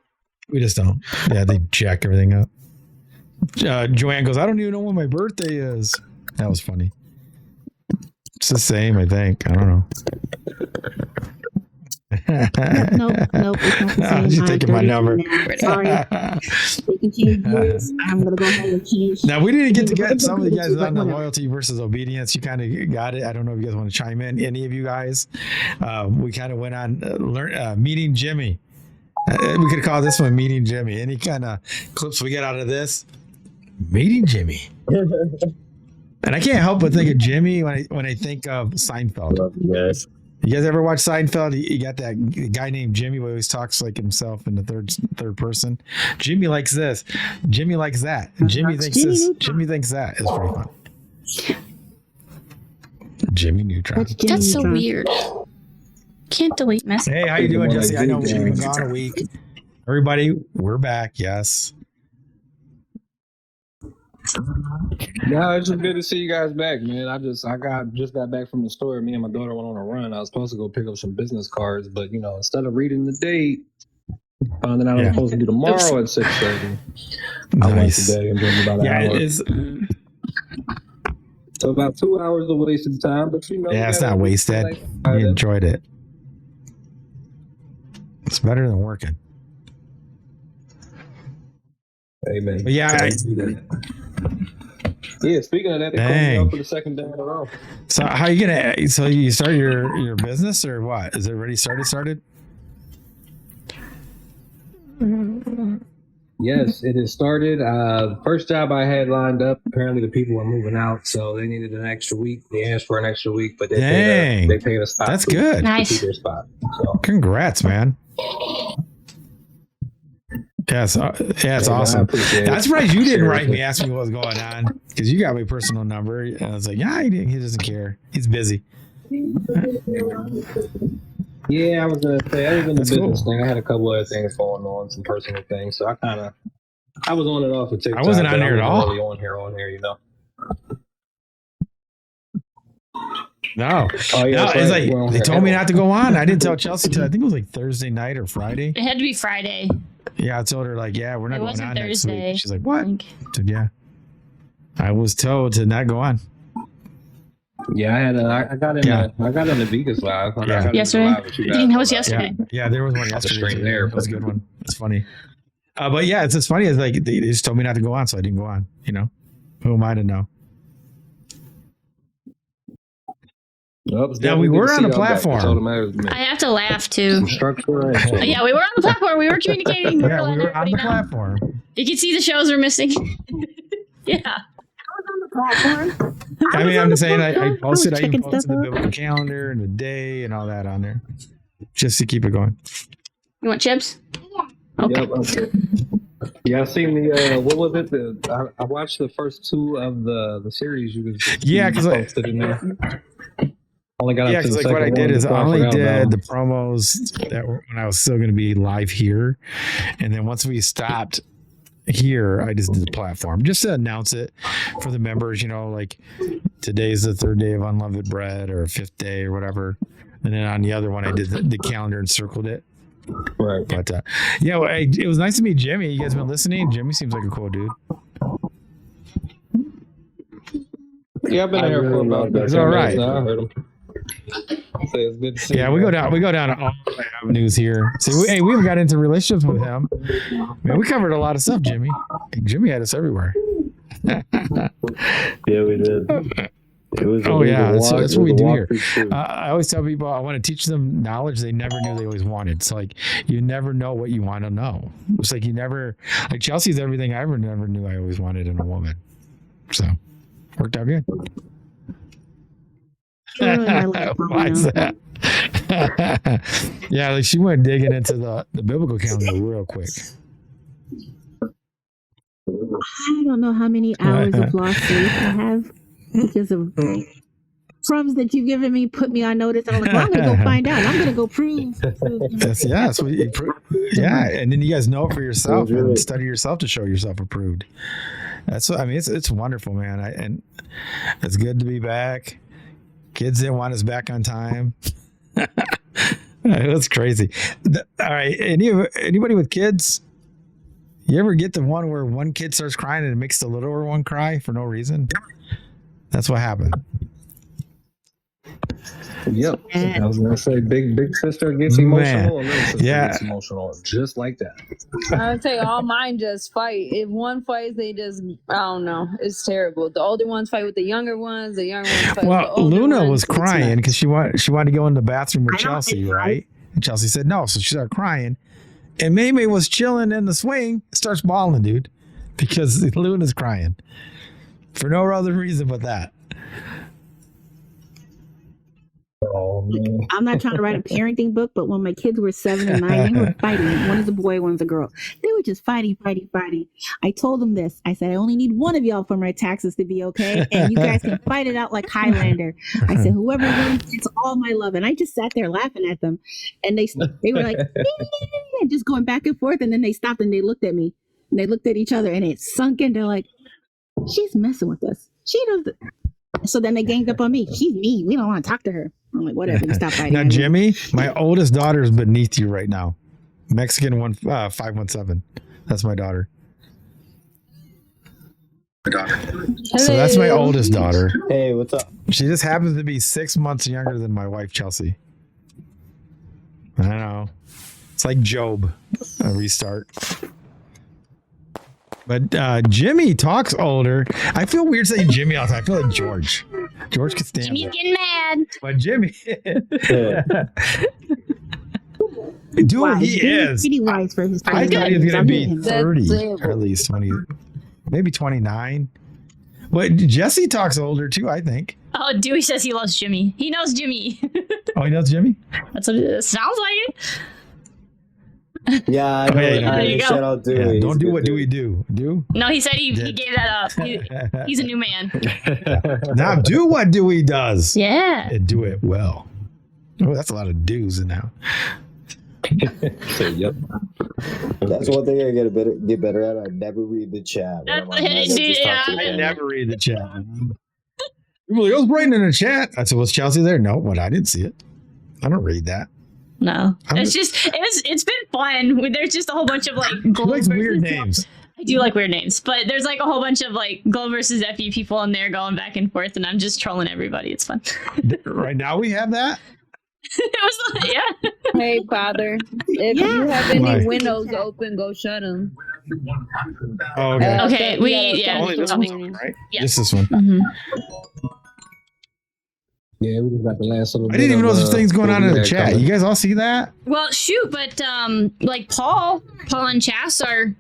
A: We just don't. Yeah. They jack everything up. Joanne goes, I don't even know when my birthday is. That was funny. It's the same, I think. I don't know.
G: Nope. It's not the same.
A: She's taking my number.
G: Sorry. We can change this. I'm gonna go ahead and change.
A: Now we didn't get to get some of the guys on the loyalty versus obedience. You kind of got it. I don't know if you guys want to chime in. Any of you guys? We kind of went on meeting Jimmy. We could call this one meeting Jimmy. Any kind of clips we get out of this? Meeting Jimmy. And I can't help but think of Jimmy when I think of Seinfeld.
F: Yes.
A: You guys ever watch Seinfeld? You got that guy named Jimmy who always talks like himself in the third person. Jimmy likes this. Jimmy likes that. Jimmy thinks this. Jimmy thinks that. It's pretty fun. Jimmy Neutron.
B: That's so weird. Can't delete messages.
A: Hey, how you doing, Jesse? I know we've been gone a week. Everybody, we're back. Yes.
K: No, it's just good to see you guys back, man. I just got back from the store. Me and my daughter went on a run. I was supposed to go pick up some business cards, but instead of reading the date, finding out I'm supposed to do tomorrow at 6:30. I went today and did about an hour.
A: It is.
K: So about 2 hours of wasted time, but
A: it's not wasted. You enjoyed it. It's better than working.
K: Amen.
A: But yeah.
K: Yeah, speaking of that, they called me up for the second day in a row.
A: So how you gonna? So you start your business or what? Is it already started?
K: Yes, it has started. First job I had lined up. Apparently, the people were moving out, so they needed an extra week. They asked for an extra week, but they paid a spot.
A: That's good.
B: Nice.
K: Their spot. So.
A: Congrats, man. Yes, it's awesome. I'm surprised you didn't write me, ask me what was going on, because you got my personal number. And I was like, yeah, he doesn't care. He's busy.
K: Yeah, I was gonna say, other than the business thing, I had a couple other things going on, some personal things. So I was on and off of TikTok.
A: I wasn't on here at all.
K: Really on here,
A: No.
K: Oh, yeah,
A: No,
K: that's
A: it's
K: right.
A: like
K: Well,
A: they told me not to go on. I didn't tell Chelsea till I think it was like Thursday night or Friday.
B: It had to be Friday.
A: Yeah, I told her like, yeah, we're not
B: It
A: going
B: wasn't
A: on next
B: Thursday.
A: week. She's like, what? I said, yeah. I was told to not go on.
K: Yeah, I got in the Vegas live.
A: Yeah.
B: Yesterday? Dang, that was yesterday.
A: Yeah, there was one yesterday.
K: stream
A: too.
K: there,
A: That was a
K: but-
A: good one. It's funny. But yeah, it's just funny. It's like they just told me not to go on, so I didn't go on. You know, who am I to know? Yeah, we were on the platform.
B: I have to laugh too.
K: Structure.
B: Yeah, we were on the platform. We were communicating.
A: Yeah, we
B: letting
A: were on
B: everybody
A: the
B: know.
A: platform.
B: You can see the shows are missing. Yeah.
G: Platform.
A: I mean, I'm just saying, I posted, I even
G: checking
A: posted
G: stuff
A: the
G: out.
A: biblical calendar and the day and all that on there, just to keep it going.
B: You want chips? Okay.
K: Yep, okay. Yeah, I seen the what was it? I watched the first two of the series you was
A: Yeah, because
K: posted in there. Only got
A: yeah,
K: up to the
A: because like what I
K: second
A: did
K: one
A: is I
K: before
A: only
K: forgot about
A: did the
K: them.
A: promos that were when I was still going to be live here, and then once we stopped here, I just did the platform just to announce it for the members. You know, like today's the third day of unleavened bread or fifth day or whatever, and then on the other one I did the calendar and circled it.
K: Right.
A: But yeah, well, it was nice to meet Jimmy. You guys been listening? Jimmy seems like a cool dude.
K: Yeah, I've been here for about
A: It's
K: 10
A: all
K: minutes
A: right.
K: now. I heard him. Say it's good to see
A: Yeah,
K: you,
A: we go
K: man.
A: down all the avenues here. See, we even got into relationships with him. Man, we covered a lot of stuff, Jimmy. Jimmy had us everywhere.
E: Yeah, we did. It was
A: Oh yeah, that's what we do here.
E: Too.
A: I always tell people I want to teach them knowledge they never knew they always wanted. It's like you never know what you want to know. It's like you never, like Chelsea's everything I never knew I always wanted in a woman. So worked out good. Why is that? Yeah, like she went digging into the biblical calendar real quick.
G: I don't know how many hours of lost sleep I have because of crumbs that you've given me. Put me on notice. I'm like, well, I'm gonna go find out. I'm gonna go prove.
A: That's what yeah, and then you guys know it for yourself and study yourself to show yourself approved. That's what I mean. It's wonderful, man. And it's good to be back. Kids didn't want us back on time. That's crazy. All right, anybody with kids? You ever get the one where one kid starts crying and it makes the littler one cry for no reason? That's what happened.
K: Yep. I was gonna say big sister gets emotional and little sister gets emotional. Just like that.
L: I would say all mine just fight. If one fights, they just I don't know. It's terrible. The older ones fight with the younger ones. The younger ones fight with the older
A: Luna
L: ones.
A: was
L: It's
A: crying because she wanted to go in the bathroom with
G: I don't
A: Chelsea,
G: think so.
A: right? And Chelsea said no, so she started crying. And Maymay was chilling in the swing, starts bawling, dude, because Luna's crying for no other reason but that.
K: Oh man.
G: I'm not trying to write a parenting book, but when my kids were 7 and 9, they were fighting. One is a boy, one's a girl. They were just fighting. I told them this. I said, I only need one of y'all for my taxes to be okay, and you guys can fight it out like Highlander. I said, whoever wins, it's all my love. And I just sat there laughing at them, and they were like, just going back and forth, and then they stopped and they looked at me, and they looked at each other, and it sunk in. They're like, she's messing with us. She does. So then they ganged up on me. She's mean. We don't want to talk to her. I'm like, whatever. We stop fighting.
A: Now, Jimmy, my oldest daughter is beneath you right now. Mexican 517. That's my daughter. So that's my oldest daughter.
E: Hey, what's up?
A: She just happens to be 6 months younger than my wife, Chelsea. I don't know. It's like Job, a restart. But Jimmy talks older. I feel weird saying Jimmy all the time. I feel like George. George Costanza.
B: Jimmy's getting mad.
A: But Jimmy. Dude,
G: Wow,
A: he is.
G: Pretty wise for his
A: I thought he was going to be 30
L: That's
A: or at least when he, maybe 29. But Jesse talks older too, I think.
B: Oh, Dewey says he loves Jimmy. He knows Jimmy.
A: Oh, he knows Jimmy?
B: That's what it sounds like it.
E: Yeah, I know.
A: Okay,
B: there you go.
E: Shout out Dewey.
A: Yeah,
E: He's
A: don't do
E: good
A: what
E: dude.
A: Dewey do. Do?
B: No, he said he
A: Yeah.
B: gave that up. He's a new man.
A: Now do what Dewey does.
B: Yeah.
A: And do it well. Oh, that's a lot of do's in now.
K: Yep.
E: That's one thing I gotta get better at. I never read the chat. when I'm on
B: That's
E: message,
B: it,
E: just talk to
B: yeah.
E: the
A: I
E: camera.
A: never read the chat. Well, it was writing in the chat. I said, was Chelsea there? No, but I didn't see it. I don't read that.
B: No, it's been fun. There's just a whole bunch of like gold
A: likes weird names.
B: I do like weird names, but there's like a whole bunch of like gold versus FE people in there going back and forth, and I'm just trolling everybody. It's fun.
A: Right now we have that.
B: It was like, yeah.
L: Hey, Father, if you have any windows open, go shut them.
A: Oh, okay.
B: Okay,
A: only this one, right?
B: Yeah.
A: Just this one.
B: Mm-hmm.
K: Yeah, we just got the last little.
A: I didn't even know there's things going on in the chat.
K: coming.
A: You guys all see that?
B: Well, shoot, but like Paul and Chas are.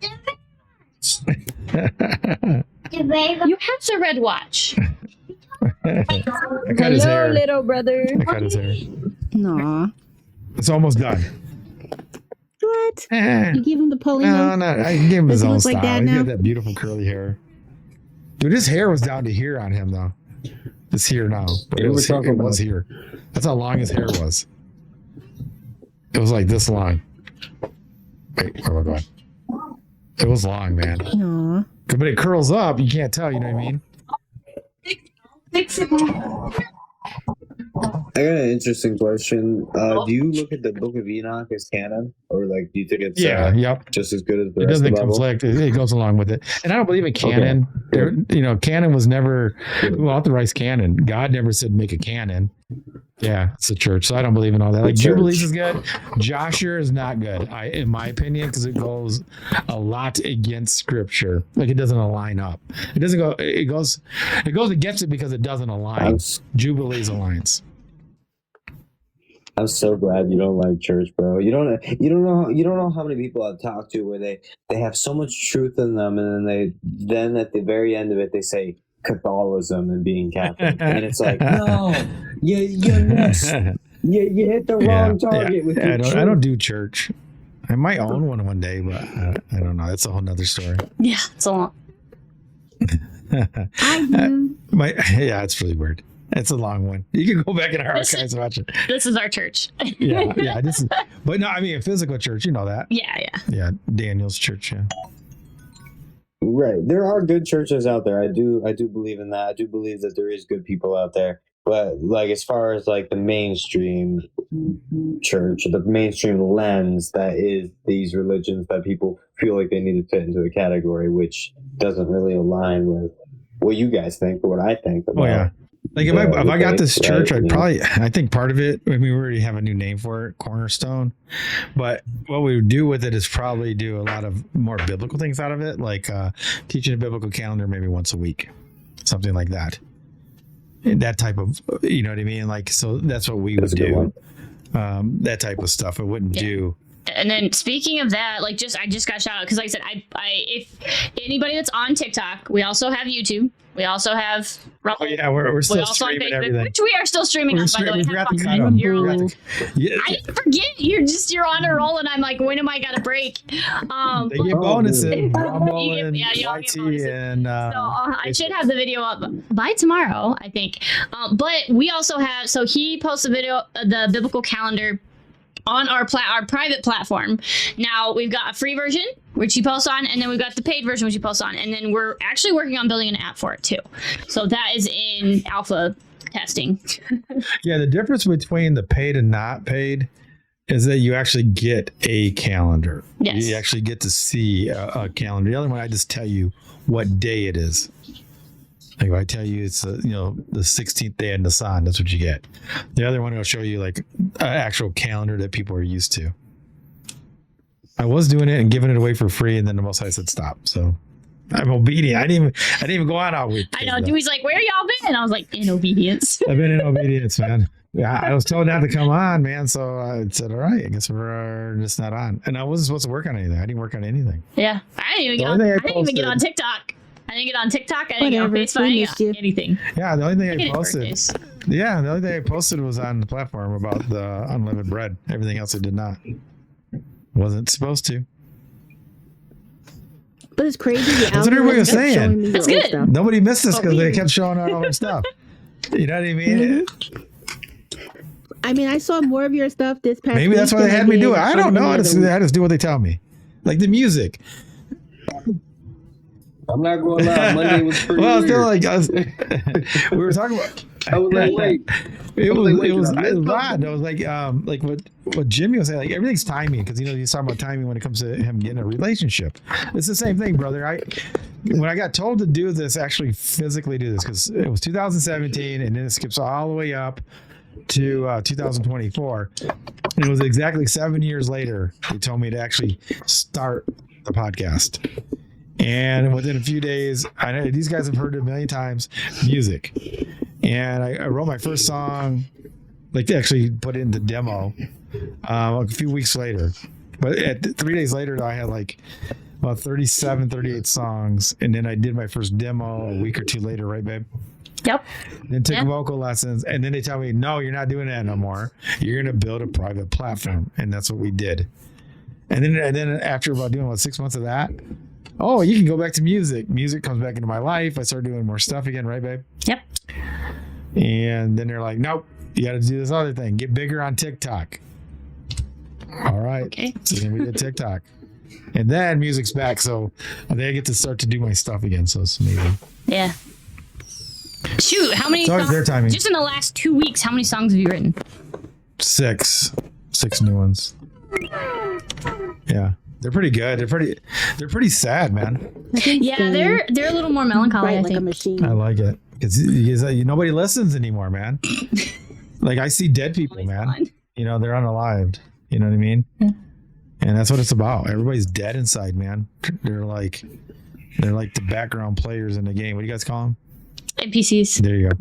B: You have the red watch.
A: I cut his hair.
L: Little brother.
A: I cut his hair.
G: Aw.
A: It's almost done.
G: What?
A: Eh.
G: You give him the Paulino?
A: No, I gave him his
G: Does he
A: own
G: look
A: style.
G: like that
A: He's
G: now?
A: got that beautiful curly hair. Dude, his hair was down to here on him, though. It's here now. But
K: Yeah,
A: it
K: we're
A: was
K: talking about-
A: here. That's how long his hair was. It was like this long. Wait, where am I going? It was long, man.
G: Aw.
A: But it curls up. You can't tell, you know what I mean?
E: I got an interesting question. Do you look at the Book of Enoch as canon, or like do you think it's
A: Yep.
E: just as good as the
A: It
E: rest of
A: doesn't
E: the Bible?
A: conflict. It goes along with it. And I don't believe in canon. Canon was never who authorized canon. God never said make a canon. Yeah, it's the church. So I don't believe in all that. Like Jubilees is good. Joshua is not good, in my opinion, because it goes a lot against scripture. Like it doesn't align up. It doesn't go. It goes against it because it doesn't align. Jubilees aligns.
E: I'm so glad you don't like church, bro. You don't know how many people I've talked to where they have so much truth in them, and then at the very end of it they say Catholicism and being Catholic, and it's like no, you hit the wrong target with your
A: I don't do church. I might own one day, but I don't know. That's a whole nother story.
B: Yeah, it's a lot.
G: I do.
A: Yeah, it's really weird. It's a long one. You can go back in our archives and watch it.
B: This is our church.
A: Yeah. But no, I mean a physical church. You know that.
B: Yeah.
A: Daniel's church. Yeah.
E: Right. There are good churches out there. I do believe in that. I do believe that there is good people out there. But like as far as like the mainstream church, the mainstream lens that is these religions that people feel like they need to fit into a category, which doesn't really align with what you guys think or what I think about.
A: Oh yeah. Like if I got this church, I think part of it, I mean, we already have a new name for it, Cornerstone. But what we would do with it is probably do a lot of more biblical things out of it, like teaching a biblical calendar maybe once a week, something like that. That type of, you know what I mean? Like, so that's what we would do. That type of stuff. I wouldn't do.
B: And then speaking of that, like I just got shout out because like I said, if anybody that's on TikTok, we also have YouTube. We also have
A: Oh yeah, we're still streaming everything.
B: which we are still streaming on, by the way.
A: We forgot to cut them.
B: I forget you're on a roll, and I'm like, when am I gonna break?
A: They get bonuses. Rumble and
B: y'all get
A: YT
B: bonuses.
A: and
B: So I should have the video up by tomorrow, I think. But we also have. So he posts a video, the biblical calendar, on our private platform. Now we've got a free version, which you post on, and then we've got the paid version, which you post on, and then we're actually working on building an app for it too. So that is in alpha testing.
A: Yeah, the difference between the paid and not paid is that you actually get a calendar.
B: Yes.
A: You actually get to see a calendar. The other one, I just tell you what day it is. Like if I tell you it's the 16th day in the sun, that's what you get. The other one will show you like an actual calendar that people are used to. I was doing it and giving it away for free, and then the Most High said stop. So I'm obedient. I didn't even go out all week.
B: I know. Dewey's like, where y'all been? And I was like, in obedience.
A: I've been in obedience, man. Yeah, I was told not to come on, man. So I said, all right, I guess we're just not on. And I wasn't supposed to work on anything. I didn't work on anything.
B: Yeah, I didn't even get on TikTok. I didn't get on TikTok. I didn't get on Facebook. I didn't get on anything.
A: Yeah, the only thing I posted. Yeah, the only thing I posted was on the platform about the unlimited bread. Everything else I did not. Wasn't supposed to.
G: But it's crazy.
A: That's what everybody was saying.
B: That's good.
A: Nobody missed us because they kept showing all our stuff. You know what I mean?
G: I mean, I saw more of your stuff this past
A: Maybe that's why they had me do it. I don't know. I just do what they tell me. Like the music.
K: I'm not going to lie. Monday was pretty
A: Well,
K: weird.
A: still like us. We were talking about.
K: I was like, wait.
A: It was odd. I was like what Jimmy was saying. Like everything's timing because he's talking about timing when it comes to him getting a relationship. It's the same thing, brother. When I got told to do this, actually physically do this, because it was 2017, and then it skips all the way up to 2024. And it was exactly 7 years later they told me to actually start the podcast. And within a few days, I know these guys have heard it a million times, music. And I wrote my first song, like they actually put it in the demo a few weeks later. But 3 days later, I had like about 37, 38 songs. And then I did my first demo a week or two later, right, babe?
B: Yep.
A: Then took vocal lessons. And then they tell me, no, you're not doing that no more. You're going to build a private platform. And that's what we did. And then after about doing 6 months of that, oh, you can go back to music. Music comes back into my life. I start doing more stuff again, right, babe?
B: Yep.
A: And then they're like, nope, you got to do this other thing. Get bigger on TikTok. All right.
B: Okay.
A: So then we did TikTok. And then music's back. So then I get to start to do my stuff again. So it's amazing.
B: Yeah. Shoot, how many
A: It's always their timing.
B: Just in the last 2 weeks, how many songs have you written?
A: 6 new ones. Yeah. They're pretty good. They're pretty sad, man.
B: Yeah, they're a little more melancholy, I
G: like
B: think.
G: a machine.
A: I like it. Because nobody listens anymore, man. Like I see dead people, man.
B: Fun.
A: They're unalived. You know what I mean?
B: Yeah.
A: And that's what it's about. Everybody's dead inside, man. They're like the background players in the game. What do you guys call them?
B: NPCs.
A: There you go.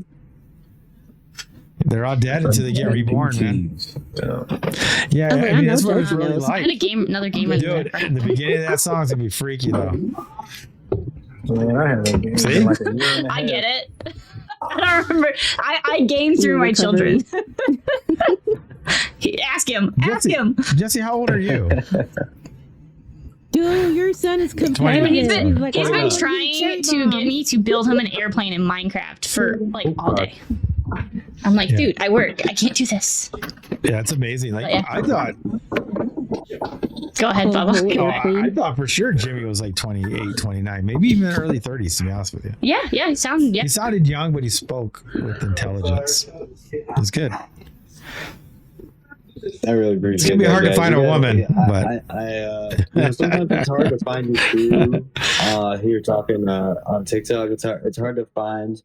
A: They're all dead until they get reborn, man. Yeah,
G: Okay,
A: I mean
G: I
A: that's
G: know
A: what it's
G: George
A: really
G: knows.
B: I
A: like.
B: had another game.
A: Dude, the beginning of that song's gonna be freaky though.
H: Man, I haven't gamed
A: See?
H: in like a year and a half.
B: I get it. I don't remember. I game through my children. Ask him.
A: Jesse, how old are you?
G: Dude, your son is competitive.
B: He's been
G: like,
B: trying
G: cherry
B: to
G: bomb.
B: get me to build him an airplane in Minecraft for like all day. I'm like, dude, I work. I can't do this.
A: Yeah, it's amazing. Like
B: Yeah.
A: I thought.
B: Go ahead, Bubba.
A: I thought for sure Jimmy was like 28, 29, maybe even early 30s, to be honest with you.
B: Yeah, he sounded. Yeah.
A: He sounded young, but he spoke with intelligence. It was good.
E: I really appreciate it.
A: It's gonna be hard to find a woman, but
E: sometimes it's hard to find you too. Here talking on TikTok, it's hard to find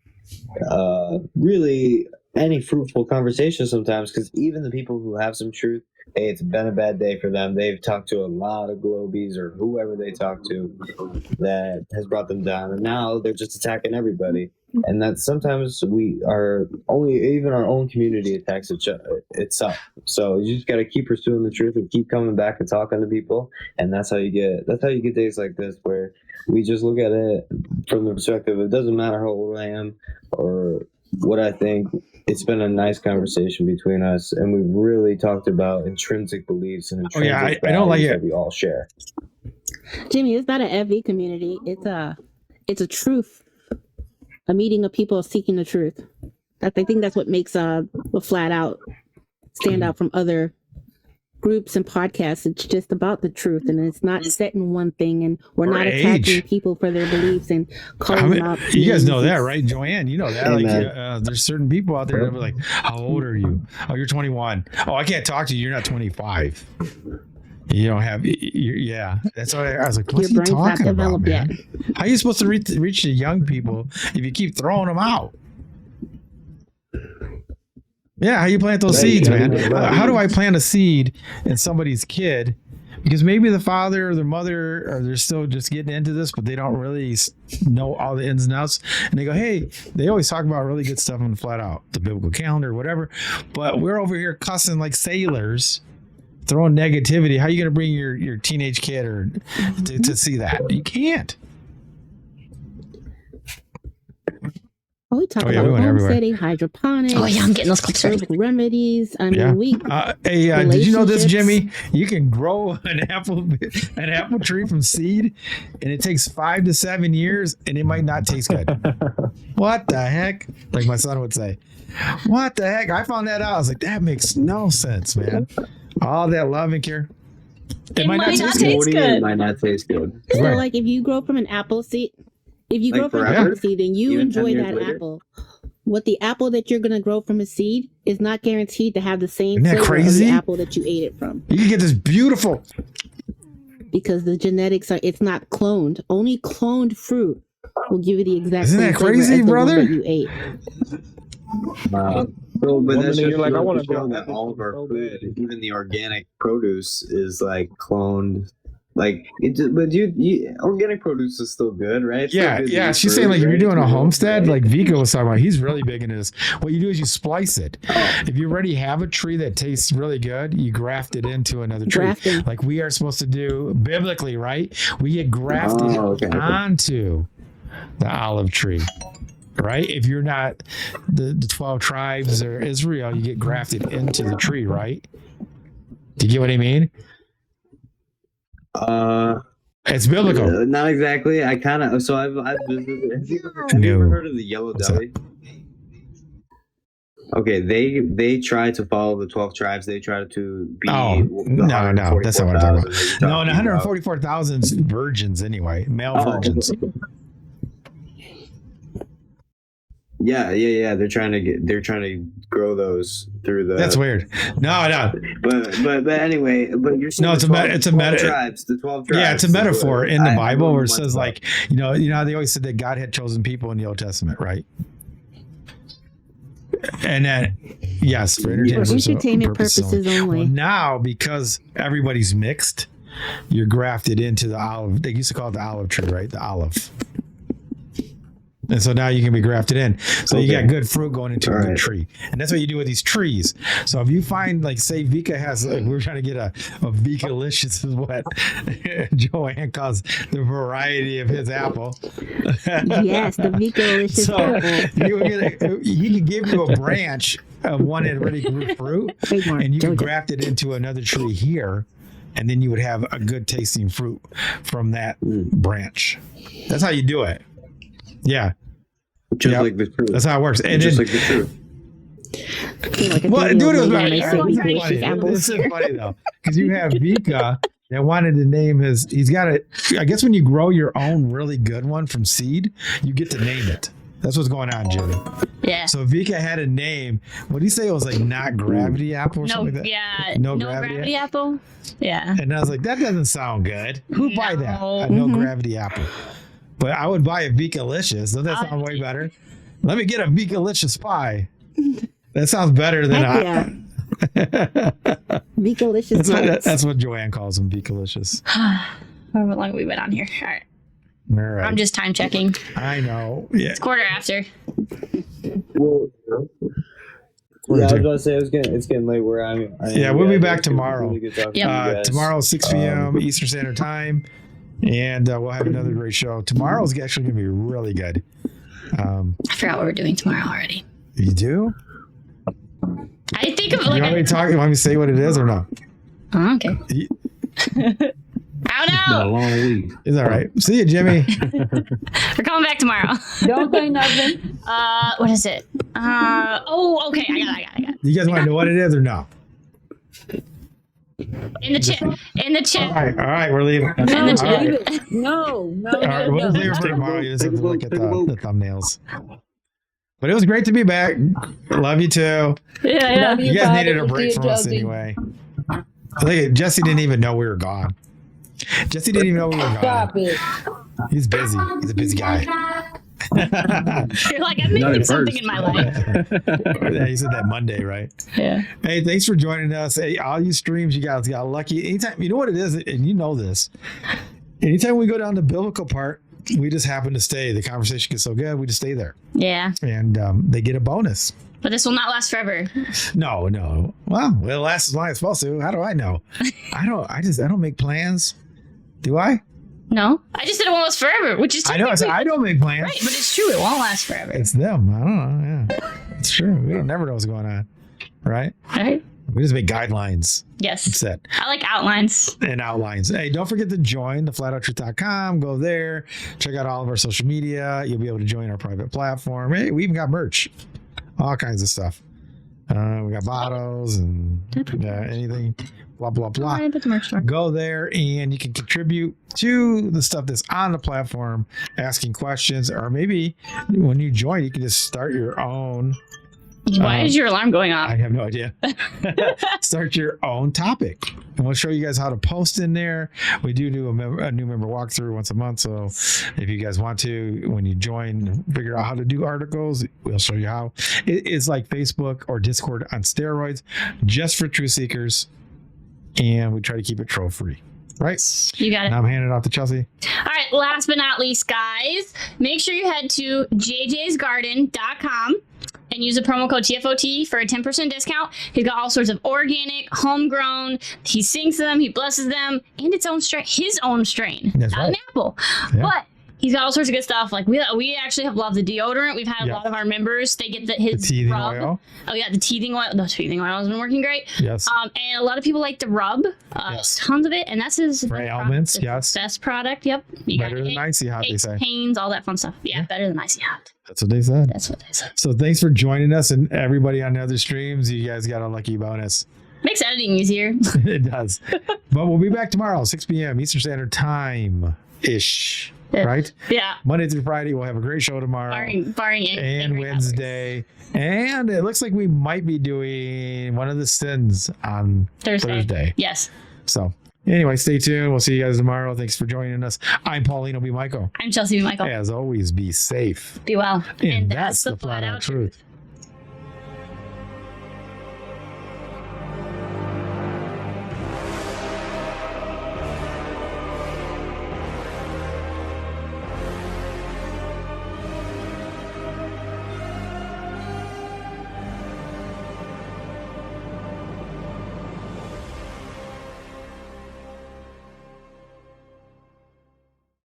E: really any fruitful conversation sometimes, because even the people who have some truth, hey, it's been a bad day for them. They've talked to a lot of globies or whoever they talk to that has brought them down, and now they're just attacking everybody. And that sometimes we are even our own community attacks itself. So you just got to keep pursuing the truth and keep coming back and talking to people, and that's how you get days like this where we just look at it from the perspective of it doesn't matter how old I am or what I think. It's been a nice conversation between us, and we've really talked about intrinsic beliefs and intrinsic
A: I don't like
E: values
A: it.
E: that we all share.
G: Jimmy, it's not an FV community. It's a truth. A meeting of people seeking the truth. I think that's what makes a Flat Out stand out from other groups and podcasts. It's just about the truth, and it's not set in one thing, and we're
A: Or
G: not
A: age.
G: attacking people for their beliefs and calling them out.
A: you guys know
G: names.
A: that, right, Joanne? You know that. Like, there's certain people out there that are like, "How old are you? Oh, you're 21. Oh, I can't talk to you. You're not 25. You don't have. Yeah, that's why I was like, "What's he
G: Your brain's not
A: talking about,
G: developed
A: man?
G: yet.
A: How are you supposed to reach the young people if you keep throwing them out?" Yeah, how you plant those seeds, man? How do I plant a seed in somebody's kid? Because maybe the father or the mother, or they're still just getting into this, but they don't really know all the ins and outs. And they go, hey, they always talk about really good stuff on the Flat Out, the biblical calendar, whatever. But we're over here cussing like sailors, throwing negativity. How are you going to bring your teenage kid or to see that? You can't.
G: Oh, we talk
A: we
G: about
A: went everywhere.
G: homesteading, hydroponics.
B: Oh yeah, I'm getting those clips ready.
G: herbal remedies. I mean,
A: Yeah. Hey, did you know this,
G: relationships.
A: Jimmy? You can grow an apple tree from seed, and it takes 5 to 7 years, and it might not taste good. What the heck? Like my son would say. What the heck? I found that out. I was like, that makes no sense, man. All that love and care. It might not taste good.
E: It might not taste good.
G: So,
A: Right.
G: like, if you grow from an apple seed, If you grow
F: Like
G: from
F: forever?
G: a seed and you
F: Even 10
G: enjoy
F: years
G: that
F: later?
G: apple, what the apple that you're going to grow from a seed is not guaranteed to have the same
A: Isn't that
G: flavor
A: crazy?
G: of the apple that you ate it from.
A: You can get this beautiful.
G: Because the genetics are, it's not cloned. Only cloned fruit will give you the exact
A: Isn't
G: same
A: that
G: flavor
A: crazy,
G: as the one
A: brother?
G: that you ate.
E: So, but that's just
K: you're like, I want to
E: show
K: grow
E: that all of our
K: so
E: food,
K: bad.
E: even the organic produce, is like cloned. Like it, but organic produce is still good, right? It's still
A: Yeah,
E: good to
A: yeah.
E: eat
A: She's
E: fruit,
A: saying like if you're
E: right?
A: doing a
E: Real,
A: homestead,
E: right?
A: like Vika was talking about, he's really big into this. What you do is you splice it. If you already have a tree that tastes really good, you graft it into another tree.
G: Grafting.
A: Like we are supposed to do biblically, right? We get grafted onto the olive tree. Right? If you're not the 12 tribes or Israel, you get grafted into the tree, right? Do you get what I mean? It's biblical.
F: Not exactly. I kind of. So I've visited. Have you ever heard of the yellow deli? Okay, they try to follow the 12 tribes. They try to be.
A: No, that's not what I'm talking about. No, 144,000 virgins anyway, male virgins.
F: Yeah. They're trying to grow those through the.
A: That's weird. No.
F: But anyway, but you're saying
A: it's a meta.
F: Tribes, the 12 tribes.
A: Yeah, it's a metaphor in the Bible where it says like, you know how they always said that God had chosen people in the Old Testament, right? And then, yes, for entertainment purposes only. Well, now, because everybody's mixed, you're grafted into the olive. They used to call it the olive tree, right? The olive. And so now you can be grafted in. So you got good fruit going into a good tree. And that's what you do with these trees. So if you find, like, say Vika has, like, we're trying to get a Vika-licious is what Joanne calls the variety of his apple.
G: Yes, the Vika-licious apple.
A: He can give you a branch of one that already grew fruit, and you can graft it into another tree here, and then you would have a good tasting fruit from that branch. That's how you do it. Yeah.
F: Just like the truth.
A: That's how it works. And
F: just
A: then,
F: like the truth.
A: Well, dude, it was funny. This is funny though, because you have Vika that wanted to name he's got it. I guess when you grow your own really good one from seed, you get to name it. That's what's going on, Jimmy.
B: Yeah.
A: So Vika had a name. What did he say? It was like not gravity apple or something like that?
B: Yeah.
A: No
B: gravity apple. Yeah.
A: And I was like, that doesn't sound good. Who'd buy that? A no gravity apple. But I would buy a Vika-licious. Doesn't that sound way better? Let me get a Vika-licious pie. That sounds better than
G: Vika-licious.
A: That's what Joanne calls them, Vika-licious.
B: However long we went on here. All right.
A: All right.
B: I'm just time checking.
A: I know. Yeah.
B: It's 1:15.
F: Well, yeah, I was about to say it's getting late where I am.
A: Yeah, we'll be back tomorrow.
B: Yep.
A: Tomorrow, 6 p.m. Eastern Standard Time. And we'll have another great show. Tomorrow's actually going to be really good.
B: I forgot what we're doing tomorrow already.
A: You do?
B: I think of
A: You want me to talk? You want me to say what it is or no?
B: Oh, okay. I don't know.
K: A long week.
A: It's all right. See you, Jimmy.
B: We're coming back tomorrow.
L: Don't say nothing.
B: What is it? Okay. I got it.
A: You guys want to know what it is or no?
B: In the chat.
A: All right, we're leaving.
B: In the chat.
L: Right. No.
A: All right, we'll leave for tomorrow. You just have to look at the thumbnails. But it was great to be back. Love you too.
B: Yeah.
A: You guys needed a break from us anyway. I think Jesse didn't even know we were gone. Jesse didn't even know we were gone.
L: Stop it.
A: He's busy. He's a busy guy.
B: You're like, I'm making something in my life.
A: Yeah, you said that Monday, right?
B: Yeah.
A: Hey, thanks for joining us. Hey, all you streams, you guys got lucky. Anytime, you know what it is, and you know this. Anytime we go down the biblical part, we just happen to stay. The conversation gets so good, we just stay there.
B: Yeah.
A: And they get a bonus.
B: But this will not last forever.
A: No. Well, it'll last as long as it's supposed to. How do I know? I don't make plans. Do I?
B: No, I just said it won't last forever, which is
A: I know. I don't make plans.
B: Right, but it's true. It won't last forever.
A: It's them. I don't know. Yeah, it's true. We don't never know what's going on, right?
B: Right.
A: We just make guidelines.
B: Yes.
A: That's it.
B: I like outlines.
A: And outlines. Hey, don't forget to join theflatoutruth.com. Go there. Check out all of our social media. You'll be able to join our private platform. Hey, we even got merch. All kinds of stuff. We got bottles and anything, blah, blah, blah. Go there and you can contribute to the stuff that's on the platform, asking questions, or maybe when you join, you can just start your own.
B: Why is your alarm going off?
A: I have no idea. Start your own topic. And we'll show you guys how to post in there. We do a new member walkthrough once a month. So if you guys want to, when you join, figure out how to do articles, we'll show you how. It's like Facebook or Discord on steroids, just for truth seekers. And we try to keep it troll free. Right?
B: You got it.
A: Now I'm handing it off to Chelsey.
B: All right. Last but not least, guys, make sure you head to jjsgarden.com and use the promo code TFOT for a 10% discount. He's got all sorts of organic, homegrown. He sinks them, he blesses them, and his own strain.
A: That's
B: not
A: right.
B: an apple.
A: Yeah.
B: But he's got all sorts of good stuff. Like we actually have loved the deodorant. We've had a lot of our members. They get his
A: the teething
B: rub.
A: oil.
B: Oh yeah, the teething oil. The teething oil has been working great.
A: Yes.
B: And a lot of people like the rub. Tons of it, and that's his
A: for ailments. Yes.
B: Best product. Yep.
A: Better than Icy Hot, they say.
B: Pains, all that fun stuff. Yeah, better than Icy Hot.
A: That's what they said.
B: That's what they said.
A: So thanks for joining us, and everybody on the other streams. You guys got a lucky bonus.
B: Makes editing easier.
A: It does. But we'll be back tomorrow, 6 p.m. Eastern Standard Time ish. Right?
B: Yeah.
A: Monday through Friday, we'll have a great show tomorrow.
B: Barring
A: and Wednesday. And it looks like we might be doing one of the sins on Thursday.
B: Yes.
A: So anyway, stay tuned. We'll see you guys tomorrow. Thanks for joining us. I'm Paulino B Michael.
B: I'm Chelsey B Michael.
A: As always, be safe.
B: Be well.
A: And that's the flat out truth.